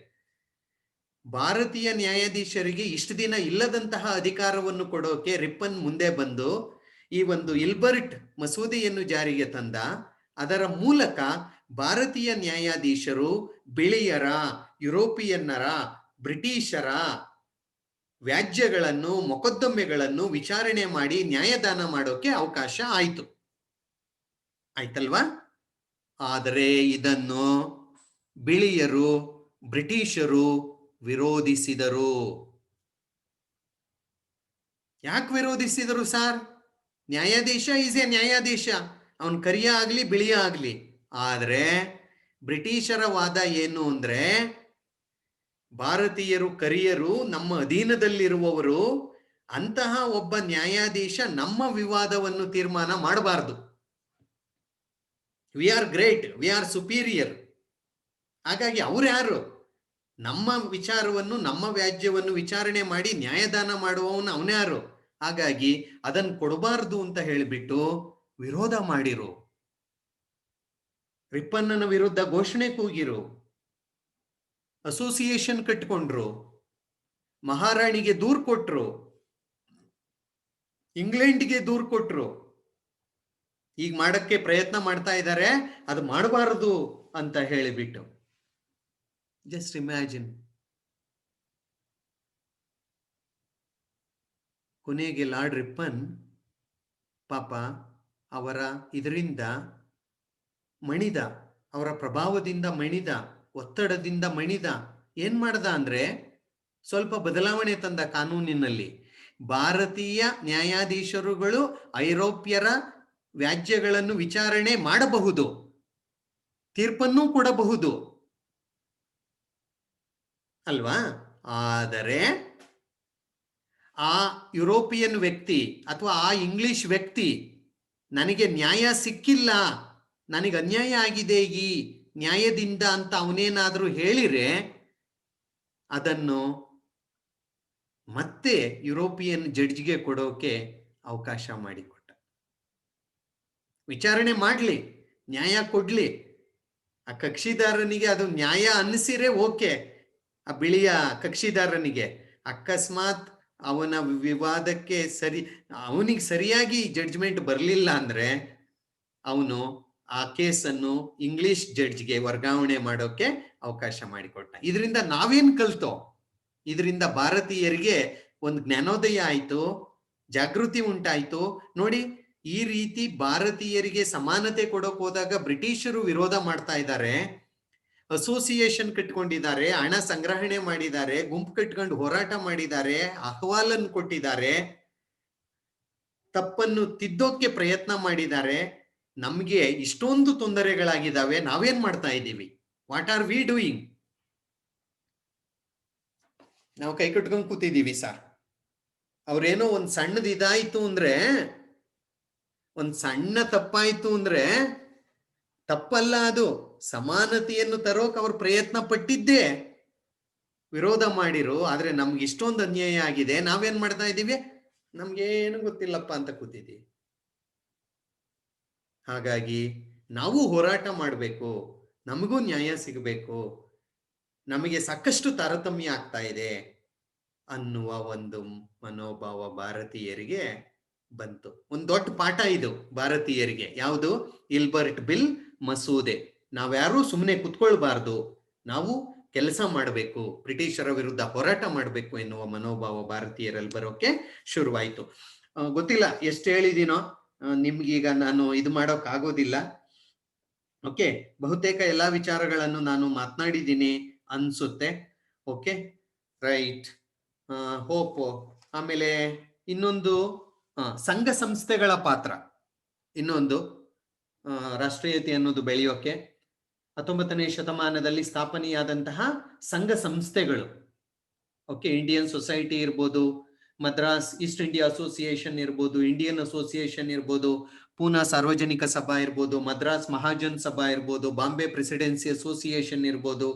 ಭಾರತೀಯ ನ್ಯಾಯಾಧೀಶರಿಗೆ ಇಷ್ಟು ದಿನ ಇಲ್ಲದಂತಹ ಅಧಿಕಾರವನ್ನು ಕೊಡೋಕೆ ರಿಪ್ಪನ್ ಮುಂದೆ ಬಂದು ಈ ಒಂದು ಇಲ್ಬರ್ಟ್ ಮಸೂದೆಯನ್ನು ಜಾರಿಗೆ ತಂದ. ಅದರ ಮೂಲಕ ಭಾರತೀಯ ನ್ಯಾಯಾಧೀಶರು ಬಿಳಿಯರ, ಯುರೋಪಿಯನ್ನರ, ಬ್ರಿಟಿಷರ ವ್ಯಾಜ್ಯಗಳನ್ನು, ಮೊಕದ್ದಮೆಗಳನ್ನು ವಿಚಾರಣೆ ಮಾಡಿ ನ್ಯಾಯದಾನ ಮಾಡೋಕೆ ಅವಕಾಶ ಆಯಿತು. ಆಯ್ತಲ್ವಾ? ಆದರೆ ಇದನ್ನು ಬಿಳಿಯರು, ಬ್ರಿಟಿಷರು ವಿರೋಧಿಸಿದರು. ಯಾಕೆ ವಿರೋಧಿಸಿದರು ಸರ್? ನ್ಯಾಯಾಧೀಶ ಈಸ್ ಎ ನ್ಯಾಯಾಧೀಶ, ಅವನ್ ಕರಿಯ ಆಗ್ಲಿ ಬಿಳಿಯ ಆಗ್ಲಿ. ಆದ್ರೆ ಬ್ರಿಟಿಷರ ವಾದ ಏನು ಅಂದ್ರೆ, ಭಾರತೀಯರು ಕರಿಯರು ನಮ್ಮ ಅಧೀನದಲ್ಲಿರುವವರು, ಅಂತಹ ಒಬ್ಬ ನ್ಯಾಯಾಧೀಶ ನಮ್ಮ ವಿವಾದವನ್ನು ತೀರ್ಮಾನ ಮಾಡಬಾರದು. We are great, we are superior. ಹಾಗಾಗಿ ಅವ್ರು ಯಾರು? ನಮ್ಮ ವಿಚಾರವನ್ನು, ನಮ್ಮ ವ್ಯಾಜ್ಯವನ್ನು ವಿಚಾರಣೆ ಮಾಡಿ ನ್ಯಾಯದಾನ ಮಾಡುವವನು ಅವನ್ಯಾರು? ಹಾಗಾಗಿ ಅದನ್ನು ಕೊಡಬಾರ್ದು ಅಂತ ಹೇಳಿಬಿಟ್ಟು ವಿರೋಧ ಮಾಡಿರು. ರಿಪ್ಪನ್ನನ ವಿರುದ್ಧ ಘೋಷಣೆ ಕೂಗಿರು, ಅಸೋಸಿಯೇಷನ್ ಕಟ್ಕೊಂಡ್ರು, ಮಹಾರಾಣಿಗೆ ದೂರು ಕೊಟ್ರು, ಇಂಗ್ಲೆಂಡ್ಗೆ ದೂರು ಕೊಟ್ರು. ಈಗ ಮಾಡಕ್ಕೆ ಪ್ರಯತ್ನ ಮಾಡ್ತಾ ಇದ್ದಾರೆ, ಅದು ಮಾಡಬಾರದು ಅಂತ ಹೇಳಿಬಿಟ್ಟು. Just imagine. ಕೊನೆಗೆ ಲಾರ್ಡ್ ರಿಪ್ಪನ್ ಪಾಪ ಅವರ ಇದರಿಂದ ಮಣಿದ, ಅವರ ಪ್ರಭಾವದಿಂದ ಮಣಿದ, ಒತ್ತಡದಿಂದ ಮಣಿದ. ಏನ್ ಮಾಡ್ದ ಅಂದ್ರೆ, ಸ್ವಲ್ಪ ಬದಲಾವಣೆ ತಂದ ಕಾನೂನಿನಲ್ಲಿ. ಭಾರತೀಯ ನ್ಯಾಯಾಧೀಶರುಗಳು ಐರೋಪ್ಯರ ವ್ಯಾಜ್ಯಗಳನ್ನು ವಿಚಾರಣೆ ಮಾಡಬಹುದು, ತೀರ್ಪನ್ನೂ ಕೊಡಬಹುದು ಅಲ್ವಾ? ಆದರೆ ಆ ಯುರೋಪಿಯನ್ ವ್ಯಕ್ತಿ ಅಥವಾ ಆ ಇಂಗ್ಲಿಷ್ ವ್ಯಕ್ತಿ ನನಗೆ ನ್ಯಾಯ ಸಿಕ್ಕಿಲ್ಲ, ನನಗೆ ಅನ್ಯಾಯ ಆಗಿದೆ ಈ ನ್ಯಾಯದಿಂದ ಅಂತ ಅವನೇನಾದ್ರೂ ಹೇಳಿರೆ, ಅದನ್ನು ಮತ್ತೆ ಯುರೋಪಿಯನ್ ಜಡ್ಜ್ಗೆ ಕೊಡೋಕೆ ಅವಕಾಶ ಮಾಡಿಕೊಟ್ಟ. ವಿಚಾರಣೆ ಮಾಡ್ಲಿ, ನ್ಯಾಯ ಕೊಡ್ಲಿ. ಆ ಕಕ್ಷಿದಾರನಿಗೆ ಅದು ನ್ಯಾಯ ಅನ್ನಿಸಿರೆ ಓಕೆ, ಆ ಬಿಳಿಯ ಕಕ್ಷಿದಾರನಿಗೆ. ಅಕಸ್ಮಾತ್ ಅವನ ವಿವಾದಕ್ಕೆ ಅವನಿಗೆ ಸರಿಯಾಗಿ ಜಡ್ಜ್ಮೆಂಟ್ ಬರಲಿಲ್ಲ ಅಂದ್ರೆ, ಅವನು ಆ ಕೇಸನ್ನು ಇಂಗ್ಲಿಷ್ ಜಡ್ಜ್ಗೆ ವರ್ಗಾವಣೆ ಮಾಡೋಕೆ ಅವಕಾಶ ಮಾಡಿಕೊಟ್ಟ. ಇದರಿಂದ ನಾವೇನ್ ಕಲ್ತೋ? ಇದರಿಂದ ಭಾರತೀಯರಿಗೆ ಒಂದು ಜ್ಞಾನೋದಯ ಆಯ್ತು, ಜಾಗೃತಿ ಉಂಟಾಯ್ತು. ನೋಡಿ, ಈ ರೀತಿ ಭಾರತೀಯರಿಗೆ ಸಮಾನತೆ ಕೊಡೋಕೆ ಹೋದಾಗ ಬ್ರಿಟಿಷರು ವಿರೋಧ ಮಾಡ್ತಾ ಇದ್ದಾರೆ, ಅಸೋಸಿಯೇಷನ್ ಕಟ್ಕೊಂಡಿದ್ದಾರೆ, ಹಣ ಸಂಗ್ರಹಣೆ ಮಾಡಿದ್ದಾರೆ, ಗುಂಪು ಕಟ್ಕೊಂಡು ಹೋರಾಟ ಮಾಡಿದ್ದಾರೆ, ಅಹವಾಲನ್ನು ಕೊಟ್ಟಿದ್ದಾರೆ, ತಪ್ಪನ್ನು ತಿದ್ದೋಕೆ ಪ್ರಯತ್ನ ಮಾಡಿದ್ದಾರೆ. ನಮ್ಗೆ ಇಷ್ಟೊಂದು ತೊಂದರೆಗಳಾಗಿದ್ದಾವೆ, ನಾವೇನ್ ಮಾಡ್ತಾ ಇದ್ದೀವಿ? What are we doing? ನಾವು ಕೈ ಕಟ್ಕೊಂಡು ಕೂತಿದ್ದೀವಿ ಸರ್. ಅವ್ರೇನೋ ಒಂದ್ ಸಣ್ಣದು ಇದಾಯ್ತು ಅಂದ್ರೆ, ಒಂದ್ ಸಣ್ಣ ತಪ್ಪಾಯ್ತು ಅಂದ್ರೆ ತಪ್ಪಲ್ಲ ಅದು. ಸಮಾನತೆಯನ್ನು ತರೋಕ್ ಅವ್ರು ಪ್ರಯತ್ನ ಪಟ್ಟಿದ್ದೇ, ವಿರೋಧ ಮಾಡಿರು. ಆದ್ರೆ ನಮ್ಗೆ ಇಷ್ಟೊಂದು ಅನ್ಯಾಯ ಆಗಿದೆ, ನಾವೇನ್ ಮಾಡ್ತಾ ಇದ್ದೀವಿ? ನಮ್ಗೇನು ಗೊತ್ತಿಲ್ಲಪ್ಪ ಅಂತ ಕೂತಿದ್ದೀವಿ. ಹಾಗಾಗಿ ನಾವು ಹೋರಾಟ ಮಾಡಬೇಕು, ನಮಗೂ ನ್ಯಾಯ ಸಿಗಬೇಕು, ನಮಗೆ ಸಾಕಷ್ಟು ತಾರತಮ್ಯ ಆಗ್ತಾ ಇದೆ ಅನ್ನುವ ಒಂದು ಮನೋಭಾವ ಭಾರತೀಯರಿಗೆ ಬಂತು. ಒಂದು ದೊಡ್ಡ ಪಾಠ ಇದು ಭಾರತೀಯರಿಗೆ. ಯಾವುದು? ಇಲ್ಬರ್ಟ್ ಬಿಲ್ ಮಸೂದೆ. ನಾವ್ಯಾರೂ ಸುಮ್ಮನೆ ಕುತ್ಕೊಳ್ಬಾರ್ದು, ನಾವು ಕೆಲಸ ಮಾಡಬೇಕು, ಬ್ರಿಟಿಷರ ವಿರುದ್ಧ ಹೋರಾಟ ಮಾಡಬೇಕು ಎನ್ನುವ ಮನೋಭಾವ ಭಾರತೀಯರಲ್ಲಿ ಬರೋಕೆ ಶುರುವಾಯಿತು. ಗೊತ್ತಿಲ್ಲ ಎಷ್ಟು ಹೇಳಿದೀನೋ ನಿಮ್ಗೀಗ ನಾನು ಇದು ಮಾಡೋಕ್ ಆಗೋದಿಲ್ಲ. ಓಕೆ, ಬಹುತೇಕ ಎಲ್ಲಾ ವಿಚಾರಗಳನ್ನು ನಾನು ಮಾತನಾಡಿದ್ದೀನಿ ಅನ್ಸುತ್ತೆ. Okay, right, hope. ಆಮೇಲೆ ಇನ್ನೊಂದು ಸಂಘ ಸಂಸ್ಥೆಗಳ ಪಾತ್ರ, ಇನ್ನೊಂದು ರಾಷ್ಟ್ರೀಯತೆ ಅನ್ನೋದು ಬೆಳೆಯೋಕೆ 19ನೇ ಶತಮಾನದಲ್ಲಿ ಸ್ಥಾಪನೆಯಾದಂತಹ ಸಂಘ ಸಂಸ್ಥೆಗಳು. ಓಕೆ, ಇಂಡಿಯನ್ ಸೊಸೈಟಿ ಇರ್ಬೋದು, ಮದ್ರಾಸ್ ಈಸ್ಟ್ ಇಂಡಿಯಾ ಅಸೋಸಿಯೇಷನ್ ಇರ್ಬೋದು, ಇಂಡಿಯನ್ ಅಸೋಸಿಯೇಷನ್ ಇರ್ಬೋದು, ಪೂನಾ ಸಾರ್ವಜನಿಕ ಸಭಾ ಇರ್ಬೋದು, ಮದ್ರಾಸ್ ಮಹಾಜನ್ ಸಭಾ ಇರ್ಬೋದು, ಬಾಂಬೆ ಪ್ರೆಸಿಡೆನ್ಸಿ ಅಸೋಸಿಯೇಷನ್ ಇರ್ಬೋದು,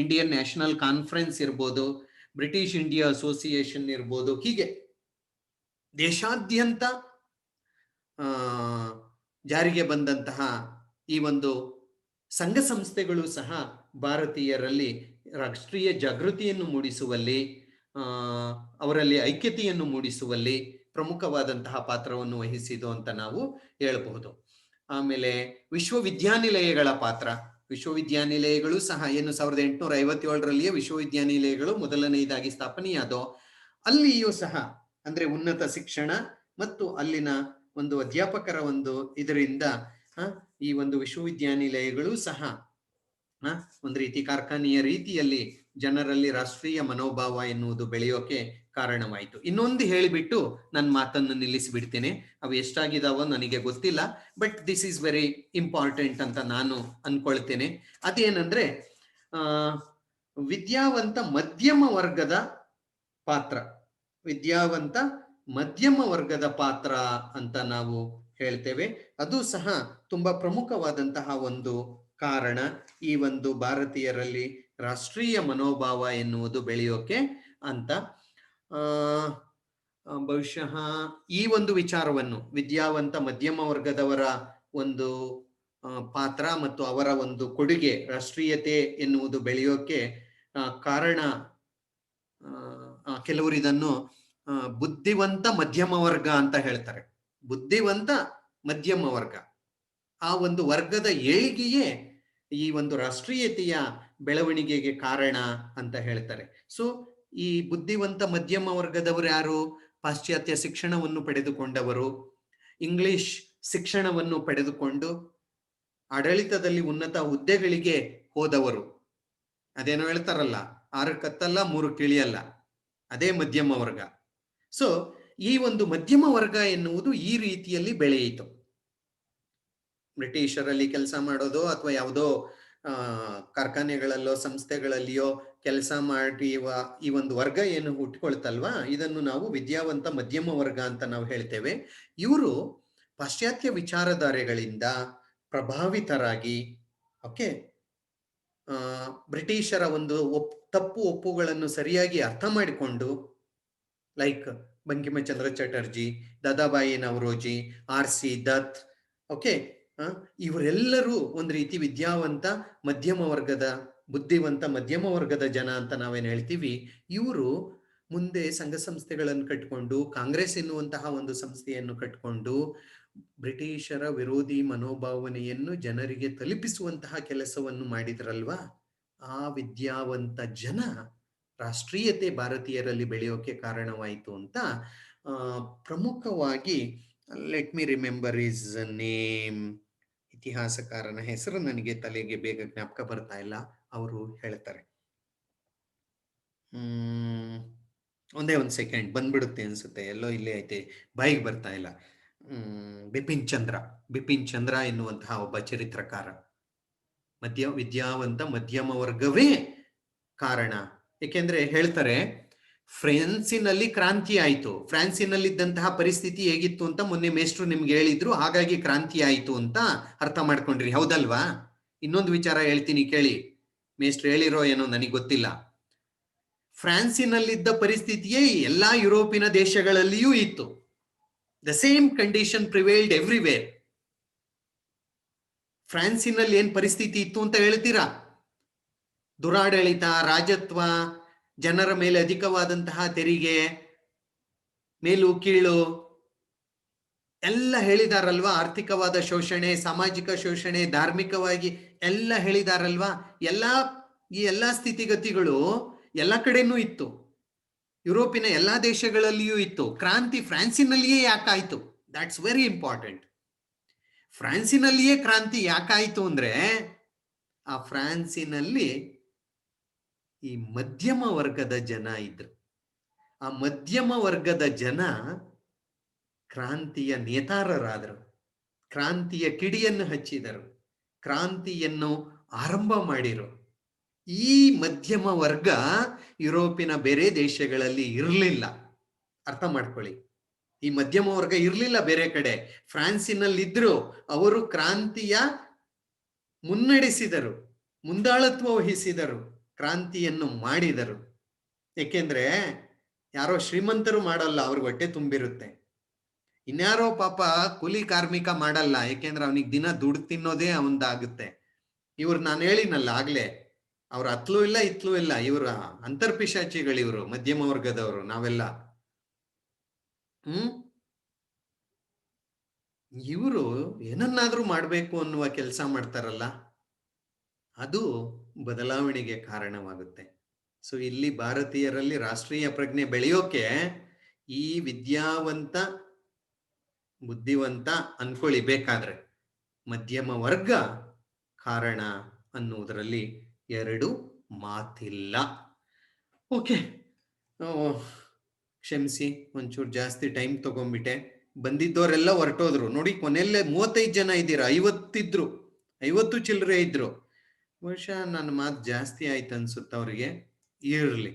ಇಂಡಿಯನ್ ನ್ಯಾಷನಲ್ ಕಾನ್ಫರೆನ್ಸ್ ಇರ್ಬೋದು, ಬ್ರಿಟಿಷ್ ಇಂಡಿಯಾ ಅಸೋಸಿಯೇಷನ್ ಇರ್ಬೋದು. ಹೀಗೆ ದೇಶಾದ್ಯಂತ ಜಾರಿಗೆ ಬಂದಂತಹ ಈ ಒಂದು ಸಂಘ ಸಂಸ್ಥೆಗಳು ಸಹ ಭಾರತೀಯರಲ್ಲಿ ರಾಷ್ಟ್ರೀಯ ಜಾಗೃತಿಯನ್ನು ಮೂಡಿಸುವಲ್ಲಿ, ಅವರಲ್ಲಿ ಐಕ್ಯತೆಯನ್ನು ಮೂಡಿಸುವಲ್ಲಿ ಪ್ರಮುಖವಾದಂತಹ ಪಾತ್ರವನ್ನು ವಹಿಸಿತು ಅಂತ ನಾವು ಹೇಳಬಹುದು. ಆಮೇಲೆ ವಿಶ್ವವಿದ್ಯಾನಿಲಯಗಳ ಪಾತ್ರ. ವಿಶ್ವವಿದ್ಯಾನಿಲಯಗಳು ಸಹ ಏನು 1857ರಲ್ಲಿಯೇ ವಿಶ್ವವಿದ್ಯಾನಿಲಯಗಳು ಮೊದಲನೆಯದಾಗಿ ಸ್ಥಾಪನೆಯಾದೋ, ಅಲ್ಲಿಯೂ ಸಹ ಅಂದ್ರೆ ಉನ್ನತ ಶಿಕ್ಷಣ ಮತ್ತು ಅಲ್ಲಿನ ಒಂದು ಅಧ್ಯಾಪಕರ ಒಂದು ಇದರಿಂದ ಈ ಒಂದು ವಿಶ್ವವಿದ್ಯಾನಿಲಯಗಳು ಸಹ ಒಂದು ರೀತಿ ಕಾರ್ಖಾನೆಯ ರೀತಿಯಲ್ಲಿ ಜನರಲ್ಲಿ ರಾಷ್ಟ್ರೀಯ ಮನೋಭಾವ ಎನ್ನುವುದು ಬೆಳೆಯೋಕೆ ಕಾರಣವಾಯಿತು. ಇನ್ನೊಂದು ಹೇಳಿಬಿಟ್ಟು ನನ್ನ ಮಾತನ್ನು ನಿಲ್ಲಿಸಿಬಿಡ್ತೇನೆ. ಅವು ಎಷ್ಟಾಗಿದಾವೋ ನನಗೆ ಗೊತ್ತಿಲ್ಲ, but this is very important ಅಂತ ನಾನು ಅನ್ಕೊಳ್ತೇನೆ. ಅದೇನಂದ್ರೆ ವಿದ್ಯಾವಂತ ಮಧ್ಯಮ ವರ್ಗದ ಪಾತ್ರ, ವಿದ್ಯಾವಂತ ಮಧ್ಯಮ ವರ್ಗದ ಪಾತ್ರ ಅಂತ ನಾವು ಹೇಳ್ತೇವೆ. ಅದು ಸಹ ತುಂಬಾ ಪ್ರಮುಖವಾದಂತಹ ಒಂದು ಕಾರಣ ಈ ಒಂದು ಭಾರತೀಯರಲ್ಲಿ ರಾಷ್ಟ್ರೀಯ ಮನೋಭಾವ ಎನ್ನುವುದು ಬೆಳೆಯೋಕೆ ಅಂತ. ಬಹುಶಃ ಈ ಒಂದು ವಿಚಾರವನ್ನು ವಿದ್ಯಾವಂತ ಮಧ್ಯಮ ವರ್ಗದವರ ಒಂದು ಪಾತ್ರ ಮತ್ತು ಅವರ ಒಂದು ಕೊಡುಗೆ ರಾಷ್ಟ್ರೀಯತೆ ಎನ್ನುವುದು ಬೆಳೆಯೋಕೆ ಕಾರಣ, ಕೆಲವರು ಇದನ್ನು ಬುದ್ಧಿವಂತ ಮಧ್ಯಮ ವರ್ಗ ಅಂತ ಹೇಳ್ತಾರೆ. ಬುದ್ಧಿವಂತ ಮಧ್ಯಮ ವರ್ಗ, ಆ ಒಂದು ವರ್ಗದ ಏಳಿಗೆಯೇ ಈ ಒಂದು ರಾಷ್ಟ್ರೀಯತೆಯ ಬೆಳವಣಿಗೆಗೆ ಕಾರಣ ಅಂತ ಹೇಳ್ತಾರೆ. ಸೊ ಈ ಬುದ್ಧಿವಂತ ಮಧ್ಯಮ ವರ್ಗದವರು ಯಾರು? ಪಾಶ್ಚಾತ್ಯ ಶಿಕ್ಷಣವನ್ನು ಪಡೆದುಕೊಂಡವರು, ಇಂಗ್ಲಿಷ್ ಶಿಕ್ಷಣವನ್ನು ಪಡೆದುಕೊಂಡು ಆಡಳಿತದಲ್ಲಿ ಉನ್ನತ ಹುದ್ದೆಗಳಿಗೆ ಹೋದವರು. ಅದೇನೋ ಹೇಳ್ತಾರಲ್ಲ, 6 ಕತ್ತಲ್ಲ 3 ಕಿಳಿಯಲ್ಲ, ಅದೇ ಮಧ್ಯಮ ವರ್ಗ. ಸೊ ಈ ಒಂದು ಮಧ್ಯಮ ವರ್ಗ ಎನ್ನುವುದು ಈ ರೀತಿಯಲ್ಲಿ ಬೆಳೆಯಿತು. ಬ್ರಿಟಿಷರಲ್ಲಿ ಕೆಲಸ ಮಾಡೋದು ಅಥವಾ ಯಾವುದೋ ಕಾರ್ಖಾನೆಗಳಲ್ಲೋ ಸಂಸ್ಥೆಗಳಲ್ಲಿಯೋ ಕೆಲಸ ಮಾಡುವ ಈ ಒಂದು ವರ್ಗ ಏನು ಹುಟ್ಕೊಳ್ತಲ್ವಾ, ಇದನ್ನು ನಾವು ವಿದ್ಯಾವಂತ ಮಧ್ಯಮ ವರ್ಗ ಅಂತ ನಾವು ಹೇಳ್ತೇವೆ. ಇವರು ಪಾಶ್ಚಾತ್ಯ ವಿಚಾರಧಾರೆಗಳಿಂದ ಪ್ರಭಾವಿತರಾಗಿ ಬ್ರಿಟಿಷರ ಒಂದು ತಪ್ಪು ಒಪ್ಪುಗಳನ್ನು ಸರಿಯಾಗಿ ಅರ್ಥ ಮಾಡಿಕೊಂಡು, ಲೈಕ್ ಬಂಕಿಮಚಂದ್ರ ಚಟರ್ಜಿ, ದಾದಾಬಾಯಿ ನವರೋಜಿ, R.C. ದತ್, ಇವರೆಲ್ಲರೂ ಒಂದು ರೀತಿ ವಿದ್ಯಾವಂತ ಮಧ್ಯಮ ವರ್ಗದ, ಬುದ್ಧಿವಂತ ಮಧ್ಯಮ ವರ್ಗದ ಜನ ಅಂತ ನಾವೇನು ಹೇಳ್ತೀವಿ. ಇವರು ಮುಂದೆ ಸಂಘ ಸಂಸ್ಥೆಗಳನ್ನು ಕಟ್ಕೊಂಡು, ಕಾಂಗ್ರೆಸ್ ಎನ್ನುವಂತಹ ಒಂದು ಸಂಸ್ಥೆಯನ್ನು ಕಟ್ಕೊಂಡು ಬ್ರಿಟಿಷರ ವಿರೋಧಿ ಮನೋಭಾವನೆಯನ್ನು ಜನರಿಗೆ ತಲುಪಿಸುವಂತಹ ಕೆಲಸವನ್ನು ಮಾಡಿದ್ರಲ್ವಾ. ಆ ವಿದ್ಯಾವಂತ ಜನ ರಾಷ್ಟ್ರೀಯತೆ ಭಾರತೀಯರಲ್ಲಿ ಬೆಳೆಯೋಕೆ ಕಾರಣವಾಯಿತು ಅಂತ ಪ್ರಮುಖವಾಗಿ, let me remember his name, ಇತಿಹಾಸಕಾರನ ಹೆಸರು ನನಗೆ ತಲೆಗೆ ಬೇಗ ಜ್ಞಾಪಕ ಬರ್ತಾ ಇಲ್ಲ, ಅವರು ಹೇಳ್ತಾರೆ. ಒಂದೇ ಒಂದು ಸೆಕೆಂಡ್, ಬಂದ್ಬಿಡುತ್ತೆ ಅನ್ಸುತ್ತೆ, ಎಲ್ಲೋ ಇಲ್ಲೇ ಐತೆ, ಬಾಯಿಗೆ ಬರ್ತಾ ಇಲ್ಲ. ಬಿಪಿನ್ ಚಂದ್ರ ಎನ್ನುವಂತಹ ಒಬ್ಬ ಚರಿತ್ರಕಾರ. ವಿದ್ಯಾವಂತ ಮಧ್ಯಮ ವರ್ಗವೇ ಕಾರಣ. ಏಕೆಂದ್ರೆ ಹೇಳ್ತಾರೆ, ಫ್ರಾನ್ಸಿನಲ್ಲಿ ಕ್ರಾಂತಿ ಆಯಿತು. ಫ್ರಾನ್ಸಿನಲ್ಲಿದ್ದಂತಹ ಪರಿಸ್ಥಿತಿ ಹೇಗಿತ್ತು ಅಂತ ಮೊನ್ನೆ ಮೇಷ್ಟ್ರು ನಿಮ್ಗೆ ಹೇಳಿದ್ರು, ಹಾಗಾಗಿ ಕ್ರಾಂತಿ ಆಯಿತು ಅಂತ ಅರ್ಥ ಮಾಡ್ಕೊಂಡ್ರಿ, ಹೌದಲ್ವಾ? ಇನ್ನೊಂದು ವಿಚಾರ ಹೇಳ್ತೀನಿ ಕೇಳಿ, ಮೇಷ್ಟ್ರು ಹೇಳಿರೋ ಏನೋ ನನಗೆ ಗೊತ್ತಿಲ್ಲ. ಫ್ರಾನ್ಸಿನಲ್ಲಿದ್ದ ಪರಿಸ್ಥಿತಿಯೇ ಎಲ್ಲಾ ಯುರೋಪಿನ ದೇಶಗಳಲ್ಲಿಯೂ ಇತ್ತು. The same condition prevailed everywhere. ಫ್ರಾನ್ಸಿನಲ್ಲಿ ಏನ್ ಪರಿಸ್ಥಿತಿ ಇತ್ತು ಅಂತ ಹೇಳ್ತೀರಾ? ದುರಾಡಳಿತ, ರಾಜತ್ವ, ಜನರ ಮೇಲೆ ಅಧಿಕವಾದಂತಹ ತೆರಿಗೆ, ಮೇಲು ಕೀಳು ಎಲ್ಲ ಹೇಳಿದಾರಲ್ವಾ. ಆರ್ಥಿಕವಾದ ಶೋಷಣೆ, ಸಾಮಾಜಿಕ ಶೋಷಣೆ, ಧಾರ್ಮಿಕವಾಗಿ ಎಲ್ಲ ಹೇಳಿದಾರಲ್ವಾ. ಈ ಎಲ್ಲಾ ಸ್ಥಿತಿಗತಿಗಳು ಎಲ್ಲ ಕಡೆನೂ ಇತ್ತು, ಯುರೋಪಿನ ಎಲ್ಲಾ ದೇಶಗಳಲ್ಲಿಯೂ ಇತ್ತು. ಕ್ರಾಂತಿ ಫ್ರಾನ್ಸಿನಲ್ಲಿಯೇ ಯಾಕಾಯ್ತು? That's very important. ಫ್ರಾನ್ಸಿನಲ್ಲಿಯೇ ಕ್ರಾಂತಿ ಯಾಕಾಯ್ತು ಅಂದ್ರೆ, ಆ ಫ್ರಾನ್ಸಿನಲ್ಲಿ ಈ ಮಧ್ಯಮ ವರ್ಗದ ಜನ ಇದ್ರು. ಆ ಮಧ್ಯಮ ವರ್ಗದ ಜನ ಕ್ರಾಂತಿಯ ನೇತಾರರಾದರು, ಕ್ರಾಂತಿಯ ಕಿಡಿಯನ್ನು ಹಚ್ಚಿದರು, ಕ್ರಾಂತಿಯನ್ನು ಆರಂಭ ಮಾಡಿರು. ಈ ಮಧ್ಯಮ ವರ್ಗ ಯುರೋಪಿನ ಬೇರೆ ದೇಶಗಳಲ್ಲಿ ಇರಲಿಲ್ಲ. ಅರ್ಥ ಮಾಡ್ಕೊಳ್ಳಿ, ಈ ಮಧ್ಯಮ ವರ್ಗ ಇರಲಿಲ್ಲ ಬೇರೆ ಕಡೆ. ಫ್ರಾನ್ಸಿನಲ್ಲಿದ್ರು. ಅವರು ಕ್ರಾಂತಿಯ ಮುನ್ನಡೆಸಿದರು, ಮುಂದಾಳತ್ವ ವಹಿಸಿದರು, ಕ್ರಾಂತಿಯನ್ನು ಮಾಡಿದರು. ಏಕೆಂದ್ರೆ ಯಾರೋ ಶ್ರೀಮಂತರು ಮಾಡಲ್ಲ, ಅವ್ರಿಗೆ ಹೊಟ್ಟೆ ತುಂಬಿರುತ್ತೆ. ಇನ್ಯಾರೋ ಪಾಪ ಕೂಲಿ ಕಾರ್ಮಿಕ ಮಾಡಲ್ಲ, ಏಕೆಂದ್ರೆ ಅವನಿಗೆ ದಿನ ದುಡ್ಡು ತಿನ್ನೋದೇ ಅವಂದಾಗುತ್ತೆ. ಇವ್ರು ನಾನು ಹೇಳಿನಲ್ಲ ಆಗ್ಲೇ, ಅವ್ರ ಅತ್ಲೂ ಇಲ್ಲ ಇತ್ಲೂ ಇಲ್ಲ, ಇವ್ರ ಅಂತರ್ಪಿಶಾಚಿಗಳಿವ್ರು, ಮಧ್ಯಮ ವರ್ಗದವರು ನಾವೆಲ್ಲ. ಇವರು ಏನನ್ನಾದ್ರೂ ಮಾಡ್ಬೇಕು ಅನ್ನುವ ಕೆಲಸ ಮಾಡ್ತಾರಲ್ಲ, ಅದು ಬದಲಾವಣೆಗೆ ಕಾರಣವಾಗುತ್ತೆ. ಸೊ ಇಲ್ಲಿ ಭಾರತೀಯರಲ್ಲಿ ರಾಷ್ಟ್ರೀಯ ಪ್ರಜ್ಞೆ ಬೆಳೆಯೋಕೆ ಈ ವಿದ್ಯಾವಂತ ಬುದ್ಧಿವಂತ ಅನ್ಕೊಳ್ಳಿ ಬೇಕಾದ್ರೆ, ಮಧ್ಯಮ ವರ್ಗ ಕಾರಣ ಅನ್ನುವುದರಲ್ಲಿ ಎರಡು ಮಾತಿಲ್ಲ. ಓಕೆ, ಕ್ಷಮಿಸಿ, ಒಂಚೂರು ಜಾಸ್ತಿ ಟೈಮ್ ತಗೊಂಡ್ಬಿಟ್ಟೆ. ಬಂದಿದ್ದವರೆಲ್ಲ ಹೊರಟೋದ್ರು ನೋಡಿ. ಕೊನೆಯಲ್ಲೇ 35 ಜನ ಇದ್ದೀರಾ, 50 ಚಿಲ್ಲರೆ ಇದ್ರು. ಬಹುಶಃ ನನ್ನ ಮಾತು ಜಾಸ್ತಿ ಆಯ್ತು ಅನ್ಸುತ್ತೆ ಅವ್ರಿಗೆ. ಇರ್ಲಿ,